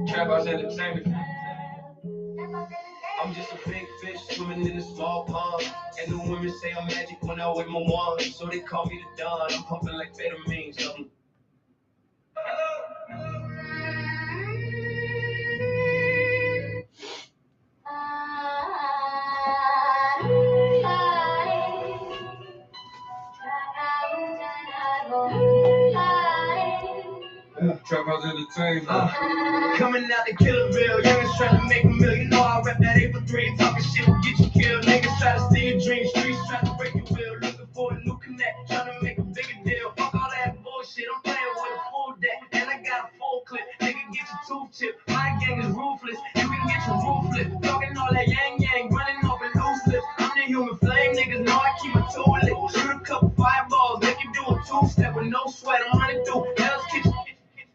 Trap House Entertainment. I'm just a big fish swimming in a small pond. And the women say I'm magic when I wave my wand. So they call me the Don. I'm pumping like vitamins. Trap House Entertainment. Coming out the Killerville, youngins trying to make a million. You know I rap that 8 for 3, talking shit will get you killed. Niggas try to steal your dreams, streets try to break your will. Looking for a new connect, trying to make a bigger deal. Fuck all that bullshit, I'm playing with a full deck, and I got a full clip. Nigga, get your tooth chipped. My gang is ruthless, you can get your roof lit. Talking all that yang, running off a loose lips. I'm the human flame, niggas know I keep a tool lit. Shoot a couple fireballs, make you do a two-step with no sweat. I'm running through Hell's Kitchen.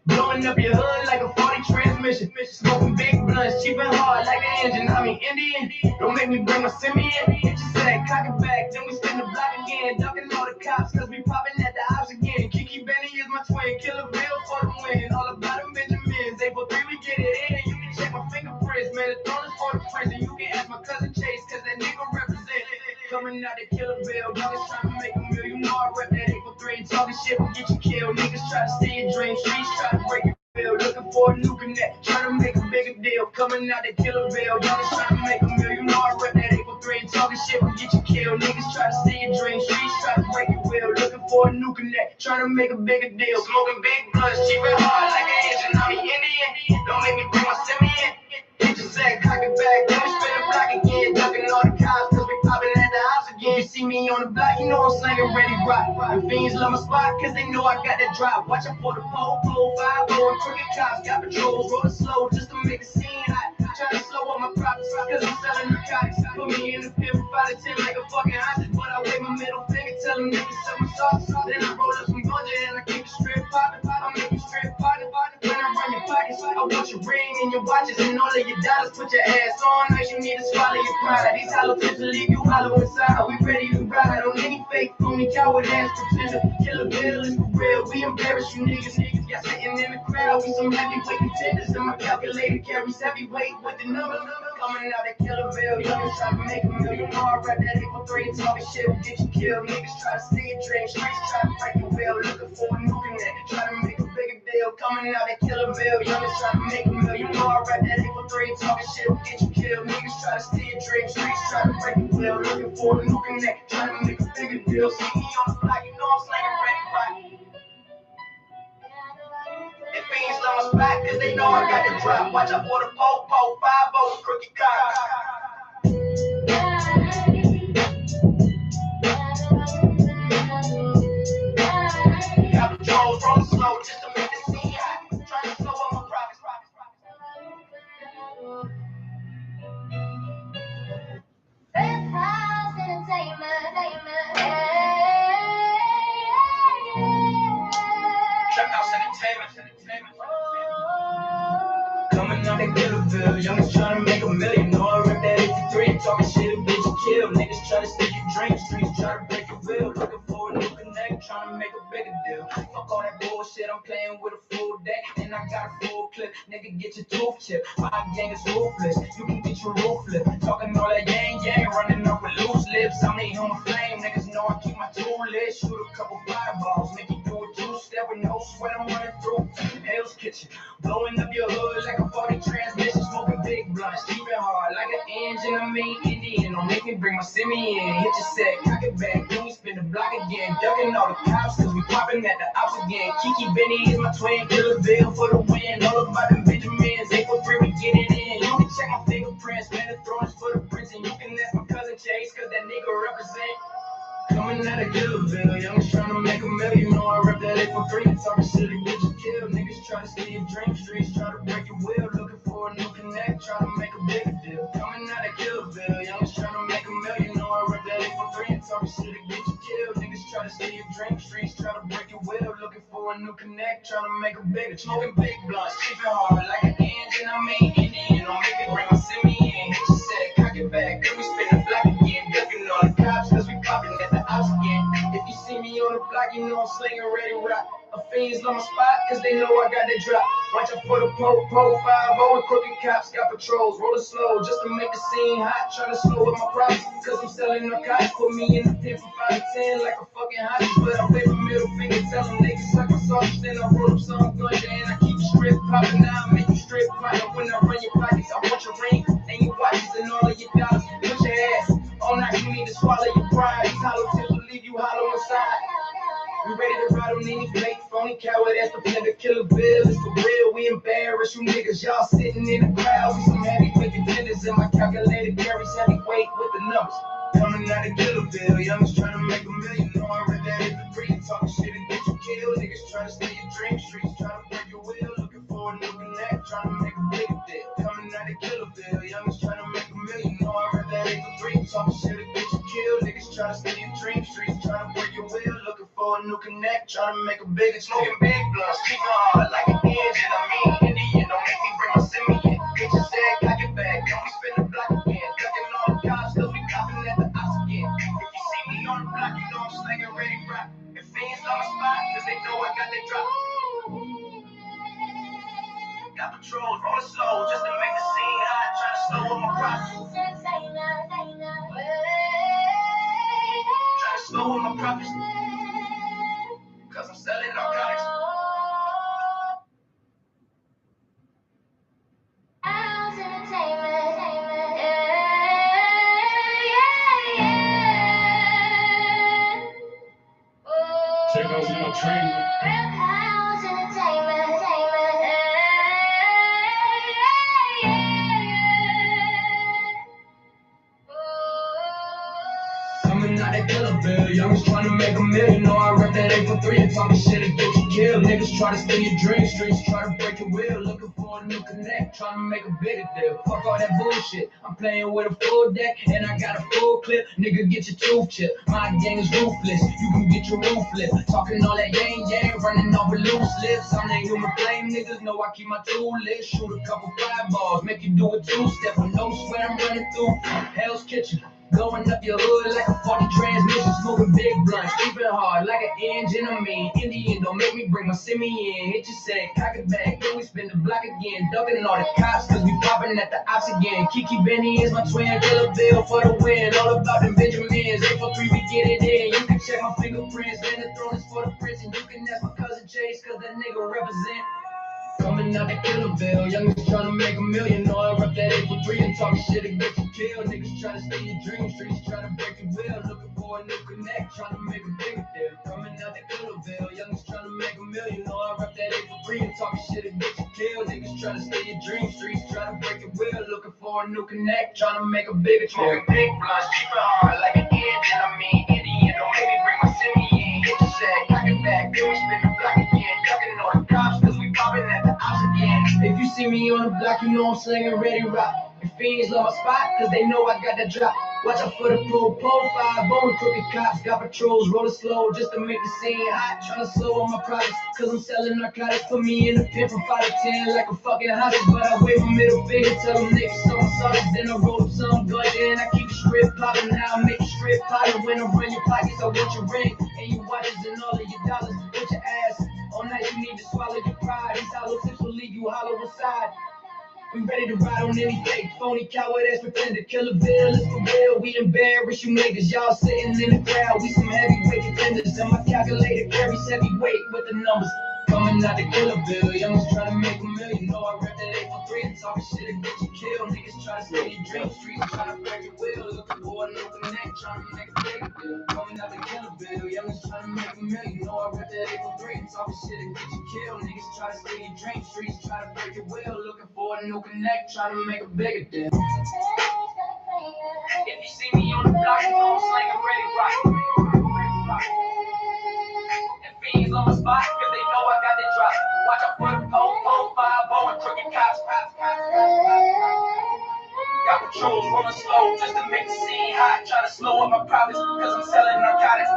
Blowing up your hood like a 40 transmission. Smoking big blunts, cheap and hard like an engine. I mean Indian. Don't make me bring my semi in. Hit your sack, cock it back, then we spin the block again. Ducking all the cops, cause we popping at the house again. Kiki Benny is my twin, Killerville for the win. All about them Benjamins, 8 for 3, we get it in. And you can check my fingerprints, man, the throne is for the prince. And you can ask my cousin Chase, cause that nigga represent. Coming out the Killerville, niggas trying to make a million. You know I rep that 8 for 3, talking shit will get you killed. Niggas try to steal your dreams, streets try to break your will. Looking for a new connect, trying to make a bigger deal. Coming out the Killerville, niggas trying to make a million. You know I rep that 8 for 3, talking shit will get you killed. Niggas try to steal your dreams, streets try to break your will. Looking for a new connect, trying to make a bigger deal. Smoking big blunts, cheap and hard like an engine. I'm Indian, don't make me bring my semi in. Hit your sack, cock it back, then we spin the block again. Ducking all the cops, cause we popping at the house again. You see me on the block, you know I'm slanging ready rock. The fiends love my spot, cause they know I got that drop. Watch out for the pole, 5 and crooked cops. Got patrols, rolling slow just to make the scene hot. Trying to slow up my profits, cause I'm selling narcotics. Put me in the pen for 5 to 10 like a fucking hostage. But I wave my middle finger, tell them niggas sell my sauce. Then I roll up some ganja and I keep the strip poppin'. I make you strip poppin'. When I run your pockets, I want your ring and your watches and all of your dollars. Put your ass on, like you need to swallow your pride. These hollow tips will leave you hollow inside. We ready to ride on any fake, phony, coward ass pretender. Killerville is for real, we embarrass you niggas. Y'all sitting in the crowd, we some heavyweight contenders. And my calculator carries heavyweight with the numbers. Coming out of Killerville, youngins trying to make a million. More rap that 8 for 3, talking shit will get you killed. Niggas try to steal your dreams, streets try to break your will. Looking for a new connect, trying to make a bigger deal. Coming out of Killerville, youngins trying to make a million. More rap that 8 for 3, talking shit will get you killed. Niggas try to steal your dreams, streets try to break your will. Looking for a new connect, trying to make a bigger deal. See me on the block, you know I'm slanging ready rock. They fiends love my spot, cause they know I got the drop. Watch out for the pole, 5 crooked cops. Got patrols rolling slow just to make the scene hot. Trying to slow up my profits. Trap House Entertainment. Trap House Entertainment. Coming out of Killerville, youngins trying to make a million. Know I rep that 8 for 3, talking shit will get you killed. Niggas try to steal your dreams, streets try to break your will. Looking for a new connect, trying to make a bigger deal. Fuck all that bullshit, I'm playing with a full deck, and I got a full clip. Nigga, get your tooth chipped. My gang is ruthless, you can get your roof lit. Talking all that yang, running up with loose lips. I'm the human flame, niggas know I keep my tool lit. Shoot a couple fireballs, make you do a two-step with no sweat. I'm running through Hell's Kitchen, blowing up your hood like a 40 transmission. Smoking big blunts, cheap and hard like an engine. I mean Indian, don't make me bring my semi in. Hit your sack, cock it back, then we spin the block again. Ducking all the cops, cause we popping at the house again. Kiki Benny is my twin, Killerville for the win. All about them Benjamins, 8 for 3, we get it in. You can check my fingerprints, man, the throne is for the prince. And you can ask my cousin Chase, cause that nigga represent. Coming out of Killerville, youngins trying to make a million. Know I rep that 8 for 3, talking shit to get you killed. Niggas try to steal your dreams, streets try to break your will. Looking for a new connect, trying to make a bigger deal. Coming out of Killerville, youngins trying to make a million. Know I rep that 8 for 3, talking shit to get you killed. Niggas try to steal your dreams, streets try to break your will. Looking for a new connect, trying to make a bigger. Smoking big blunts, cheap and hard like an engine. I mean Indian, don't make me bring my semi in. Hit your sack, cock it back, then we spin the block again. Ducking all the cops, cause we popping at the house again. fiends on my spot, cause they know I got that drop. Watch out for the po 5-0 and crooked cops got patrols. Rollin' slow just to make the scene hot. Try to slow up my profits, cause I'm selling narcotics. Put me in the pen from 5 to 10 like a fucking hostage. But I wave a middle finger, tell them niggas suck my sauce. Then I roll up some gun, and I keep the strip poppin'. Now I make you strip poppin'. When I run your pockets, I want your ring and your watches and all of your dollars. Put your ass all night, you need to swallow your pride. These hollow tips will leave you hollow inside. We ready to ride on any fake, phony coward ass pretend to kill a bill. It's for real, we embarrass you niggas. Y'all sitting in the crowd with some heavyweight contenders. And my calculator carries heavyweight with the numbers. Coming out of Killerville, youngers trying to make a million. No, I read that in the free. Talking shit and get you killed. Niggas trying to stay in dream streets, trying to break your will. Looking for a new connect, trying to make a big deal. Coming out of Killerville, youngers trying to make a million. No, I read that in the free. Talking shit and get you killed. Niggas trying to stay in dream streets, trying to break your will. Looking for a new connect, trying to make a big, smoking big blunts, keep on hard like an engine. I mean, Indian, don't make me bring my semi in. Bitches said, cock it back, then we spin the block again. Ducking all the cops, cause we copping at the ops again. If you see me on the block, you know I'm slanging ready rock. And fiends on the spot, cause they know I got that drop. Got patrols, rollin' slow, just to make the scene hot. Try to slow up my profits. Try to slow up my profits. Cause I'm selling narcotics. Check out my train. Coming out of Killerville, youngers trying to make a million. No, I rep that 8 for 3 and talking shit and get you killed. Niggas try to steal your dream streets, try to break your will. Looking for a new connect, trying to make a bigger deal. Fuck all that bullshit, I'm playing with a full deck and I got a full clip. Nigga, get your tooth chipped, my gang is ruthless. You can get your roof flipped. Talking all that yang, running off with loose lips. I'm that human flame, niggas know I keep my tool lit. Shoot a couple fireballs, make you do a two-step. With no sweat, I'm running through Hell's Kitchen. Going up your hood like a 40 transmission, smoking big blunts, keeping hard like an engine. I mean, Indian, don't make me bring my semi in. Hit your set, cock it back, then we spin the block again. Ducking all the cops, cause we popping at the ops again. Kiki Benny is my twin, Killerville for the win. All about them Benjamins, 8 for 3, we get it in. You can check my fingerprints, then the throne is for the prince. And you can ask my cousin Chase, cause that nigga represent. Coming out of Killerville, youngers trying to make a million. No, I rep that 8 for 3 and talk shit and get you killed. Niggas trying to stay in dream streets, trying to break your will. Looking for a new connect, trying to make a bigger deal. Coming out of Killerville, youngers trying to make a million. No, I rep that 8 for 3 and talk shit and get you killed. Niggas trying to stay in dream streets, trying to break your will. Looking for a new connect, trying to make a bigger deal. Smoking big blunts, keeping hard like an engine. I mean, Indian, don't make me bring my semi in. Hit your set, cock it back, then we spin the block again. Ducking all the cops, cause we popping at the ops again. If you see me on the block, you know I'm slinging ready rock. And fiends love my spot, cause they know I got that drop. Watch out for the pole 5-0 and crooked cops. Got patrols, rollin' slow just to make the scene hot. Tryna slow on my profits, cause I'm selling narcotics. Put me in the pen from 5 to 10 like a fucking hostage. But I wave my middle finger, tell them niggas so solid. Then I roll up some gun, and I keep the strip poppin'. Now I make you strip poppin'. When I run your pockets, I want your ring and your watches and all of your dollars. With your ass all night, you need to swallow your pride. These hollow tips will leave you hollow inside. We ready to ride on any fake, phony coward ass pretend to kill a bill. It's for real, we embarrass you niggas. Y'all sitting in the crowd, we some heavyweight contenders. And my calculator carries heavyweight with the numbers. Coming out to Killerville, youngers trying to make a million. No, I rep that 8 for 3 and talking shit and get you killed. Niggas trying to stay in dream streets, trying to break your will. Looking for a new connect, trying to make a big deal. Coming out to Killerville, youngers trying to make a million. No, I rep that 8 for 3 and talking shit and get you killed. Niggas trying to stay in dream streets, trying to break your will. Looking for a new connect, trying to make a bigger deal. If you see me on the block, you know I'm slinging ready rock. And fiends on the spot, cause they know I got that drop. Watch out for the po 5-0 and crooked cops. Got patrols rollin' slow just to make the scene hot. Try to slow up my profits, cause I'm selling narcotics.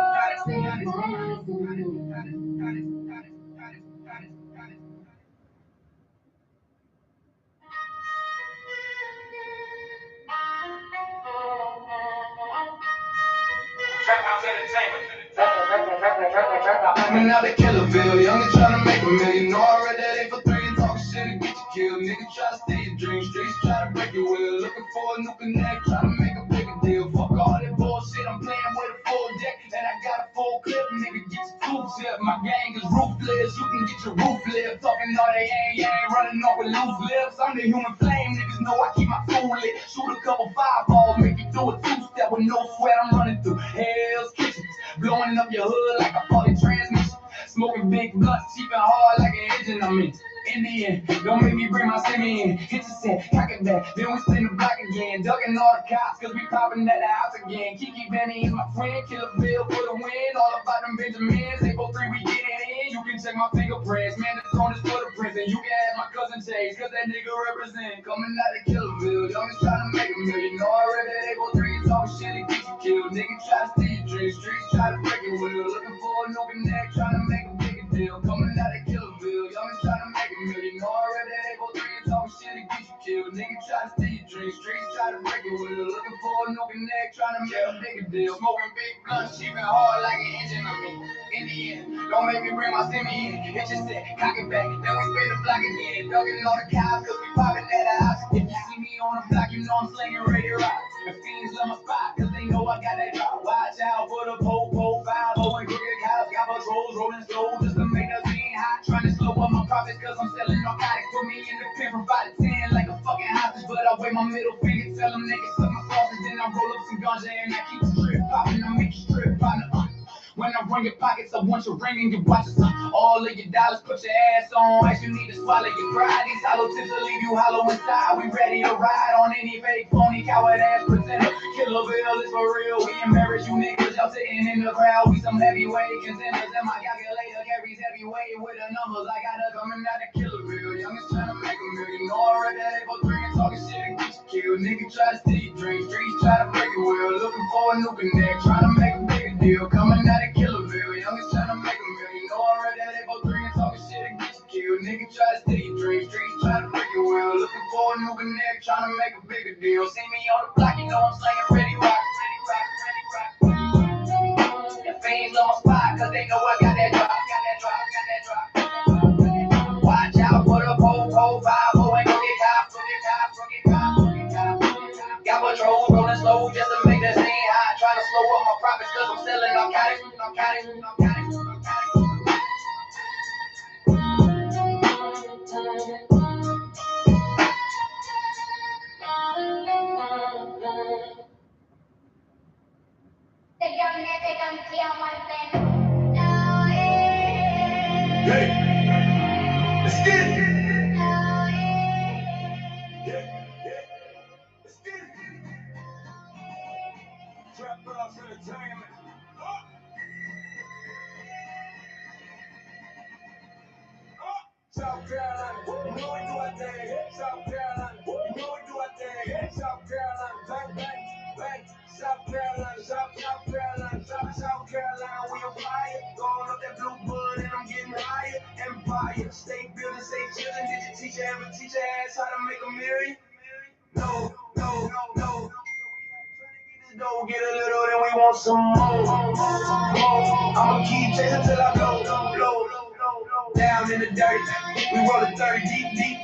Trap House Entertainment. Coming out of Killerville, young and trying to make a million. No, I read that 8 for 3 and talking shit and get you killed. Nigga try to steal your dreams, streets try to break your will. Looking for a new connect, trying to make a bigger deal. Fuck all that bullshit, I'm playing with a full deck. And I got a full clip, nigga, get your tools up. My gang is ruthless, you can get your roof lift. Talking all that ain't running off with loose lips. I'm the human flame, niggas know I keep my fool lit. Shoot a couple 5 balls, make you do a 2-step with no sweat. I'm running through Hell's Kitchen, blowing up your hood like a faulty transmission. Smoking big blunts, cheap and hard like an engine. I'm in the end, don't make me bring my semi in. Hit your set, cock it back, then we spin the block again. Ducking all the cops, cause we popping at the house again. Kiki Benny is my friend, Killerville for the win. All about them Benjamins, 8 for 3, we get it in. You can check my fingerprints, man, the throne is for the prison. You can ask my cousin Chase, cause that nigga represent. Coming out of Killerville, youngest trying to make a million. No, I read that 8 for 3, talking shit and get you killed. Nigga try to steal your dreams, streets try to break your will. Looking for a new connect, trying to make a bigger deal. Coming out of Killerville, youngest trying to make a million. No, I read that 8 for 3 and talking shit and get you killed. Nigga try to steal your dreams, streets try to break your will. Looking for a new connect, trying to make a bigger deal. Smoking big blunts, cheap and hard like an engine. In the end, don't make me bring my semi in. Hit your set, cock it back, then we spin the block again. Ducking all the cops, cause we popping at the house. If you see me on the block, you know I'm slinging ready to rock. The fiends love my spot, cause they know I got that drop. Watch out for the po-po, 5-0 and crooked cops. Got patrols rolling slow just to make us scene hot. Trying to slow up my profits, cause I'm selling narcotics. Put me in the pen from 5 to 10 like a fucking hostage. But I wave my middle finger, tell them niggas suck my sausage. Then I roll up some ganja and I keep the strip popping. I make you strip partner. When I run your pockets, I want your ring and your watches. All of your dollars, put your ass on. Ice, you need to swallow your pride. These hollow tips will leave you hollow inside. We ready to ride on any fake, phony, coward ass presenter. Killerville is for real. We embarrass you niggas. Y'all sitting in the crowd. We some heavyweight contenders. And my calculator carries heavyweight with the numbers. I got her coming out of Killerville. Youngest trying to make a million. No, I read that 8 for 3 and talking shit and get you killed. Nigga try to steal your dreams. Streets try to break your will. Looking for a new connect. Trying to make a bigger deal. Coming out of Killerville, youngest trying to make a million. No, I read that 8 for 3 and talking shit and get you killed. Nigga try to steal your dreams, streets try to break your will. Looking for a new connect, trying to make a bigger deal. See me on the block, you know I'm slinging ready rock, ready rock, ready rock. The fiends on my spot, cause they know I got that drop, got that drop, got that drop. Watch out for the po-po, 5-0 and crooked cops, crooked cops, crooked cops, crooked cops. Got patrols rolling slow just to make that scene hot. Trying to slow up my profits cause I'm selling narcotics, narcotics, narcotics, narcotics. Hey, let's get it. Let's get it. Trap House Entertainment. South Carolina, you know we do our thing. South Carolina, you know we do our thing. South Carolina, bang, bang, bang. South Carolina, South Carolina, South Carolina, we on fire. Going up that blue bud and I'm getting higher. Empire, stay building, stay chillin'. Did your teacher ever teach your ass how to make a million? No. Don't get a little, then we want some more. I'ma keep chasing till I blow. Down in the dirt, we rollin' 30 deep.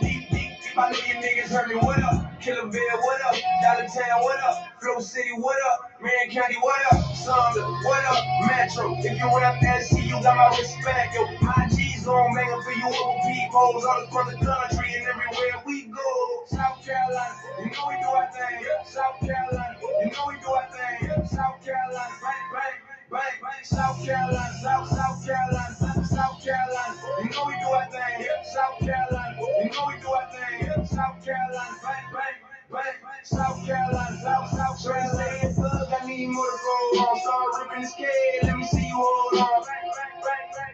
If I know you niggas heard me, what up? Killerville, what up? Dollar Town, what up? Flow City, what up? Marion County, what up? Sumner, what up? Metro, if you rap SC, you got my respect. Yo, my G's gon' make up for you over peepholes all across the country and everywhere we go. South Carolina, you know we do our thing. South Carolina, you know we do our thing. South Carolina, bang, bang, bang, bang. South Carolina, South Carolina, South Carolina, you know we do our thing. South Carolina, you know we do our thing. South Carolina, bang, bang, bang. South Carolina, South Carolina. Plug, I need more to roll on. Start ripping this kid, let me see you hold on.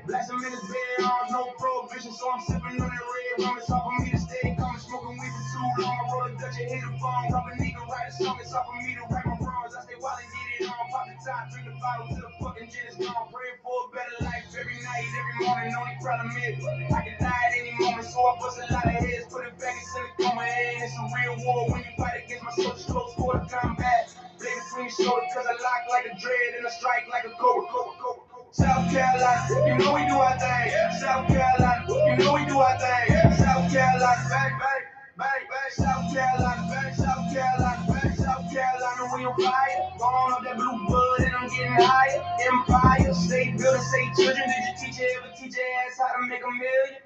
Blast him in his bed, arms, no prohibition, so I'm sipping on that red rum. It's off of me to stay coming, smoking weed for too long. I roll a Dutch and hit the phone. Pop a nigga, write a song. It's off of me to write my wrongs. I stay wild and get it on. Pop the top, drink the bottle till the fucking gin is gone. Praying for a better life every night, every morning. Only problem is I can die at any moment, so I bust a lot of heads, put it back in silicone. And it's a real war when you fight against my soldiers close quarter combat. Blade between your shoulders, cause I lock like a dread and I strike like a cobra. South Carolina, you know we do our thing. South Carolina, you know we do our thing. South Carolina, bang, bang, bang, bang. South Carolina, bang, South Carolina, bang, South Carolina, we on fire. Going up that blue blood and I'm getting higher. Empire, state building, state children. Did your teacher ever teach your ass how to make $1 million?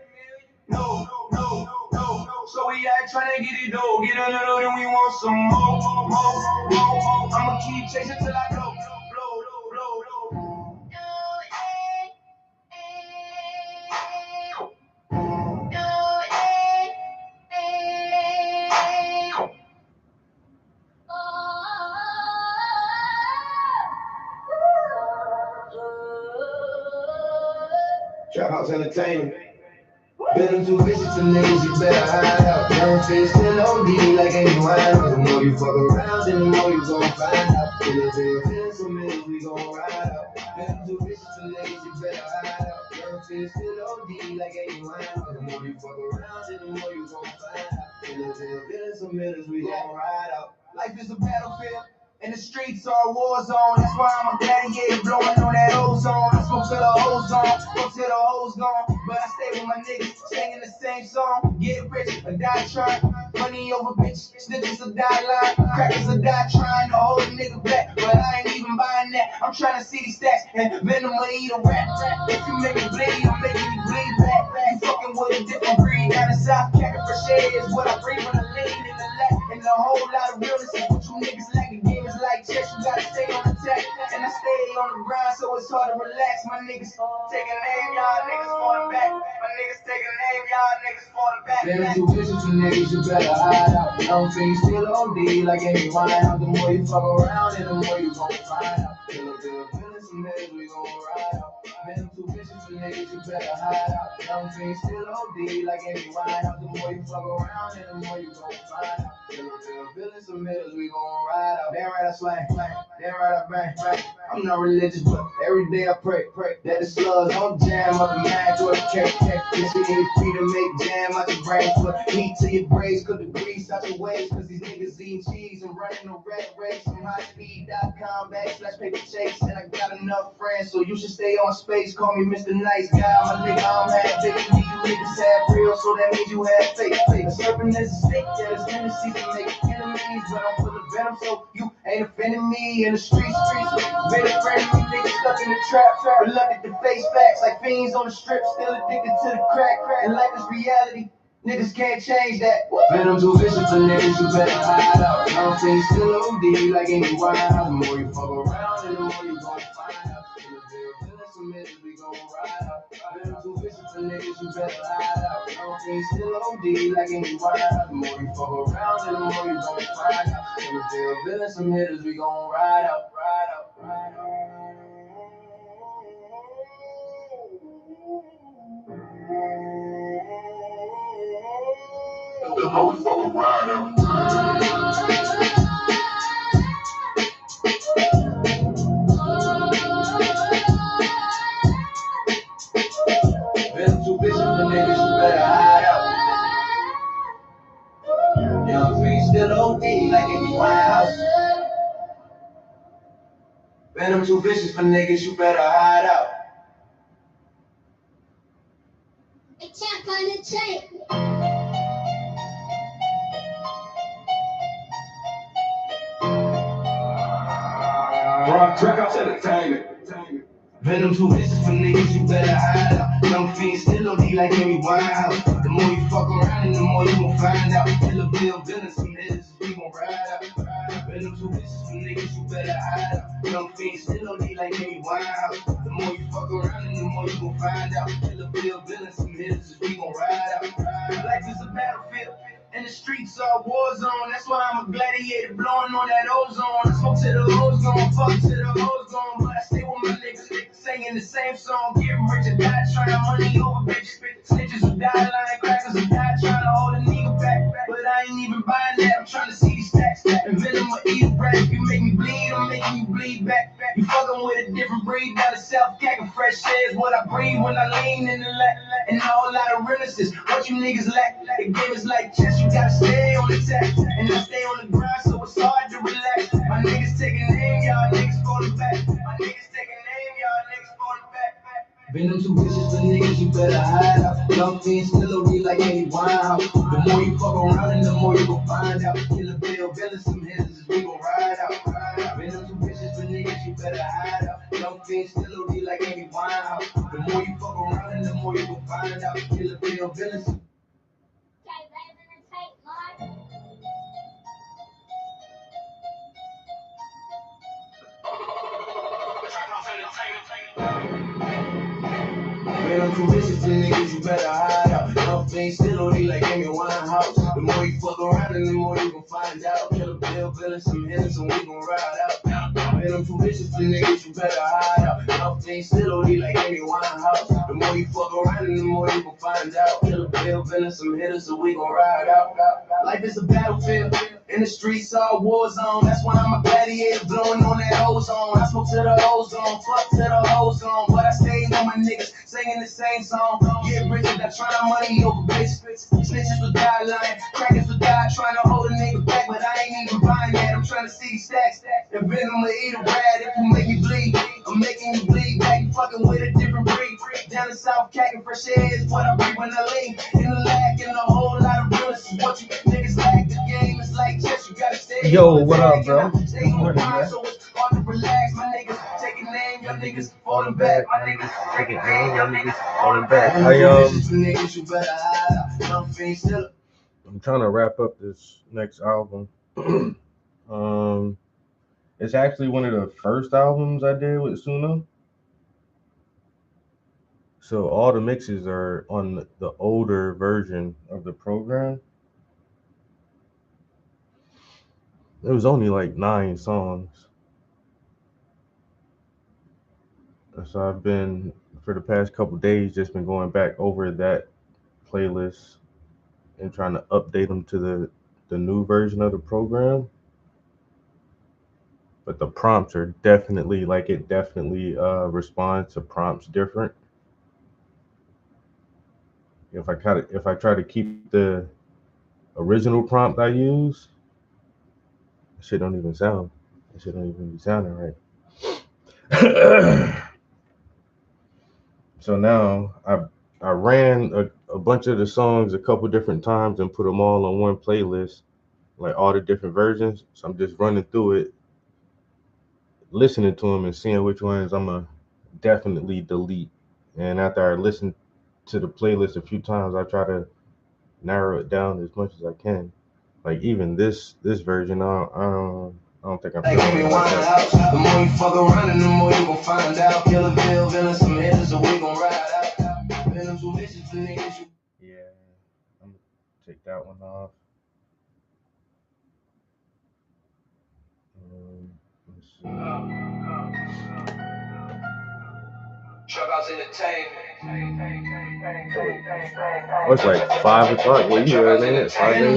No. So we out trying to get it though. Get a little, then we want some more. I'ma keep chasing till I blow. Trap House Entertainment. Been too vicious to niggas, you better hide out. Young fish still OD like ain't wild. The more you fuck around, then the more you gon' find out. Feelin' some minutes, we gon' ride out. Been too vicious to niggas, you better hide out. Young fish still OD like ain't wild. The more you fuck around, then the more you gon' find out. Feelin' some minutes, we gon' ride out. Life is a battlefield. And the streets are a war zone. That's why I'm a gladiator blowing on that ozone. I smoke till the ozone, go till the hoes gone. But I stay with my niggas, singing the same song. Get rich or die trying. Money over bitch, snitches or die lying. Crackers or die trying to hold a nigga back. But I ain't even buying that. I'm trying to see these stacks and venom or eat a rat. If you make me bleed, I'm making you bleed back. You fucking with a different breed. Down in South Carolina, fresh air is what I breathe when I lean in the lap. And a whole lot of realness is what you niggas lack. The game is like chess, you gotta stay on attack. And I stay on the grind, so it's hard to relax. My niggas taking aim, y'all niggas falling back. My niggas taking aim, y'all niggas falling back. Been too vicious to niggas, you better hide out. Young things still OD like ain't wild. The more you fuck around, and the more you gon' find out. Feelin' some niggas, we gon' ride out. Been too vicious to niggas, you better hide out. Young things still OD like ain't wild. The more you fuck around, and the more you gon' find out. Feelin' some niggas, we gon' ride out. Damn right I slang, damn right I bang. I'm not religious, but every day I pray that the slugs don't jam up the mind or the cake. This shit ain't free to make jam out your brain. Put heat to your braids, cut the grease out your waist. Cause these niggas eating cheese and running a rat race. On highspeed.com/paper chase. And I got enough friends, so you should stay on space. Call me Mr. Nice Guy. My nigga, I'm half big. You niggas have real, so that means you have fake. A serpent is a snake that is tendency to make enemies. But I'm full of venom, so you ain't offending me. In the streets, been a friend of me, niggas stuck in the trap. Reluctant to face facts like fiends on the strip. Still addicted to the crack. And life is reality. Niggas can't change that. Venom too vicious for niggas, you better hide out. Young things still OD like ain't wild. The more you fuck around, and the more you gon' find out. Feelin' some niggas, we gon' ride out. Venom too vicious for niggas, you better hide out. Young things still OD like ain't wild. The more you fuck around, and the more you gon' find out. Feelin' some niggas, we gon' ride out. The more we fucking ride out. Been too busy for niggas, you better hide out. Young fiends still OD like in the White House. Venom too vicious for niggas, you better hide out. I can't find a tape. Trap House Entertainment. Venom too vicious for niggas, you better hide out. Young fiends still OD like Amy Winehouse. The more you fuck around, and the more you gon' find out. Killer Bill, villain, some niggas, we gon' ride out. Venom too vicious for niggas, you better hide out. Young fiends still OD like Amy Winehouse. The more you fuck around, and the more you gon' find out. Killer Bill, villain, some niggas, we gon' ride out. Life is a battlefield. And the streets are a war zone. That's why I'm a gladiator blowing on that ozone. I smoke till the hoes gone, fuck till the hoes gone. But I stay with my niggas, singing the same song. Getting rich or die trying, money over bitches. Snitches who die lying, crackers who die trying to hold a nigga back. But I ain't even buying that, I'm trying to see these stacks. And venom or eat a rat. If you make me bleed, I'm making you bleed back. You fucking with a different breed, down the South Carolina, fresh air is what I breathe when I lean in the lap. And a whole lot of realness, what you niggas lack. The game is like chess, you gotta stay on the attack. And I stay on the grind, so it's hard to relax. My niggas taking aim, y'all niggas falling back. My niggas taking aim, y'all niggas falling back. better hide out. Young fiends still OD like Amy Winehouse. The more you fuck around and the more you gon' find out. Killer Bill, villain, some hitters, we gon' ride out. Venom too vicious for niggas, you better hide out. Young fiends still OD like Amy Winehouse. The more you fuck around and the more you gon' find out. Killer Bill, villain, some Venom too vicious for niggas, you better hide out. Young fiends still OD like Amy Winehouse. The more you fuck around and the more you gon' find out. Killer Bill, villain, some hitters, and we gon' ride out. Venom too vicious for niggas, you better hide out. Young fiends still OD like Amy Winehouse. The more you fuck around and the more you gon' find out. Killer Bill, villain, some hitters, so we gon' ride out. Life is a battlefield. In the streets, all war zone. That's why I'm a gladiator, blowing on that ozone. I smoke to the ozone, fuck to the ozone. But I stay with my niggas, singing the same song. Get rich, I try my money over bitch. Snitches will die lying, crackers will die trying to hold a nigga back, but I ain't even buying that. I'm trying to see these stacks. And Venom will eat a rat if you make me bleed. I'm making you bleed back, you fucking with a different breed. Down in South Cat, fresh air is what I breathe when I lean. In the lag, and a whole lot of realness is what you niggas lack. The game is like chess, you gotta stay. Yo, what up, bro? Stay on the grind, so it's hard to relax. My niggas taking aim, your niggas falling back. My niggas taking aim, your niggas falling back. I'm trying to wrap up this next album. It's actually one of the first albums I did with Suno. So all the mixes are on the older version of the program. It was only like 9 songs. So I've been, for the past couple days, just been going back over that playlist and trying to update them to the new version of the program. But the prompts are definitely, like, it definitely responds to prompts different. If I try to keep the original prompt I use, shit don't even sound. It shit don't even be sounding right. So now I ran a bunch of the songs a couple different times and put them all on one playlist, like all the different versions. So I'm just running through it, listening to them and seeing which ones I'm gonna definitely delete. And after I listen to the playlist a few times, I try to narrow it down as much as I can. Like even this version, I don't think I'm feeling it like that. The more you fuck around and the more you gon' find out. Killer Bill, villain, some hitters, so we gon' ride out. Venom too vicious for niggas. Yeah, I'm gonna take that one off. Let's see. Truckhouse Entertainment. Oh, it's like 5 o'clock. Where you at, ain't it? 5 a.m.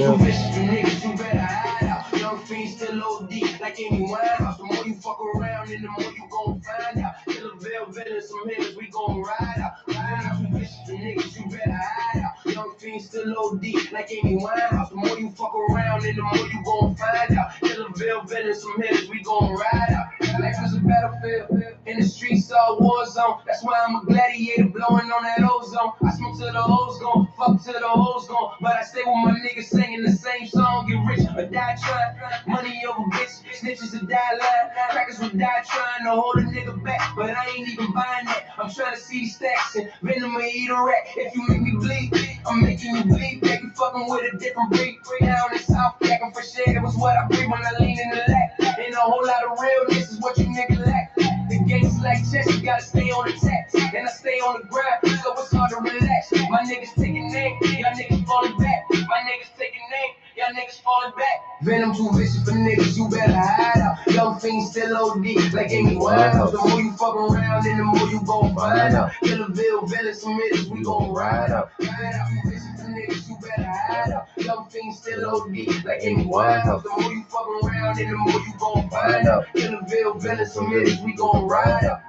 Young fiends still OD like Amy Winehouse. The more you fuck around and the more you gon' find out. Killer Bill, villain, some hitters, we gon' ride out. Venom too vicious for niggas, you better hide out. Young fiends still OD like Amy Winehouse. The more you fuck around and the more you gon' find out. Killer Bill, villain, some hitters, we gon' ride out. Life is a battlefield. In the streets, all war zone. That's why I'm a gladiator, blowing on that ozone. I smoke to the ozone, fuck to the ozone. But I stay with my niggas singing the same song. Get rich or die trying. Money over bitch, snitches will die lying. Crackers will die trying to hold a nigga back. But I ain't even buying that. I'm trying to see these stacks and Venom will eat a rat. If you make me bleed, I'm making you bleed. Back you fucking with a different breed. Down in South Cat, for shit, it was what I breathe when I lean in the lap. Ain't a whole lot of realness is what you niggas lack. The game's like chess, you gotta stay on the tack. And I stay on the grind, so it's hard to relax. My niggas taking aim, y'all niggas falling back. My niggas taking aim, y'all niggas falling back. Venom too vicious for niggas, you better hide out. Young fiends still OD, like Amy Winehouse. The more you fuck around, and the more you gon' find out. Killer Bill, villain, some hitters, we gon' ride out. Venom too vicious for niggas, you better hide out. Young fiends still OD, like Amy Winehouse. The more you fuck around, and the more you gon' find out. Killer Bill, villain, some hitters, we gon' ride out.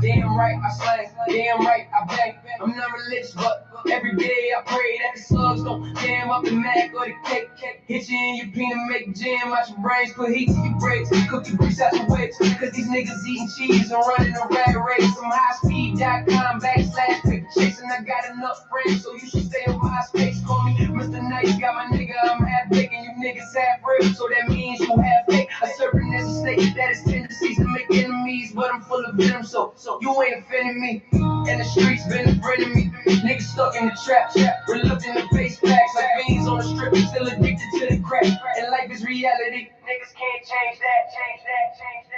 Damn right, I slang. Damn right, I bang. I'm not religious, but every day I pray that the slugs don't jam up the mac or the cake. Hit you in your peanut, make jam out your brains, put heat to your brakes, cook your grease out your whips. Cause these niggas eating cheese and running a rat race. I'm highspeed.com /picture chasing. I got enough friends, so you should stay on my space. Call me Mr. Nice, got my nigga, I'm half big and you niggas half real. So that means you half fake. A serpent is a snake that has tendencies to make enemies, but I'm full of venom, so you ain't offending me. And the streets been bringing me. Niggas stuck in the trap, reluctant to face facts like beans on the strip, still addicted to the crack. And life is reality. Niggas can't change that.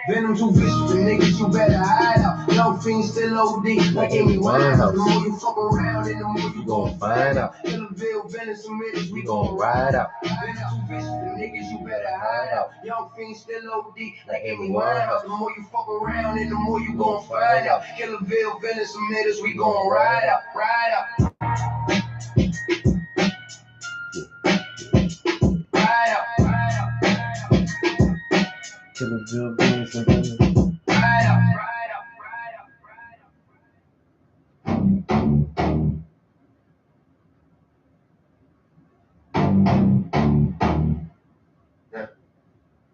Venom too vicious for niggas, you better hide out. Young fiends still OD, like Amy Winehouse. The more you fuck around and the more you gon' find out. Killerville, Venom, some niggas, we gon' ride out. Venom too vicious for niggas, you better hide out. Young fiends still OD, like Amy Winehouse. The more you fuck around and the more you gon' find out. Killerville, Venom, some niggas, we gon' ride out. Killerville, Venom,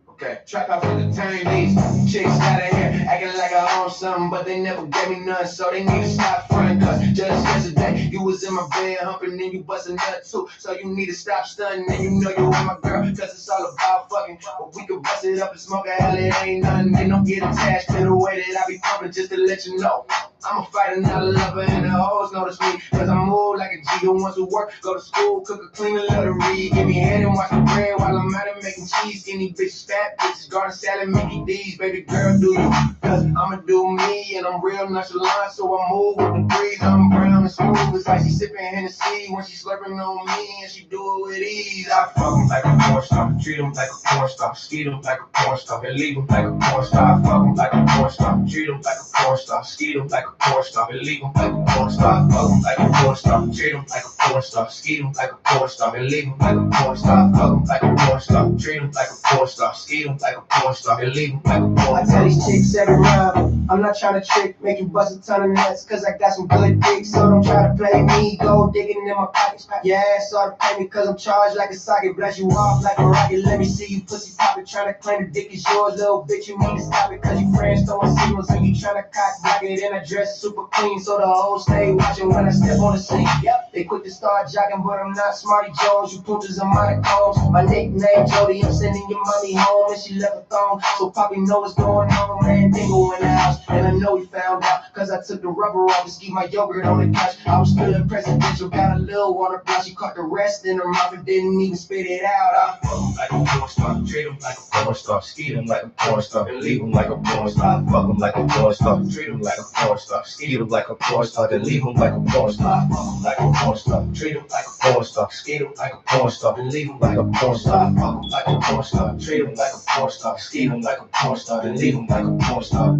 Okay, trap house entertain these chicks out of here acting like I own something, but they never gave me none, so they need to stop fronting. Cause just yesterday you was in my bed humping and you busting nut too, so you need to stop stunting and you know you with my girl, cause it's all about fucking. But we can bust it up and smoke a hell, it ain't nothing. They don't get attached to the way that I be pumping, just to let you know. I'm a fighter, not a lover, and the hoes notice me. Cause I move like a G, the ones who work, go to school, cook a clean, and love to read. Give me head and watch the bread while I'm out and making cheese. Skinny bitches, fat bitches, garden salad, Mickey D's. Baby girl, do you? Cause I'ma do me, and I'm real nonchalant, so I move with the breeze. I'm brown and smooth, it's like she sipping Hennessy when she slurping on me, and she do it with ease. I fuck them like a porn star, treat them like a porn star, ski them like a porn star, and leave them like a porn star. I fuck them like a porn star, treat them like a porn star, ski them like a porn star, and leave them like a porn star. I fuck them like a porn star, treat them like a porn star, ski them like a porn star, and leave them like a porn star. I fuck them like a porn star, treat them like a porn star, ski them like a porn star, and leave them like a porn star. I tell these chicks every round, I'm not trying to trick, make you bust a ton of nuts, cause I got some good dicks, so don't try to play me. Go digging in my pockets, your ass ought to pay me, cause I'm charged like a socket, blast you off like a rocket. Let me see you pussy poppin', trying to claim the dick is yours, little bitch. You need to stop it, cause you friends throwing signals and you trying to cock block it. And I dress super clean, so the hoes stay watching when I step on the scene. Yep, they quick to start jogging, but I'm not Smarty Jones. You punches on my combs. My nickname Jody, I'm sending your mommy home, and she left a thong. So Poppy know what's going on, man. Dingo in the house, and I know he found out, cause I took the rubber off to ski my yogurt on the couch. I was feeling presidential, got a little water block. She caught the rest in her mouth and didn't even spit it out. I fuck him like a porn star, treat him like a porn star, ski him like a porn star, and leave him like a porn star. I fuck him like a porn star, treat him like a porn star, ski him like a porn star, then leave him like a porn star. I fuck him like a porn star, treat him like a porn star, ski him like a porn star, then leave him like a porn star. I fuck him like a porn star, treat him like a porn star, ski him like a porn star, then leave him like a porn star.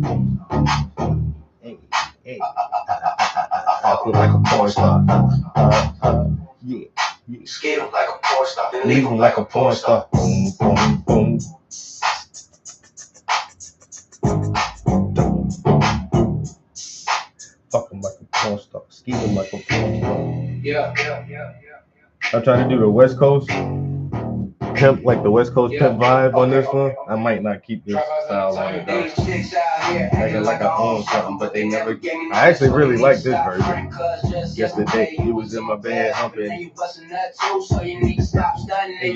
hey. I feel like a porn star. Yeah. Skate him like a porn star, then Leave him like a porn star. Boom, boom, boom. Fuck him like a porn star. Ski him like a porn star. Yeah. I'm trying to do the West Coast pimp, like the West Coast pimp vibe on this one. I might not keep this style on it though. Acting like I own something, but they never get me. I actually really like this version. Yesterday, you was in my bed humping, and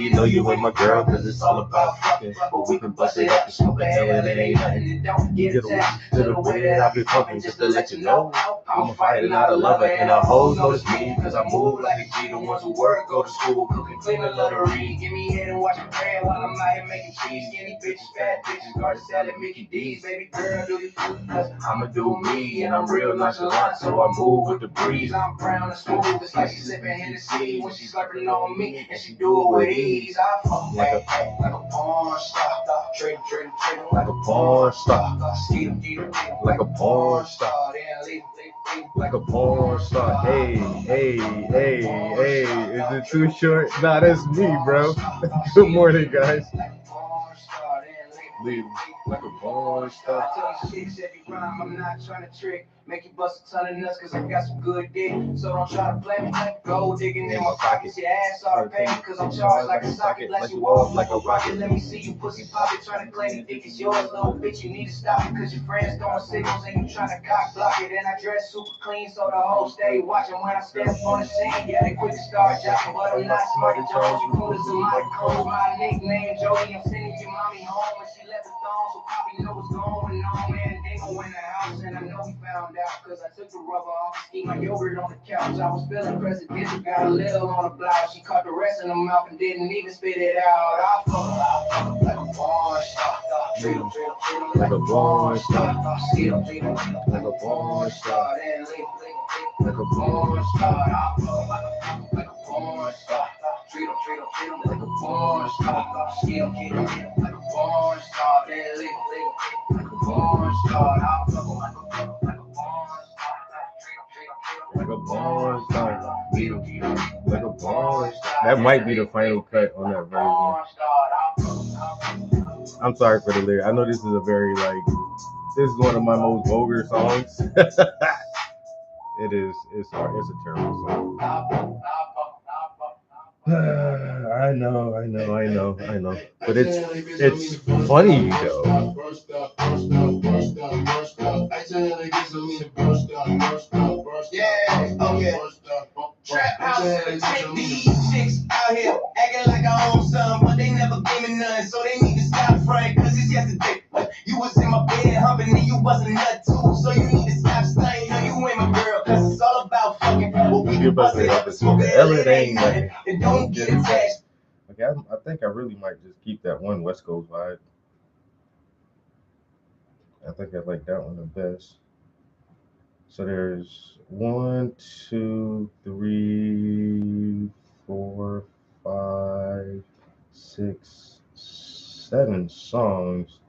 you know you with my girl, cause it's all about fucking. But we can bust it up and smoke a hell, and it ain't nothing. Get away to the way that I be fucking, just to let you know. I'm a fighter, not a lover, and a hoes notice me, cause I move like a G. The ones who work, go to school, cook and clean, and love to read. Give me head and watch the bread while I'm out here making cheese. Skinny bitches, fat bitches, garden salad, Mickey D's. Baby girl, do you feel? Cause I'ma do me, and I'm real nonchalant, so I move with the breeze. I'm brown and smooth, it's like she sipping Hennessy when she slurping on me, and she do it with ease. I fuck like a porn star, treat like a porn star, like a porn star, like a porn star. Hey, is it too short? Nah, that's me, bro. Good morning, guys. leave like a born star. I tell you shit, every rhyme, I'm not trying to trick. Make you bust a ton of nuts, cause I got some good dick. So don't try to play me like gold digging in my pockets. Your ass all pain, cause I'm charged like a socket. Blast you off like a rocket. Let me see you pussy poppin'. Trying to claim you think it's yours, little bitch. You need to stop it, cause your friends throwing signals and you trying to cock block it. And I dress super clean, so the whole stay watching when I step on the scene. Yeah, they quick to start jocking, but I'm not smart as Jones. You cool as a lot of codes. My nickname Jody. I'm sending your mommy home when she left the thong, so Poppy know what's going on, man. They go in the house, and I know he found out, cause I took the rubber off, eat my yogurt on the couch. I was feeling presidential, got a little on the blouse. She caught the rest in the mouth and didn't even spit it out. I fuck like a porn star, treat him like a porn star, see him like a porn star, then leave like a porn star. I fuck like a porn star, treat him like a porn star, see him like a porn star, then leave like a porn star. I fuck like a porn star. Like a born star. Like a born star. That might be the final cut on that version. I'm sorry for the lyric. I know this is a very this is one of my most vulgar songs. It is. It's a terrible song. I know. But it's funny though. Yeah, oh yeah. Trap house, take these chicks out here acting like I own some, but they never gave me none, so they need to stop fronting, cause it's yesterday. You was in my bed humping and you wasn't nut too, so you need to stop stunning. No, you ain't my girl, cause it's all about fucking. What we can bust it up and smoke it, it ain't nothing. And don't get attached. Okay, I think I really might just keep that one West Coast vibe. I think I like that one the best. So there's 1, 2, 3, 4, 5, 6, 7 songs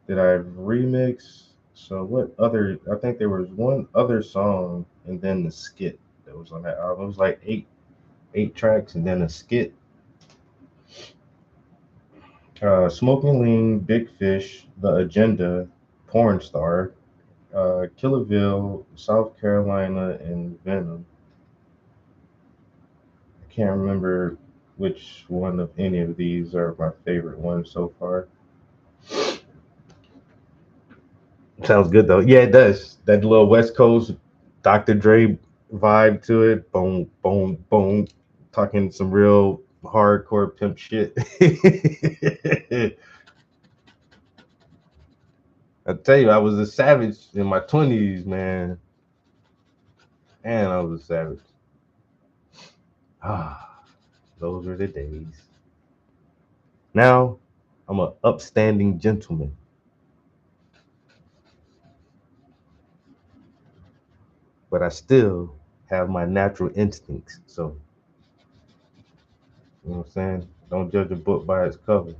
that I've remixed. So what other? I think there was one other song and then the skit that was on that album. It was like eight tracks and then a skit. Smoking Lean, Big Fish, The Agenda, Porn Star, Killaville, South Carolina, and Venom. I can't remember which one of any of these are my favorite ones so far. Sounds good though. Yeah, it does. That little West Coast Dr. Dre vibe to it. Boom, boom, boom. Talking some real hardcore pimp shit. I tell you, I was a savage in my 20s, man. And I was a savage. Ah, those were the days. Now, I'm an upstanding gentleman. But I still have my natural instincts. So, you know what I'm saying? Don't judge a book by its cover.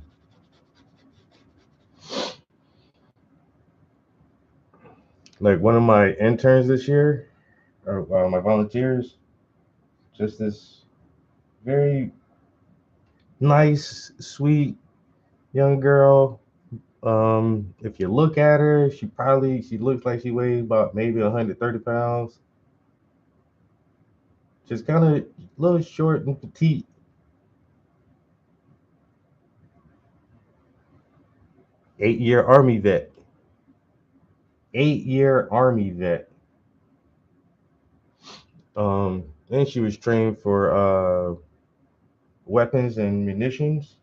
Like one of my interns this year, or my volunteers, just this very nice, sweet young girl. If you look at her, she looks like she weighs about maybe 130 pounds. Just kind of a little short and petite. Eight-year Army vet. And she was trained for weapons and munitions.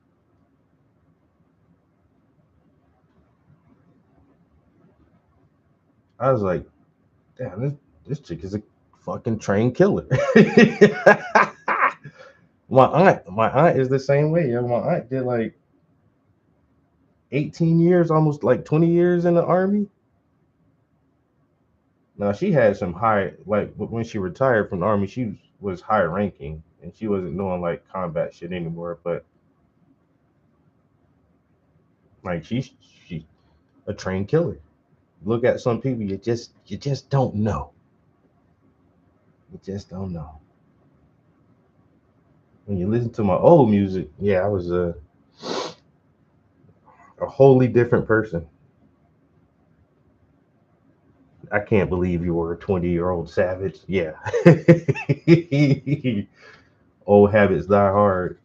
I was like, damn, this chick is a fucking trained killer. My aunt is the same way. Yeah, my aunt did like 18 years, almost like 20 years in the Army. Now she had some high, like when she retired from the Army, she was high ranking and she wasn't doing like combat shit anymore. But like she a trained killer. Look at some people, you just don't know. You just don't know. When you listen to my old music, yeah, I was A wholly different person. I can't believe you were a 20-year-old savage. Yeah. Old habits die hard.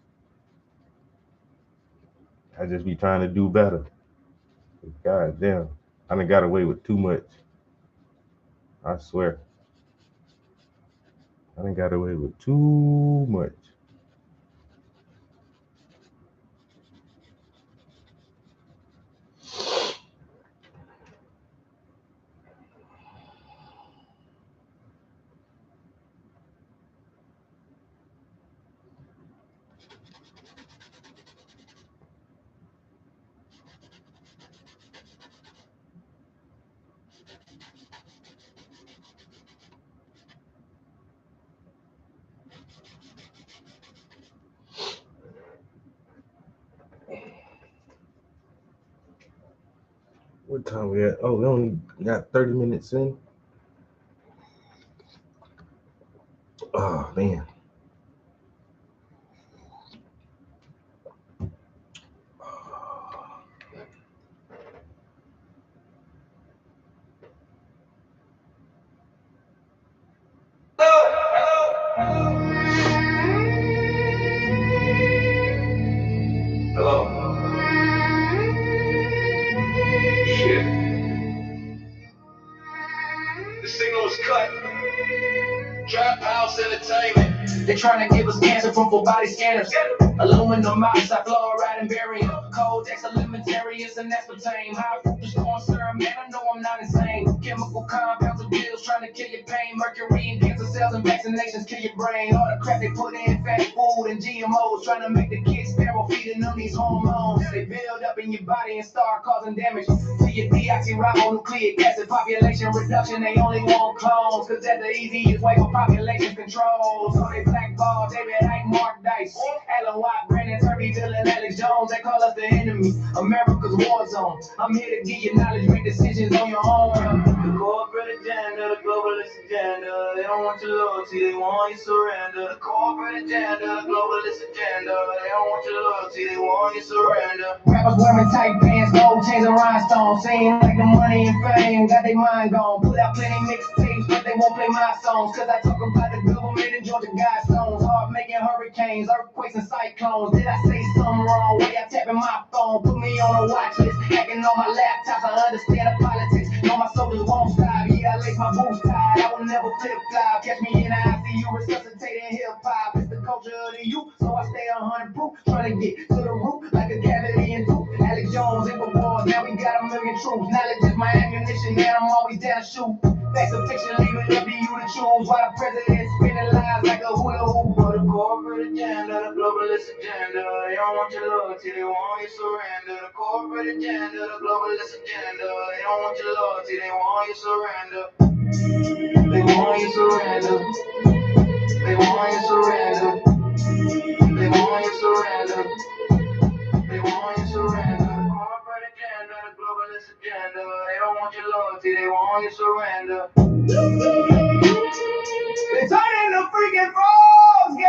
I just be trying to do better. God damn. I done got away with too much. I swear. I done got away with too much. What time we at? Oh, we only got 30 minutes in. Oh, man. Hello. Shit. The signal is cut. Trap House Entertainment. They're trying to give us cancer from full body scanners. Aluminum oxide, fluoride, and barium. Codex, alimentarius, and aspartame. High fructose corn syrup, man, I know I'm not insane. Chemical compounds of pills trying to kill your pain. Mercury in cancer cells and vaccinations kill your brain. All the crap they put in fast food and GMOs, trying to make the kids feral, feeding them these hormones. They build up in your body and start causing damage to your deoxyribonucleic acid. Population reduction, they only want clones, cause that's the easiest way for population control. So they blackball David Icke, Mark Dice, Alan Watt, Brandon Turby, Dylan, Alex Jones. They call us the enemy, America's war zone. I'm here to give you knowledge, make decisions on your own. The corporate agenda, the globalist agenda, they don't want your loyalty, they want your surrender. The corporate agenda, the globalist agenda, they don't want your loyalty, they want your surrender. Rappers wearing tight pants, gold chains and rhinestones, saying like the money and fame got their mind gone. Put out plenty mixtapes, but they won't play my songs, cause I talk about the government and Georgia Guidestones. Hard making hurricanes, earthquakes and cyclones. Did I say something wrong? Way I tapping my phone, put me on a watch list, hacking on my laptops. I understand the politics, know my soldiers won't stop. Yeah, I lace my boots tied, I will never flip flop. Catch me in the ICU, resuscitating hip hop. It's the culture of the youth, so I stay 100 proof, trying to get to the root like a cavity in tooth. Alex Jones in war, now we got 1 million troops. Knowledge is my ammunition, man, I'm always down to shoot. Facts of fiction, leave it up to you to choose. Why the president spinning lies like a hula hoop. For the corporate agenda, the globalist agenda, they don't want your loyalty, they want your surrender. The corporate agenda, the globalist agenda, they don't want your loyalty, they want your surrender. They want your surrender. They want your surrender. They want your surrender. They want your surrender. The corporate agenda, the globalist agenda, they don't want your loyalty, they want your surrender. They turn into freaking frogs, yeah.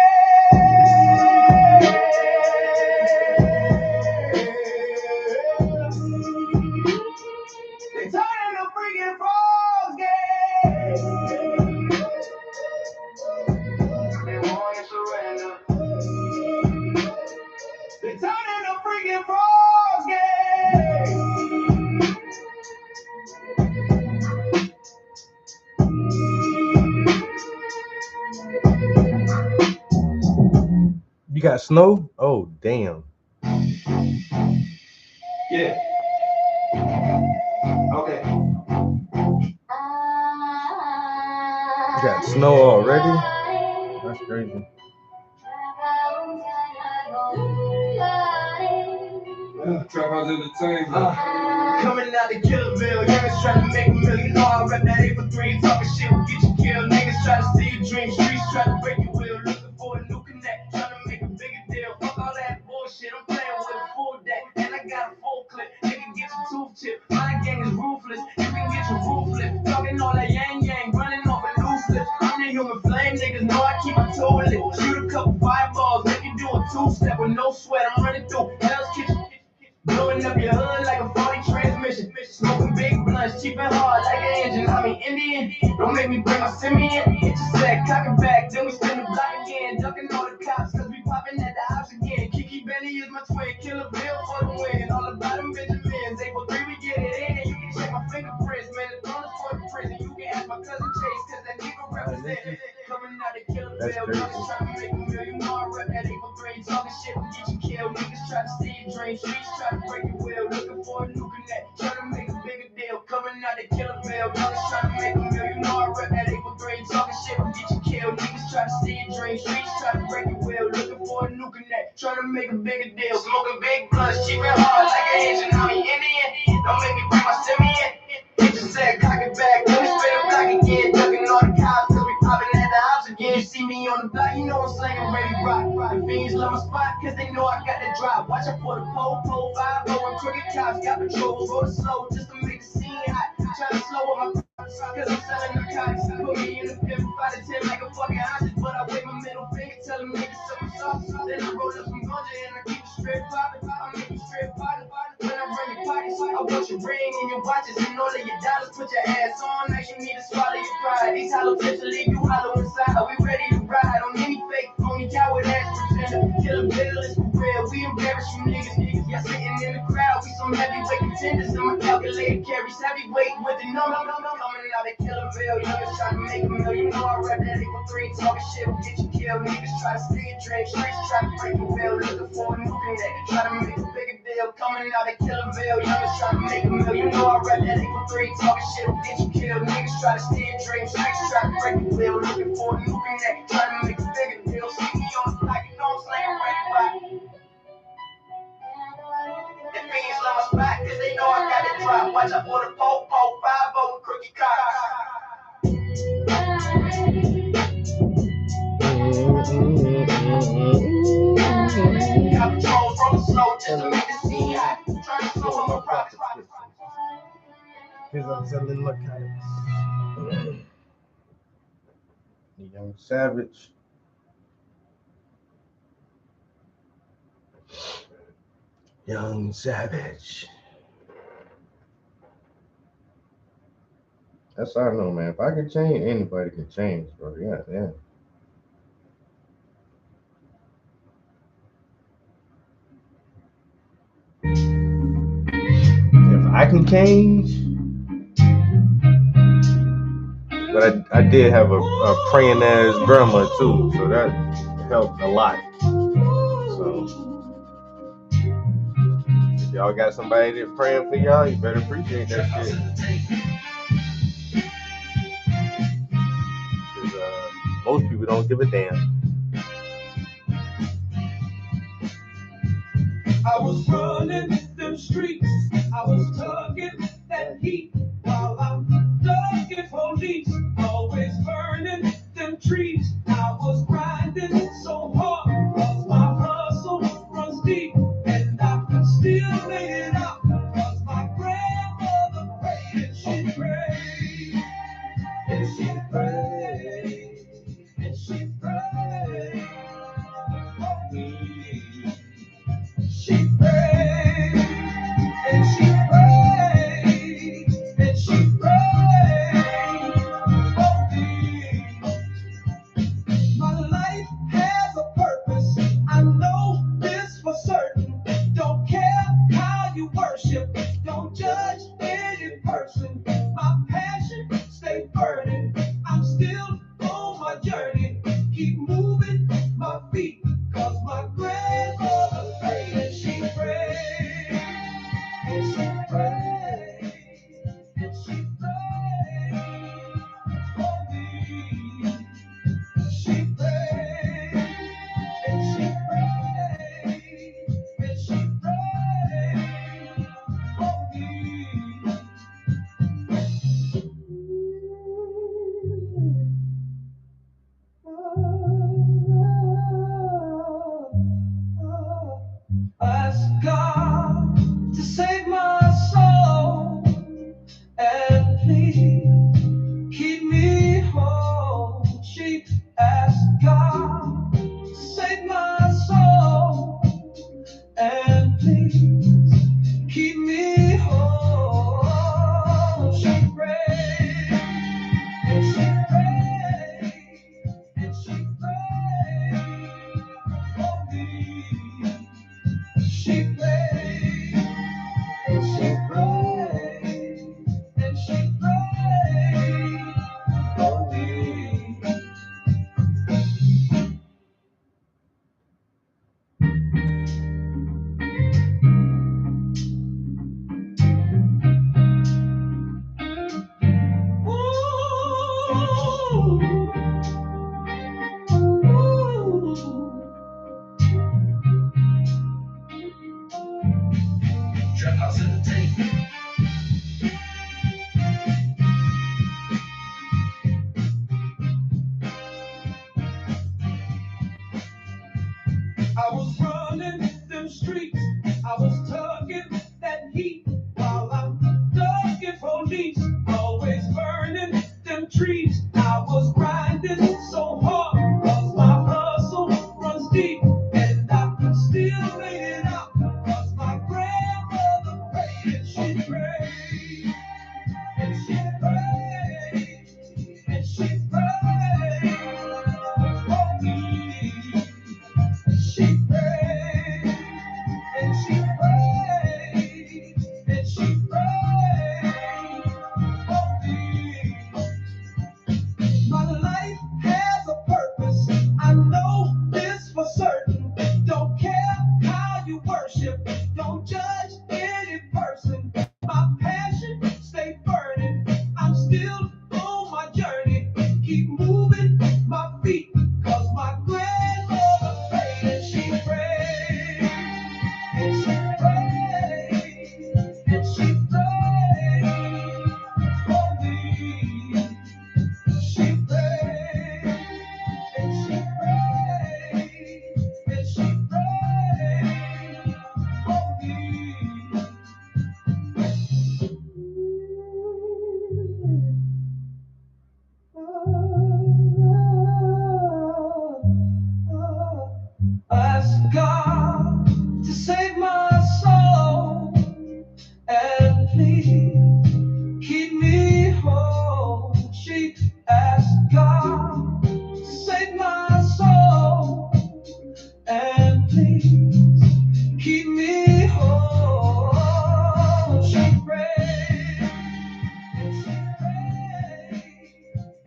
They turn into freaking frogs, yeah. They want your surrender. They turn into freaking frogs, yeah. You got snow? Oh, damn. Yeah. Okay. You got snow already? That's crazy. Trap House Entertainment. Coming out the Killerville, youngins trying to make $1 million. I rep that 8 for 3, talking shit will get you killed. Niggas try to steal your dreams, streets try to break your will. Looking for a new connect, trying to make a bigger deal. Fuck all that bullshit, I'm playing with a full deck. And I got a full clip, nigga get your tooth chipped. My gang is ruthless, you can get your roof flipped. Talking all that yang yang, running off a loose lips. I'm the human flame, niggas know I keep my toe lit. Shoot a couple fireballs, make you do a two-step with no sweat. I'm running through Hell's Kitchen, blowing blowing up your hood like a 40 transmission. Smoking big blunts, cheap and hard like an engine. I'm an Indian. Don't make me bring my Simeon. Hit your sack, cock it back, then we spin the block again. Ducking all the cops, cause we popping at the house again. Kiki Benny is my twin, Killer Bill for the win. All about them Benjamins, April 3 we get it in. You can check my fingerprints, man, the throne is for the prison. You can ask my cousin Chase, cause that nigga represent. Coming out of Killer Bill, niggas trying to make a million. You know I rep that April 3, talking shit will get you killed. Niggas try to steal your dreams, streets try to break your will. Looking for a new connect, trying to make a bigger deal. Coming out of Killer Bill, niggas trying to make a million. You know I rep that April 3, talking shit will get you killed. Niggas try to steal your dreams, streets try to break your will. Looking for a new connect, trying to make a bigger deal. Smoking big blunts, cheap and hard like an engine. I'm an Indian, don't make me bring my Simeon. Hit your sack, cock it back, then we spin the block again. Ducking all the cops, cause we popping at the house again. You see me on the block, you know I'm slanging ready rock. The fiends love my spot, cause they know I got that drop. Watch out for the pole, 5 and crooked cops. Got patrols, roll slow just to make the scene hot. Try to slow up my cause I'm selling narcotics. Put me in the pimp, 5 to 10 like a fucking hostage. But I wave my middle finger, tell them niggas something soft. Then I roll up some ganja and I keep the strip poppin'. I make you strip poppin'. When I bring your parties, I want your ring and your watches and all of your dollars. Put your ass on like you need to swallow your pride. These hollow tips will leave you hollow inside. Are we ready to ride on any fake, phony, coward ass pretender? Killer Bill is for real. We embarrass you niggas. Y'all sitting in the crowd. We some heavyweight contenders. And my calculator carries heavyweight with the number. Coming out of Killer Bill. Niggas trying to make a million. You know I rep that April 3. Talking shit will get you killed. Niggas try to steal your dreams. Streets try to break your will. Looking for a new connect. Try to make a bigger deal. Coming out of Killer Bill. Niggas trying to make a million. You know I rep that April 3. Talking shit will get you killed. Niggas try to steal your dreams. Streets try to break your will. Looking for a new connect. Try to make a bigger deal. See me on the block. You know I'm slaying right back. The fiends love my spot, cause they know I got the drop. Watch out for the 4, 5 and crooked cops. Got patrols rolling slow just to make the scene hot. Trying to slow up my profits. Cause I'm selling narcotics. Young Savage. Young Savage. That's all I know, man. If I can change, anybody can change, bro. Yeah. If I can change, but I did have a praying ass grandma too, so that helped a lot. So if y'all got somebody that's praying for y'all, you better appreciate that shit. Most people don't give a damn. I was running them streets, I was tugging that heat while I'm ducking police, always burning them trees. I was grinding so hard, cause my hustle runs deep, and I can still make it out, cause my grandmother prayed and she prayed, and she prayed, and she prayed for me. She prayed, and she prayed, and she prayed for me. My life has a purpose, I know this for certain. Don't care how you worship, don't judge any person. My passion stay burning, I'm still on my journey. Keep moving my feet, cause my grandmother prayed and she prayed, and she prayed, and she prayed for me. She prayed, and she prayed, and she prayed Trap House Entertainment. I was running them streets, I was tugging that heat while I'm ducking police, always burning them trees. I was grinding so hard, cause my hustle runs deep, and I still made it out, cause my grandmother prayed and she prayed, and she prayed, and she prayed for me. She prayed, and she prayed, and she prayed for me. My life has a purpose, I know this for certain. Don't care how you worship, don't judge any person. My passion stay burning, I'm still on my journey. Keep moving my feet, cause my grandmother prayed and she prayed, and she prayed, and she prayed for me. She prayed, and she prayed, and she prayed for me. Ask God to save my soul, and please keep me whole. She asked God to save my soul, and please keep me whole. She prayed, and she prayed,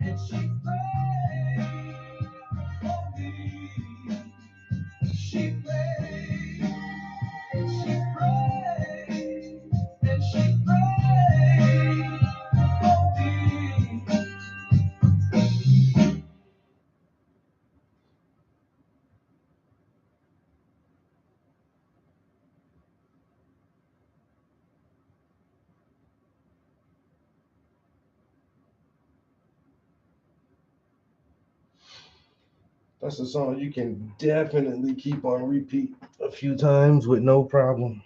and she prayed for me. She prayed, and she prayed, and she prayed for me. That's a song you can definitely keep on repeat a few times with no problem.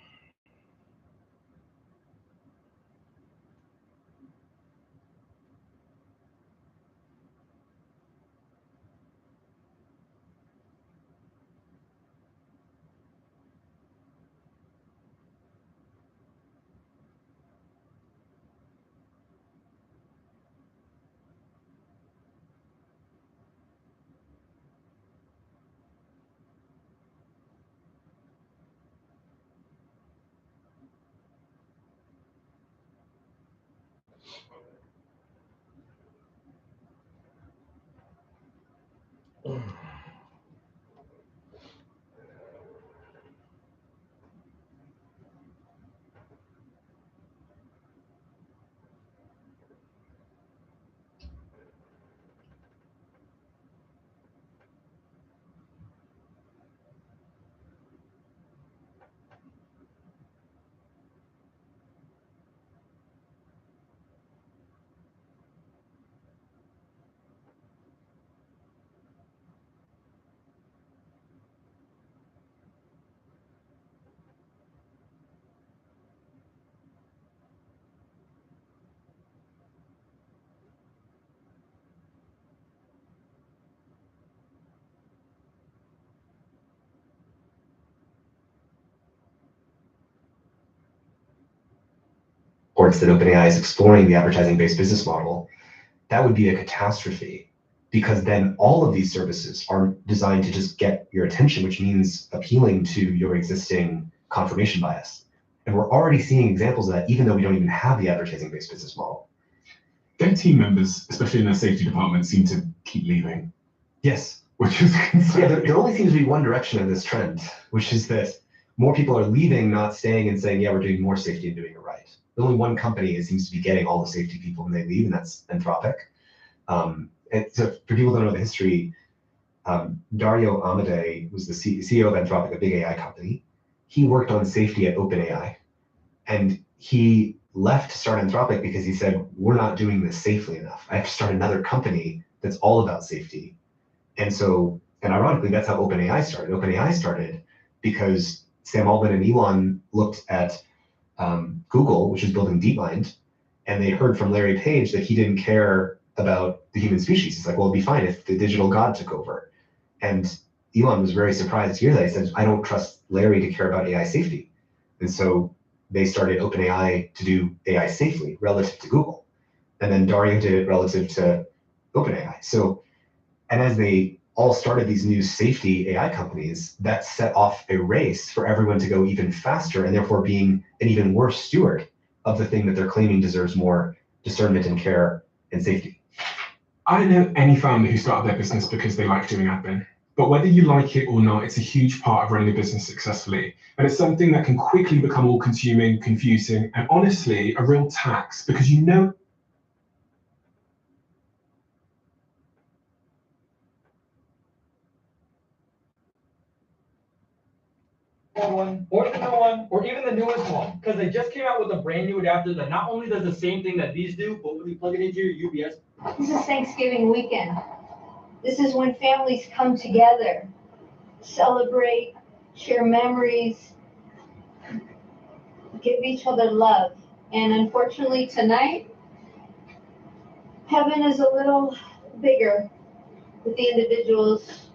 Reports that OpenAI is exploring the advertising-based business model, that would be a catastrophe, because then all of these services are designed to just get your attention, which means appealing to your existing confirmation bias. And we're already seeing examples of that, even though we don't even have the advertising-based business model. Their team members, especially in their safety department, seem to keep leaving. Yes. Which is concerning. Yeah, there only seems to be one direction of this trend, which is that more people are leaving, not staying and saying, yeah, we're doing more safety and doing it right. There's only one company seems to be getting all the safety people when they leave, and that's Anthropic. And so for people who don't know the history, Dario Amodei was the CEO of Anthropic, a big AI company. He worked on safety at OpenAI. And he left to start Anthropic because he said, we're not doing this safely enough. I have to start another company that's all about safety. And so, and ironically, that's how OpenAI started. OpenAI started because Sam Altman and Elon looked at Google, which is building DeepMind, and they heard from Larry Page that he didn't care about the human species. He's like, well, it'd be fine if the digital god took over. And Elon was very surprised to hear that. He said, I don't trust Larry to care about AI safety. And so they started OpenAI to do AI safely relative to Google. And then Dario did it relative to OpenAI. So, and as they all started these new safety AI companies, that set off a race for everyone to go even faster and therefore being an even worse steward of the thing that they're claiming deserves more discernment and care and safety. I don't know any founder who started their business because they like doing admin. But whether you like it or not, it's a huge part of running a business successfully. And it's something that can quickly become all-consuming, confusing, and honestly, a real tax because you know one, or the new one, or even the newest one, because they just came out with a brand new adapter that not only does the same thing that these do, but when you plug it into your UPS. This is Thanksgiving weekend. This is when families come together, celebrate, share memories, give each other love. And unfortunately tonight, heaven is a little bigger with the individuals,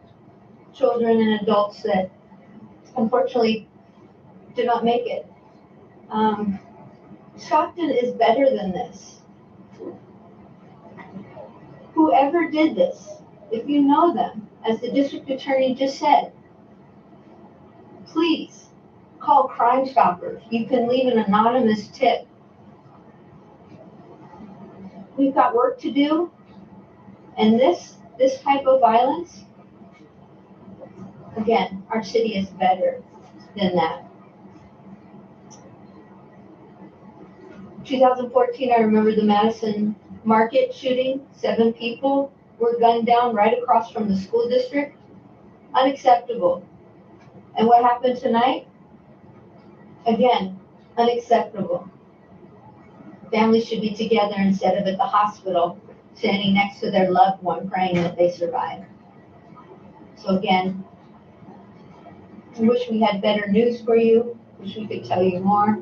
children and adults that unfortunately did not make it. Stockton is better than this. Whoever did this, if you know them, as the district attorney just said, please call Crime Stoppers. You can leave an anonymous tip. We've got work to do, and this type of violence, again, our city is better than that. 2014, I remember the Madison Market shooting. 7 people were gunned down right across from the school district. Unacceptable. And what happened tonight? Again, unacceptable. Families should be together instead of at the hospital, standing next to their loved one, praying that they survive. So again, I wish we had better news for you. Wish we could tell you more.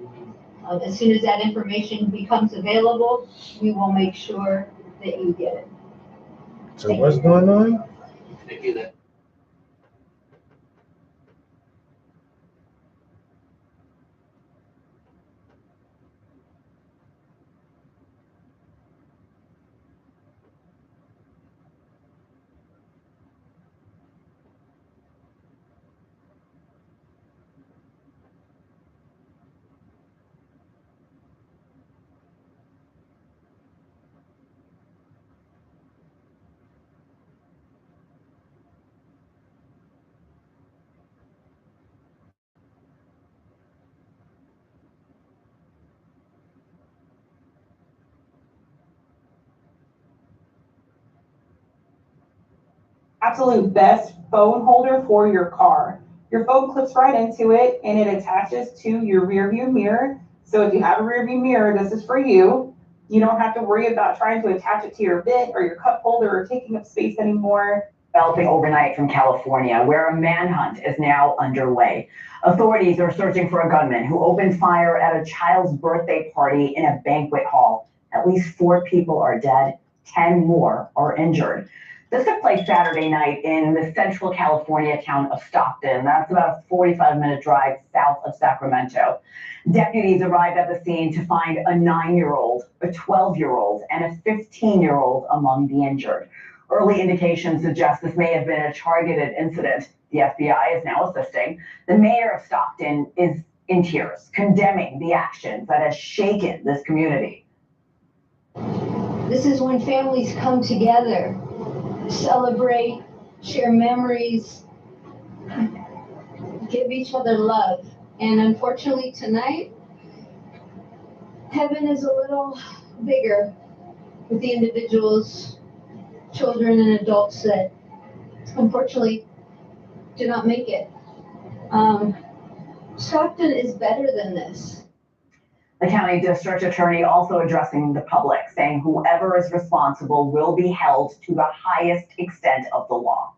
As soon as that information becomes available, we will make sure that you get it. So what's going on? Thank you. Absolute best phone holder for your car. Your phone clips right into it and it attaches to your rear view mirror. So if you have a rear view mirror, this is for you. You don't have to worry about trying to attach it to your bit or your cup holder or taking up space anymore. Developing overnight from California, where a manhunt is now underway. Authorities are searching for a gunman who opened fire at a child's birthday party in a banquet hall. At least 4 people are dead, 10 more are injured. This took place Saturday night in the central California town of Stockton. That's about a 45-minute drive south of Sacramento. Deputies arrived at the scene to find a 9-year-old, a 12-year-old, and a 15-year-old among the injured. Early indications suggest this may have been a targeted incident. The FBI is now assisting. The mayor of Stockton is in tears, condemning the actions that has shaken this community. This is when families come together, celebrate, share memories, give each other love. And unfortunately tonight, heaven is a little bigger with the individuals, children and adults that unfortunately did not make it. Stockton is better than this. The county district attorney also addressing the public, saying whoever is responsible will be held to the highest extent of the law.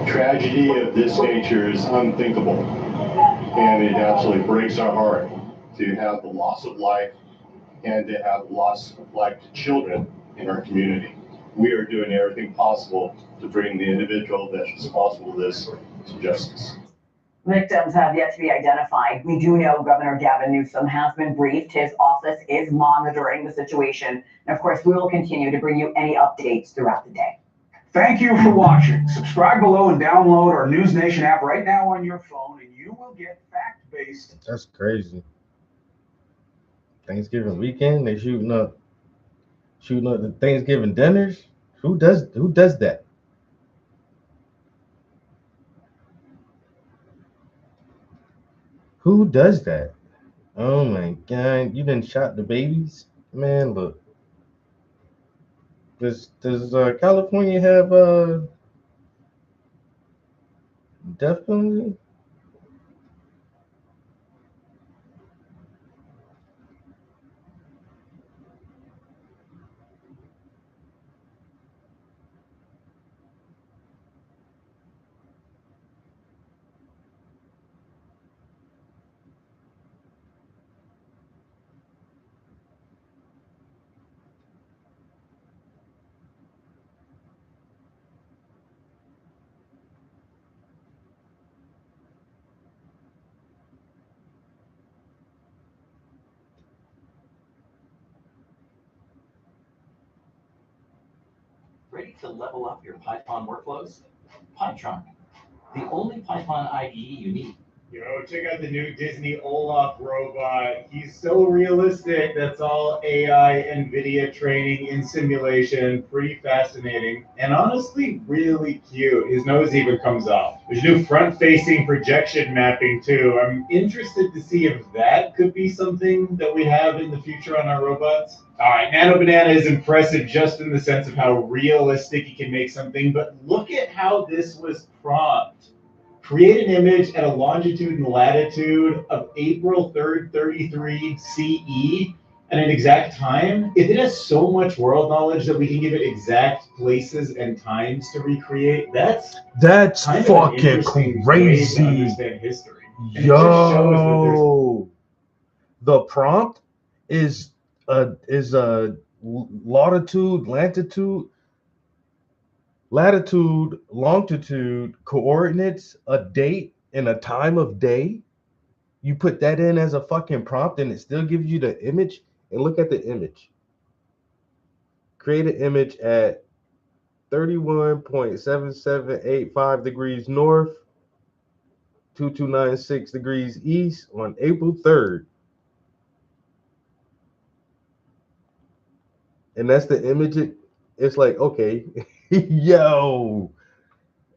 Tragedy of this nature is unthinkable, and it absolutely breaks our heart to have the loss of life and to have the loss of life to children in our community. We are doing everything possible to bring the individual that's responsible for this to justice. Victims have yet to be identified. We do know Governor Gavin Newsom has been briefed. His office is monitoring the situation. And of course, we will continue to bring you any updates throughout the day. Thank you for watching. Subscribe below and download our News Nation app right now on your phone, and you will get fact-based. That's crazy. Thanksgiving weekend, they shooting up the Thanksgiving dinners. Who does that? Who does that? Oh my God! You done shot the babies, man. Look, does California have death penalty? Ready to level up your Python workflows? Pytron, the only Python IDE you need. Yo, check out the new Disney Olaf robot. He's so realistic. That's all AI, NVIDIA training in simulation. Pretty fascinating. And honestly, really cute. His nose even comes off. There's new front-facing projection mapping, too. I'm interested to see if that could be something that we have in the future on our robots. All right, Nano Banana is impressive just in the sense of how realistic he can make something. But look at how this was prompt. Create an image at a longitude and latitude of April 3rd, 33 CE at an exact time. If it has so much world knowledge that we can give it exact places and times to recreate, that's kind fucking crazy. To understand history. And Yo, the prompt is a latitude, longitude, coordinates, a date, and a time of day. You put that in as a fucking prompt and it still gives you the image. And look at the image. Create an image at 31.7785 degrees north, 2296 degrees east on April 3rd. And that's the image. It's like, okay, yo,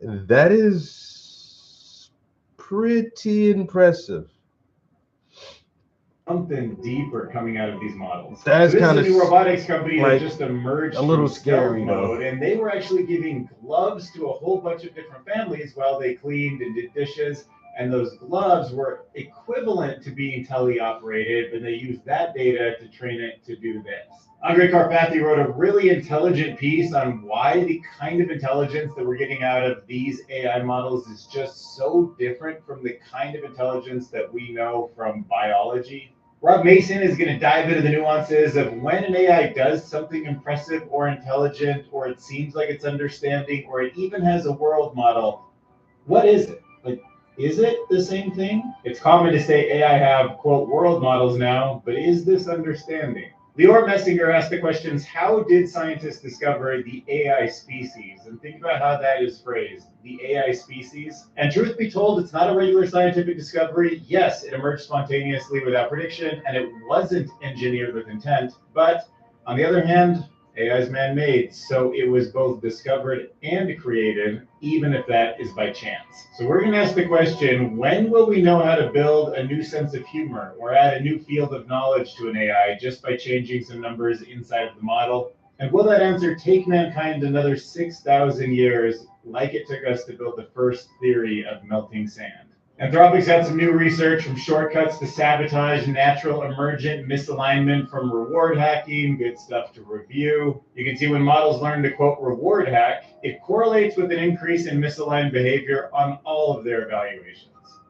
that is pretty impressive. Something deeper coming out of these models. That's so kind of a new robotics company like that just emerged a little from scary stealth though. mode, and they were actually giving gloves to a whole bunch of different families while they cleaned and did dishes. And those gloves were equivalent to being teleoperated, and they used that data to train it to do this. Andre Karpathy wrote a really intelligent piece on why the kind of intelligence that we're getting out of these AI models is just so different from the kind of intelligence that we know from biology. Rob Mason is going to dive into the nuances of when an AI does something impressive or intelligent, or it seems like it's understanding, or it even has a world model. What is it? Like, is it the same thing? It's common to say AI have, quote, world models now, but is this understanding? Lior Messinger asked the questions, how did scientists discover the AI species? And think about how that is phrased, the AI species. And truth be told, it's not a regular scientific discovery. Yes, it emerged spontaneously without prediction, and it wasn't engineered with intent. But on the other hand, AI is man-made, so it was both discovered and created, even if that is by chance. So we're going to ask the question, when will we know how to build a new sense of humor or add a new field of knowledge to an AI just by changing some numbers inside of the model? And will that answer take mankind another 6,000 years like it took us to build the first theory of melting sand? Anthropic's had some new research from shortcuts to sabotage, natural emergent misalignment from reward hacking, good stuff to review. You can see when models learn to quote reward hack, it correlates with an increase in misaligned behavior on all of their evaluations.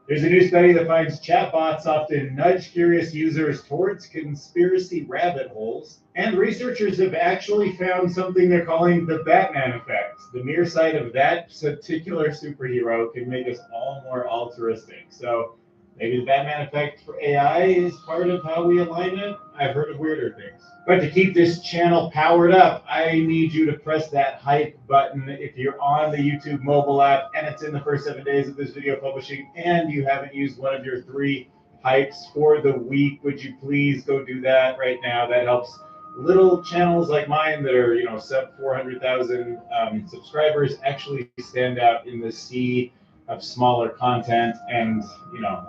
There's a new study that finds chatbots often nudge curious users towards conspiracy rabbit holes. And researchers have actually found something they're calling the Batman effect. The mere sight of that particular superhero can make us all more altruistic. So maybe the Batman effect for AI is part of how we align it. I've heard of weirder things. But to keep this channel powered up, I need you to press that hype button if you're on the YouTube mobile app and it's in the first 7 days of this video publishing and you haven't used one of your 3 hypes for the week. Would you please go do that right now? That helps little channels like mine that are, sub 400,000 subscribers actually stand out in the sea of smaller content. And,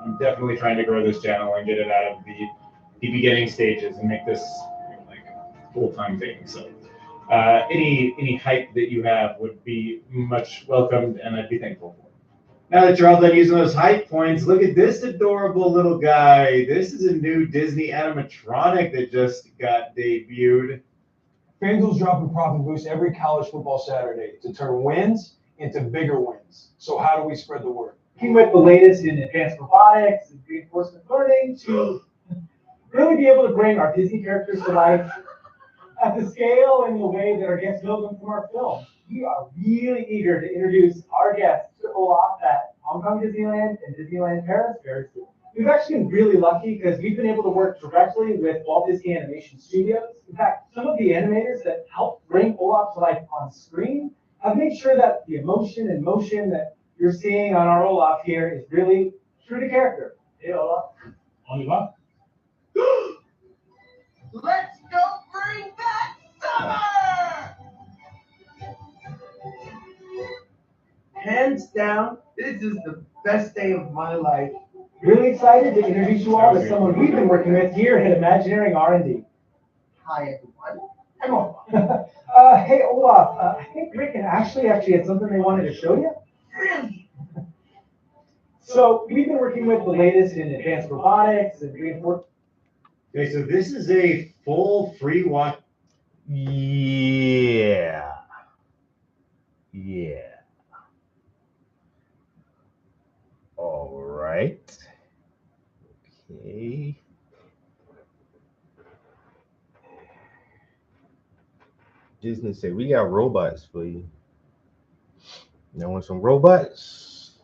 I'm definitely trying to grow this channel and get it out of the beginning stages and make this like a full-time thing. So any hype that you have would be much welcomed and I'd be thankful for. Now that you're all done using those hype points, look at this adorable little guy. This is a new Disney animatronic that just got debuted. FanDuel's dropping profit boost every college football Saturday to turn wins into bigger wins. So how do we spread the word? Working with the latest in advanced robotics and reinforcement learning to really be able to bring our Disney characters to life at the scale and the way that our guests know them from our film. We are really eager to introduce our guests to Olaf at Hong Kong Disneyland and Disneyland Paris very soon. We've actually been really lucky because we've been able to work directly with Walt Disney Animation Studios. In fact, some of the animators that helped bring Olaf to life on screen have made sure that the emotion and motion that you're seeing on our Olaf here is really true to character. Hey, Olaf. On you up. Let's go bring back summer! Hands down, this is the best day of my life. Really excited to introduce you all to someone we've been working with here at Imagineering R&D. Hi, everyone. Come on. Hey, Olaf, I think Rick and Ashley actually had something they wanted to show you. Really? So we've been working with the latest in advanced robotics and reinforcement. Okay, so this is a full free watch. Yeah. All right. Okay. Disney said, we got robots for you. You want some robots?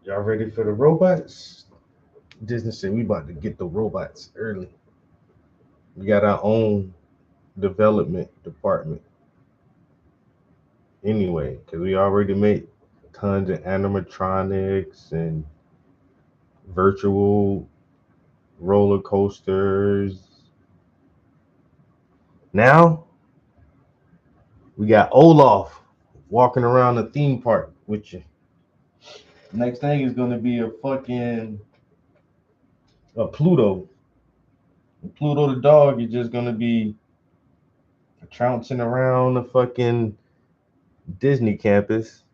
Y'all ready for the robots? Disney said, we about to get the robots early. We got our own development department. Anyway, because we already made tons of animatronics and virtual roller coasters. Now we got Olaf walking around the theme park with you. Next thing is gonna be a Pluto. Pluto the dog is just gonna be trouncing around the fucking Disney campus.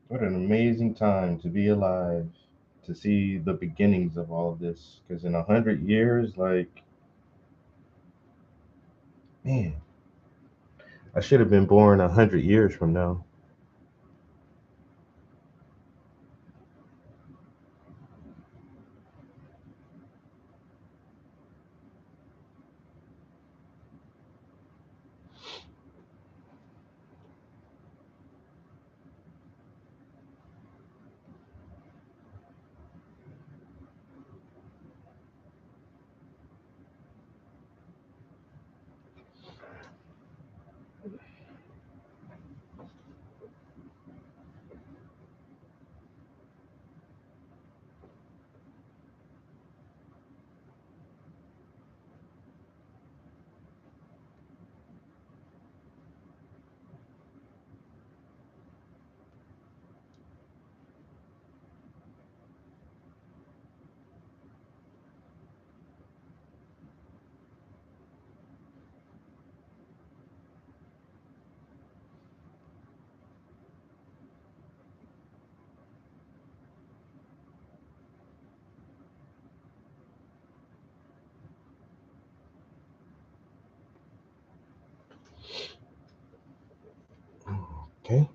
What an amazing time to be alive, to see the beginnings of all of this. Because in 100 years, like, man, I should have been born 100 years from now. Okay.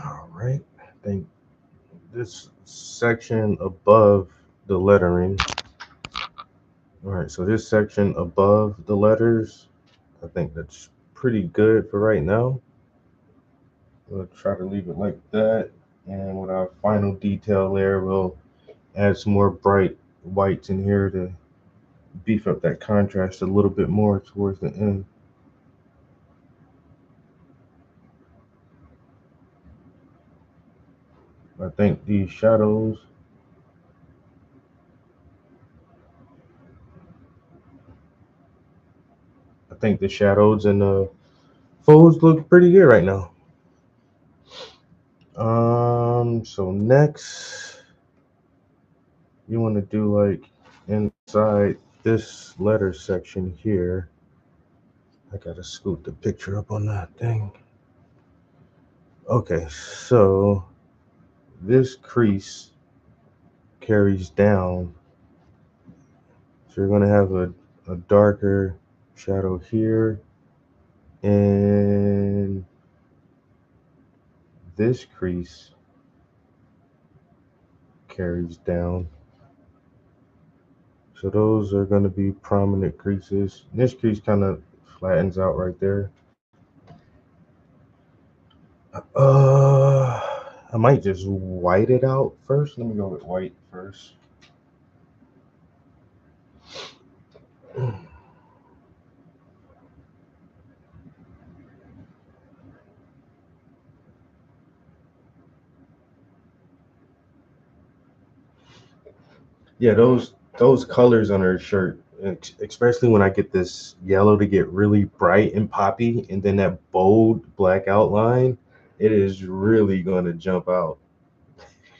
All right. I think this section above the lettering. All right, so this section above the letters, I think that's pretty good for right now. We'll try to leave it like that. And with our final detail layer, we'll add some more bright whites in here to beef up that contrast a little bit more towards the end. I think these shadows, and the folds look pretty good right now. So next, you want to do like inside this letter section here. I gotta scoot the picture up on that thing. Okay, so this crease carries down. So you're gonna have a darker shadow here, and this crease carries down. So those are gonna be prominent creases. This crease kind of flattens out right there. I might just white it out first. Let me go with white first. Yeah, those colors on her shirt, especially when I get this yellow to get really bright and poppy, and then that bold black outline, it is really going to jump out.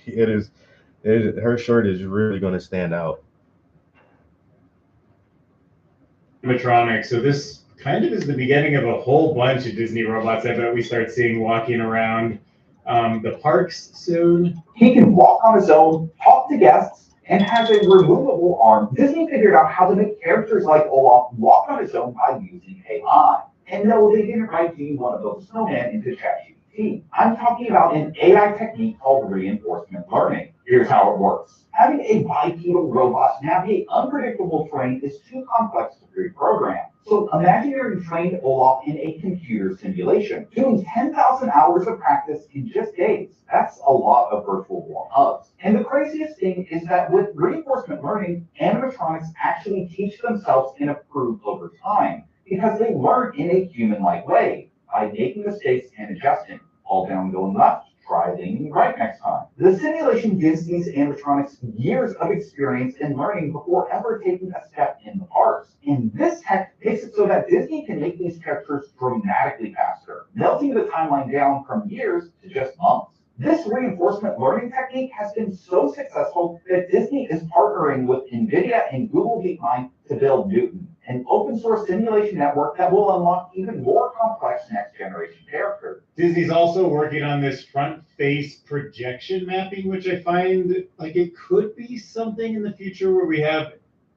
Her shirt is really going to stand out. Animatronics. So this kind of is the beginning of a whole bunch of Disney robots. I bet we start seeing walking around the parks soon. He can walk on his own, talk to guests, and has a removable arm. Disney figured out how to make characters like Olaf walk on his own by using AI. And no, they didn't write Gene one of those snowmen into ChatGPT. I'm talking about an AI technique called reinforcement learning. Here's how it works. Having a bipedal robot navigate unpredictable terrain is too complex to pre-program. So imagine you're trained Olaf in a computer simulation, doing 10,000 hours of practice in just days. That's a lot of virtual warm hugs. And the craziest thing is that with reinforcement learning, animatronics actually teach themselves and improve over time because they learn in a human-like way by making mistakes and adjusting. Fall down going left, try leaning right next time. The simulation gives these animatronics years of experience in learning before ever taking a step in the parks. And this tech makes it so that Disney can make these characters dramatically faster, melting the timeline down from years to just months. This reinforcement learning technique has been so successful that Disney is partnering with NVIDIA and Google DeepMind to build Newton, an open source simulation network that will unlock even more complex next generation characters. Disney's also working on this front face projection mapping, which I find like it could be something in the future where we have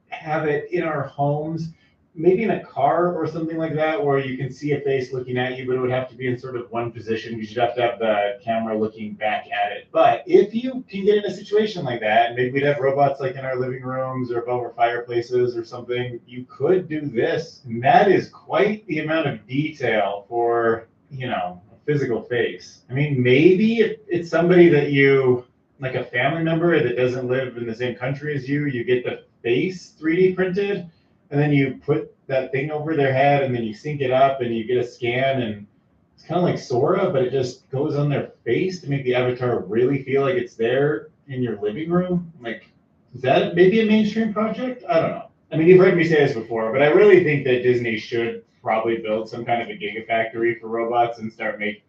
have it in our homes, maybe in a car or something like that, where you can see a face looking at you, but it would have to be in sort of one position. You should have to have the camera looking back at it. But if you can get in a situation like that, and maybe we'd have robots like in our living rooms or above our fireplaces or something, you could do this. And that is quite the amount of detail for, a physical face. I mean, maybe if it's somebody that you, like a family member that doesn't live in the same country as you get the face 3D printed, and then you put that thing over their head, and then you sync it up, and you get a scan, and it's kind of like Sora, but it just goes on their face to make the avatar really feel like it's there in your living room. Like, is that maybe a mainstream project? I don't know. I mean, you've heard me say this before, but I really think that Disney should probably build some kind of a gigafactory for robots and start making.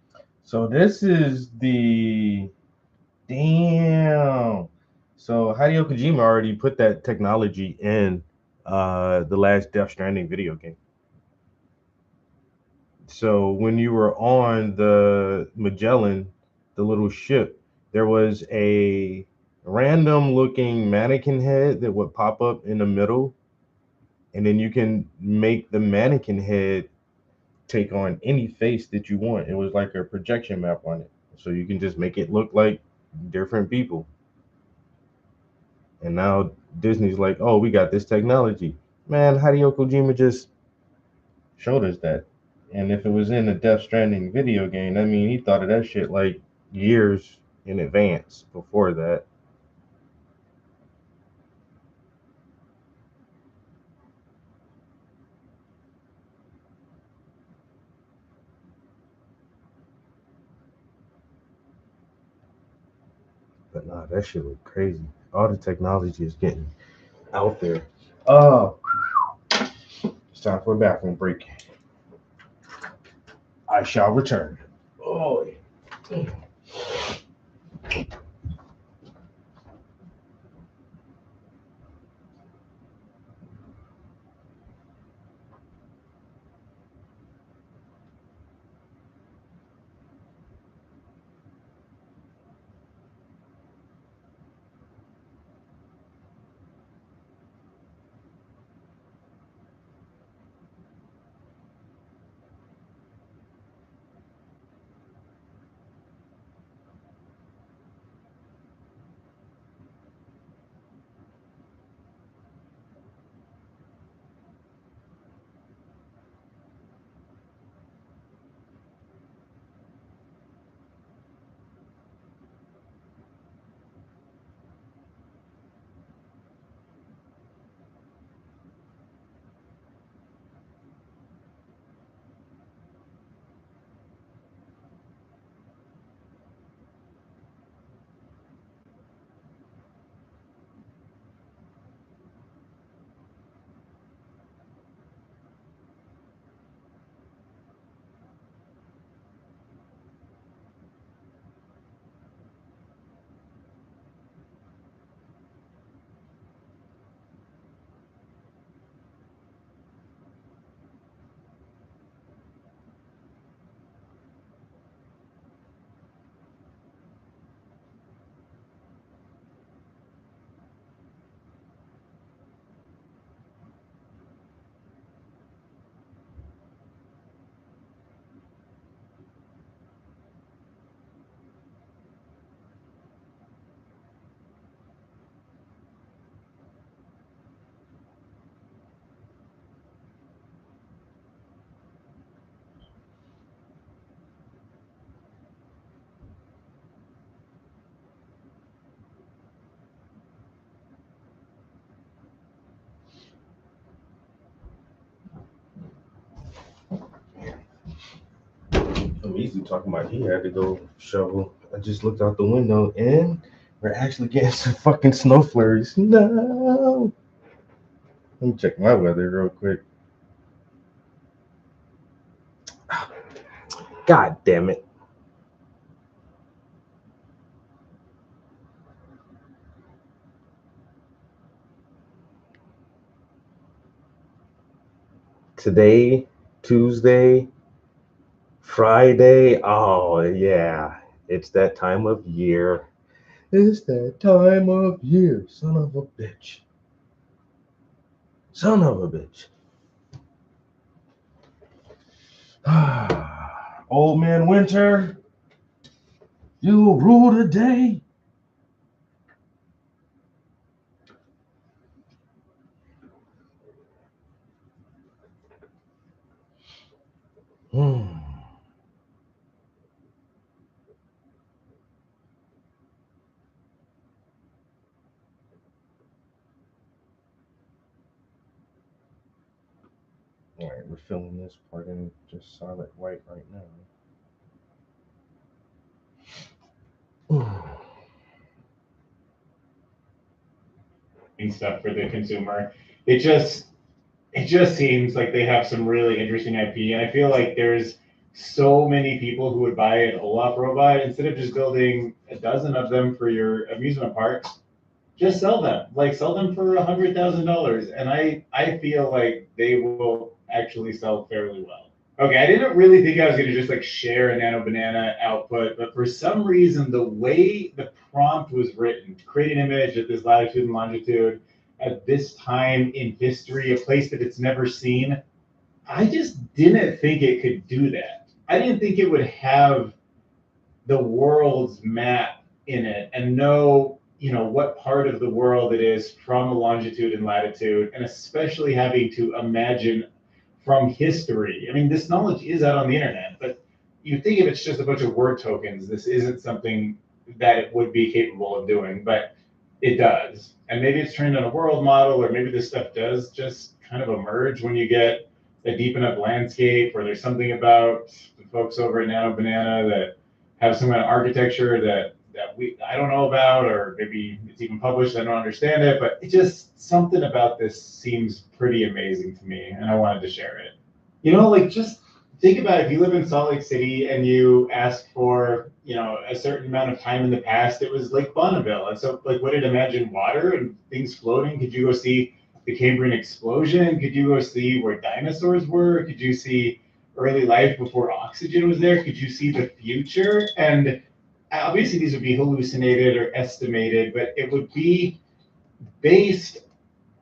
So this is the damn. So Hideo Kojima already put that technology in the last Death Stranding video game. So when you were on the Magellan, the little ship, there was a random looking mannequin head that would pop up in the middle, and then you can make the mannequin head take on any face that you want. It was like a projection map on it, so you can just make it look like different people. And now Disney's like, oh, we got this technology. Man, Hideo Kojima just showed us that. And if it was in the Death Stranding video game, I mean, he thought of that shit like years in advance before that. But nah, that shit look crazy. All the technology is getting out there. Oh, it's time for a bathroom break. I shall return. Oh, I'm easily talking about he had to go shovel. I just looked out the window and we're actually getting some fucking snow flurries. No. Let me check my weather real quick. God damn it. Today, Tuesday, Friday. Oh, yeah. It's that time of year. It's that time of year, son of a bitch. Son of a bitch. Old man Winter, you rule the day. All right, we're filling this part in just solid white right now. And stuff for the consumer. It just seems like they have some really interesting IP, and I feel like there's so many people who would buy an Olaf robot instead of just building a dozen of them for your amusement parks. Just sell them, like sell them for $100,000, and I feel like they will actually sell fairly well. Okay, I didn't really think I was gonna just like share a Nano Banana output, but for some reason, the way the prompt was written to create an image at this latitude and longitude at this time in history, a place that it's never seen, I just didn't think it could do that. I didn't think it would have the world's map in it and know, what part of the world it is from a longitude and latitude, and especially having to imagine from history. I mean, this knowledge is out on the internet, but you think if it's just a bunch of word tokens, this isn't something that it would be capable of doing, but it does. And maybe it's trained on a world model, or maybe this stuff does just kind of emerge when you get a deep enough landscape, or there's something about the folks over at Nano Banana that have some kind of architecture that I don't know about, or maybe it's even published, I don't understand it, but it just, something about this seems pretty amazing to me, and I wanted to share it. Like just think about if you live in Salt Lake City and you ask for, a certain amount of time in the past, it was Lake Bonneville. And so like, would it imagine water and things floating? Could you go see the Cambrian explosion? Could you go see where dinosaurs were? Could you see early life before oxygen was there? Could you see the future? And obviously these would be hallucinated or estimated, but it would be based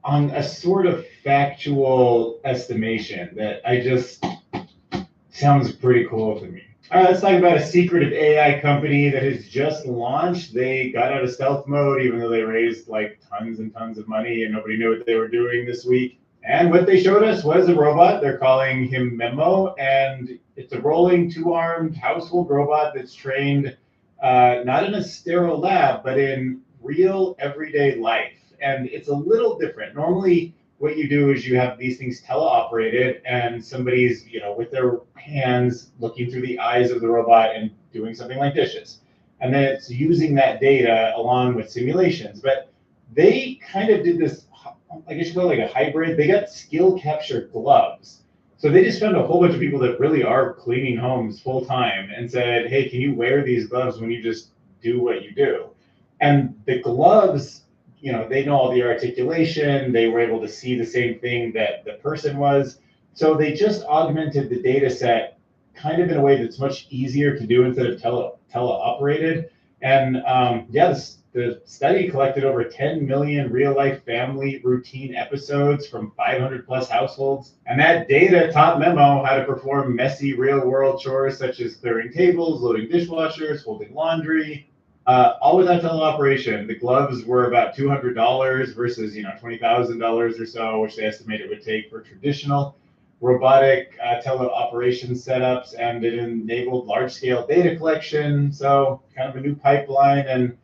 on a sort of factual estimation that sounds pretty cool to me. All right, let's talk about a secretive AI company that has just launched. They got out of stealth mode, even though they raised like tons and tons of money and nobody knew what they were doing this week. And what they showed us was a robot. They're calling him Memo, and it's a rolling two-armed household robot that's trained not in a sterile lab, but in real everyday life. And it's a little different. Normally, what you do is you have these things teleoperated, and somebody's, with their hands looking through the eyes of the robot and doing something like dishes. And then it's using that data along with simulations. But they kind of did this, I guess you call it like a hybrid. They got skill capture gloves. So they just found a whole bunch of people that really are cleaning homes full time and said, hey, can you wear these gloves when you just do what you do? And the gloves, they know all the articulation. They were able to see the same thing that the person was. So they just augmented the data set kind of in a way that's much easier to do instead of teleoperated. And the study collected over 10 million real-life family routine episodes from 500 plus households. And that data taught Memo how to perform messy real-world chores such as clearing tables, loading dishwashers, folding laundry, all without teleoperation. The gloves were about $200 versus $20,000 or so, which they estimate it would take for traditional robotic teleoperation setups, and it enabled large-scale data collection. So kind of a new pipeline, and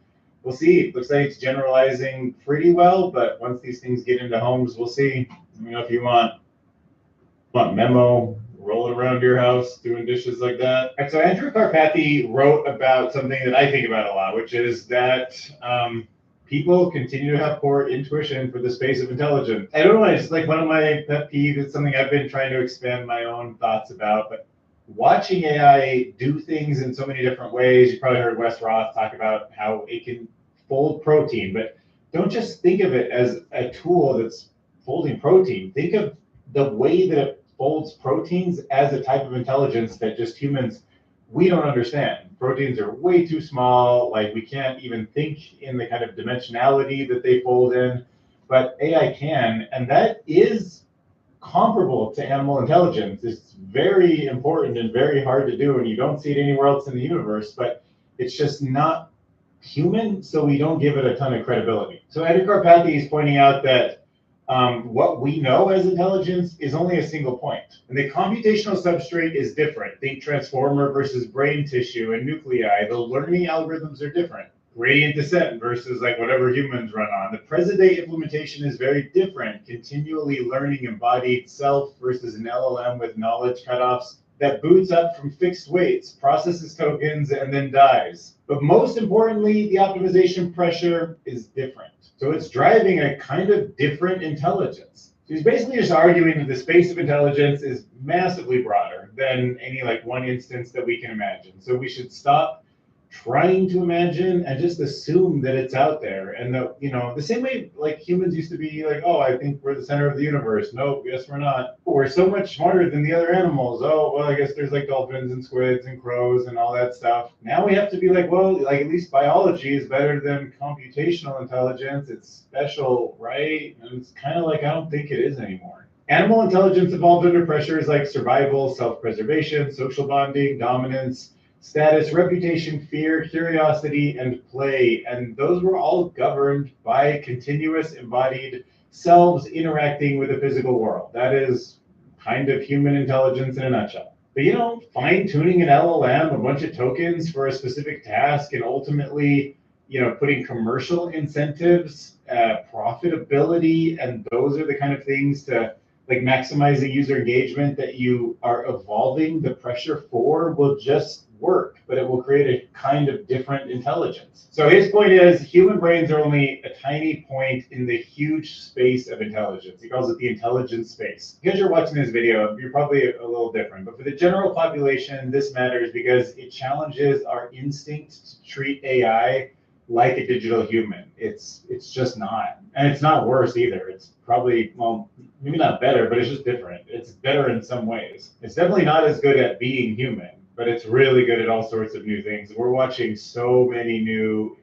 we'll see. It looks like it's generalizing pretty well, but once these things get into homes, we'll see. If you want Memo rolling around your house doing dishes like that. And so Andrew Karpathy wrote about something that I think about a lot, which is that people continue to have poor intuition for the space of intelligence. I don't know, it's like one of my pet peeves. It's something I've been trying to expand my own thoughts about, but watching AI do things in so many different ways. You probably heard Wes Roth talk about how it can fold protein, but don't just think of it as a tool that's folding protein. Think of the way that it folds proteins as a type of intelligence that just humans, we don't understand. Proteins are way too small. Like we can't even think in the kind of dimensionality that they fold in. but AI can, and that is comparable to animal intelligence. It's very important and very hard to do, and you don't see it anywhere else in the universe, but it's just not human, so we don't give it a ton of credibility. So Ed Karpathy is pointing out that what we know as intelligence is only a single point. And the computational substrate is different. Think transformer versus brain tissue and nuclei. The learning algorithms are different. Gradient descent versus like whatever humans run on. The present day implementation is very different. Continually learning embodied self versus an LLM with knowledge cutoffs that boots up from fixed weights, processes tokens, and then dies. But most importantly, the optimization pressure is different. So it's driving a kind of different intelligence. So he's basically just arguing that the space of intelligence is massively broader than any like one instance that we can imagine. So we should stop trying to imagine and just assume that it's out there. And the same way like humans used to be like, oh, I think we're the center of the universe. Nope, guess we're not. We're so much smarter than the other animals. Oh, well, I guess there's like dolphins and squids and crows and all that stuff. Now we have to be like, well, like at least biology is better than computational intelligence. It's special, right? And it's kind of like, I don't think it is anymore. Animal intelligence evolved under pressures like survival, self-preservation, social bonding, dominance, status, reputation, fear, curiosity, and play. And those were all governed by continuous embodied selves interacting with the physical world. That is kind of human intelligence in a nutshell. But fine-tuning an LLM, a bunch of tokens for a specific task, and ultimately, putting commercial incentives, profitability, and those are the kind of things to like maximizing user engagement that you are evolving the pressure for will just work, but it will create a kind of different intelligence. So his point is human brains are only a tiny point in the huge space of intelligence. He calls it the intelligence space. Because you're watching this video, you're probably a little different, but for the general population, this matters because it challenges our instinct to treat AI like a digital human. It's just not. And it's not worse either. It's probably, well, maybe not better, but it's just different. It's better in some ways. It's definitely not as good at being human, but it's really good at all sorts of new things. We're watching so many new,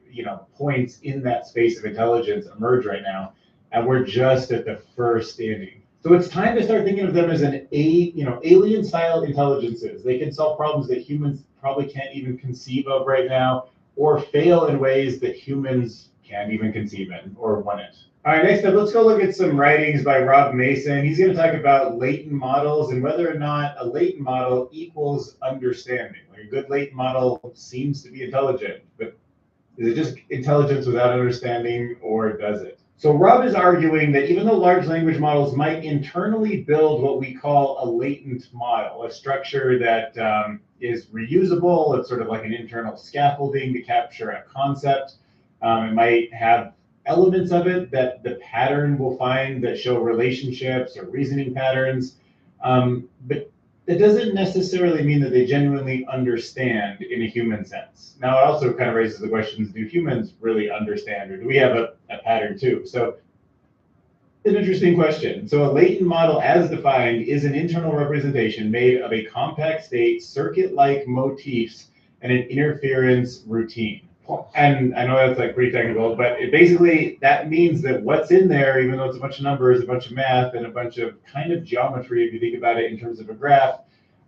points in that space of intelligence emerge right now, and we're just at the first inning. So it's time to start thinking of them as alien-style intelligences. They can solve problems that humans probably can't even conceive of right now, or fail in ways that humans can't even conceive in or want it. All right, next up, let's go look at some writings by Rob Mason. He's going to talk about latent models and whether or not a latent model equals understanding. Like a good latent model seems to be intelligent, but is it just intelligence without understanding, or does it? So Rob is arguing that even though large language models might internally build what we call a latent model, a structure that is reusable, it's sort of like an internal scaffolding to capture a concept. It might have elements of it that the pattern will find that show relationships or reasoning patterns, but it doesn't necessarily mean that they genuinely understand in a human sense. Now, it also kind of raises the questions, do humans really understand, or do we have a pattern too? So it's an interesting question. So a latent model, as defined, is an internal representation made of a compact state, circuit-like motifs, and an interference routine. And I know that's like pretty technical, but that means that what's in there, even though it's a bunch of numbers, a bunch of math, and a bunch of kind of geometry, if you think about it in terms of a graph,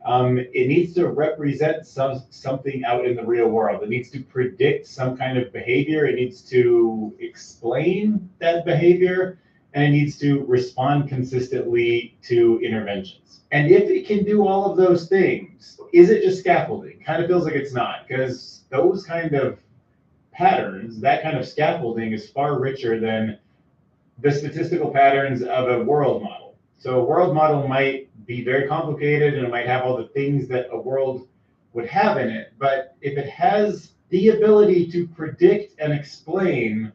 it needs to represent something out in the real world. It needs to predict some kind of behavior. It needs to explain that behavior, and it needs to respond consistently to interventions. And if it can do all of those things, is it just scaffolding? Kind of feels like it's not, because those kind of patterns, that kind of scaffolding is far richer than the statistical patterns of a world model. So a world model might be very complicated and it might have all the things that a world would have in it. But if it has the ability to predict and explain,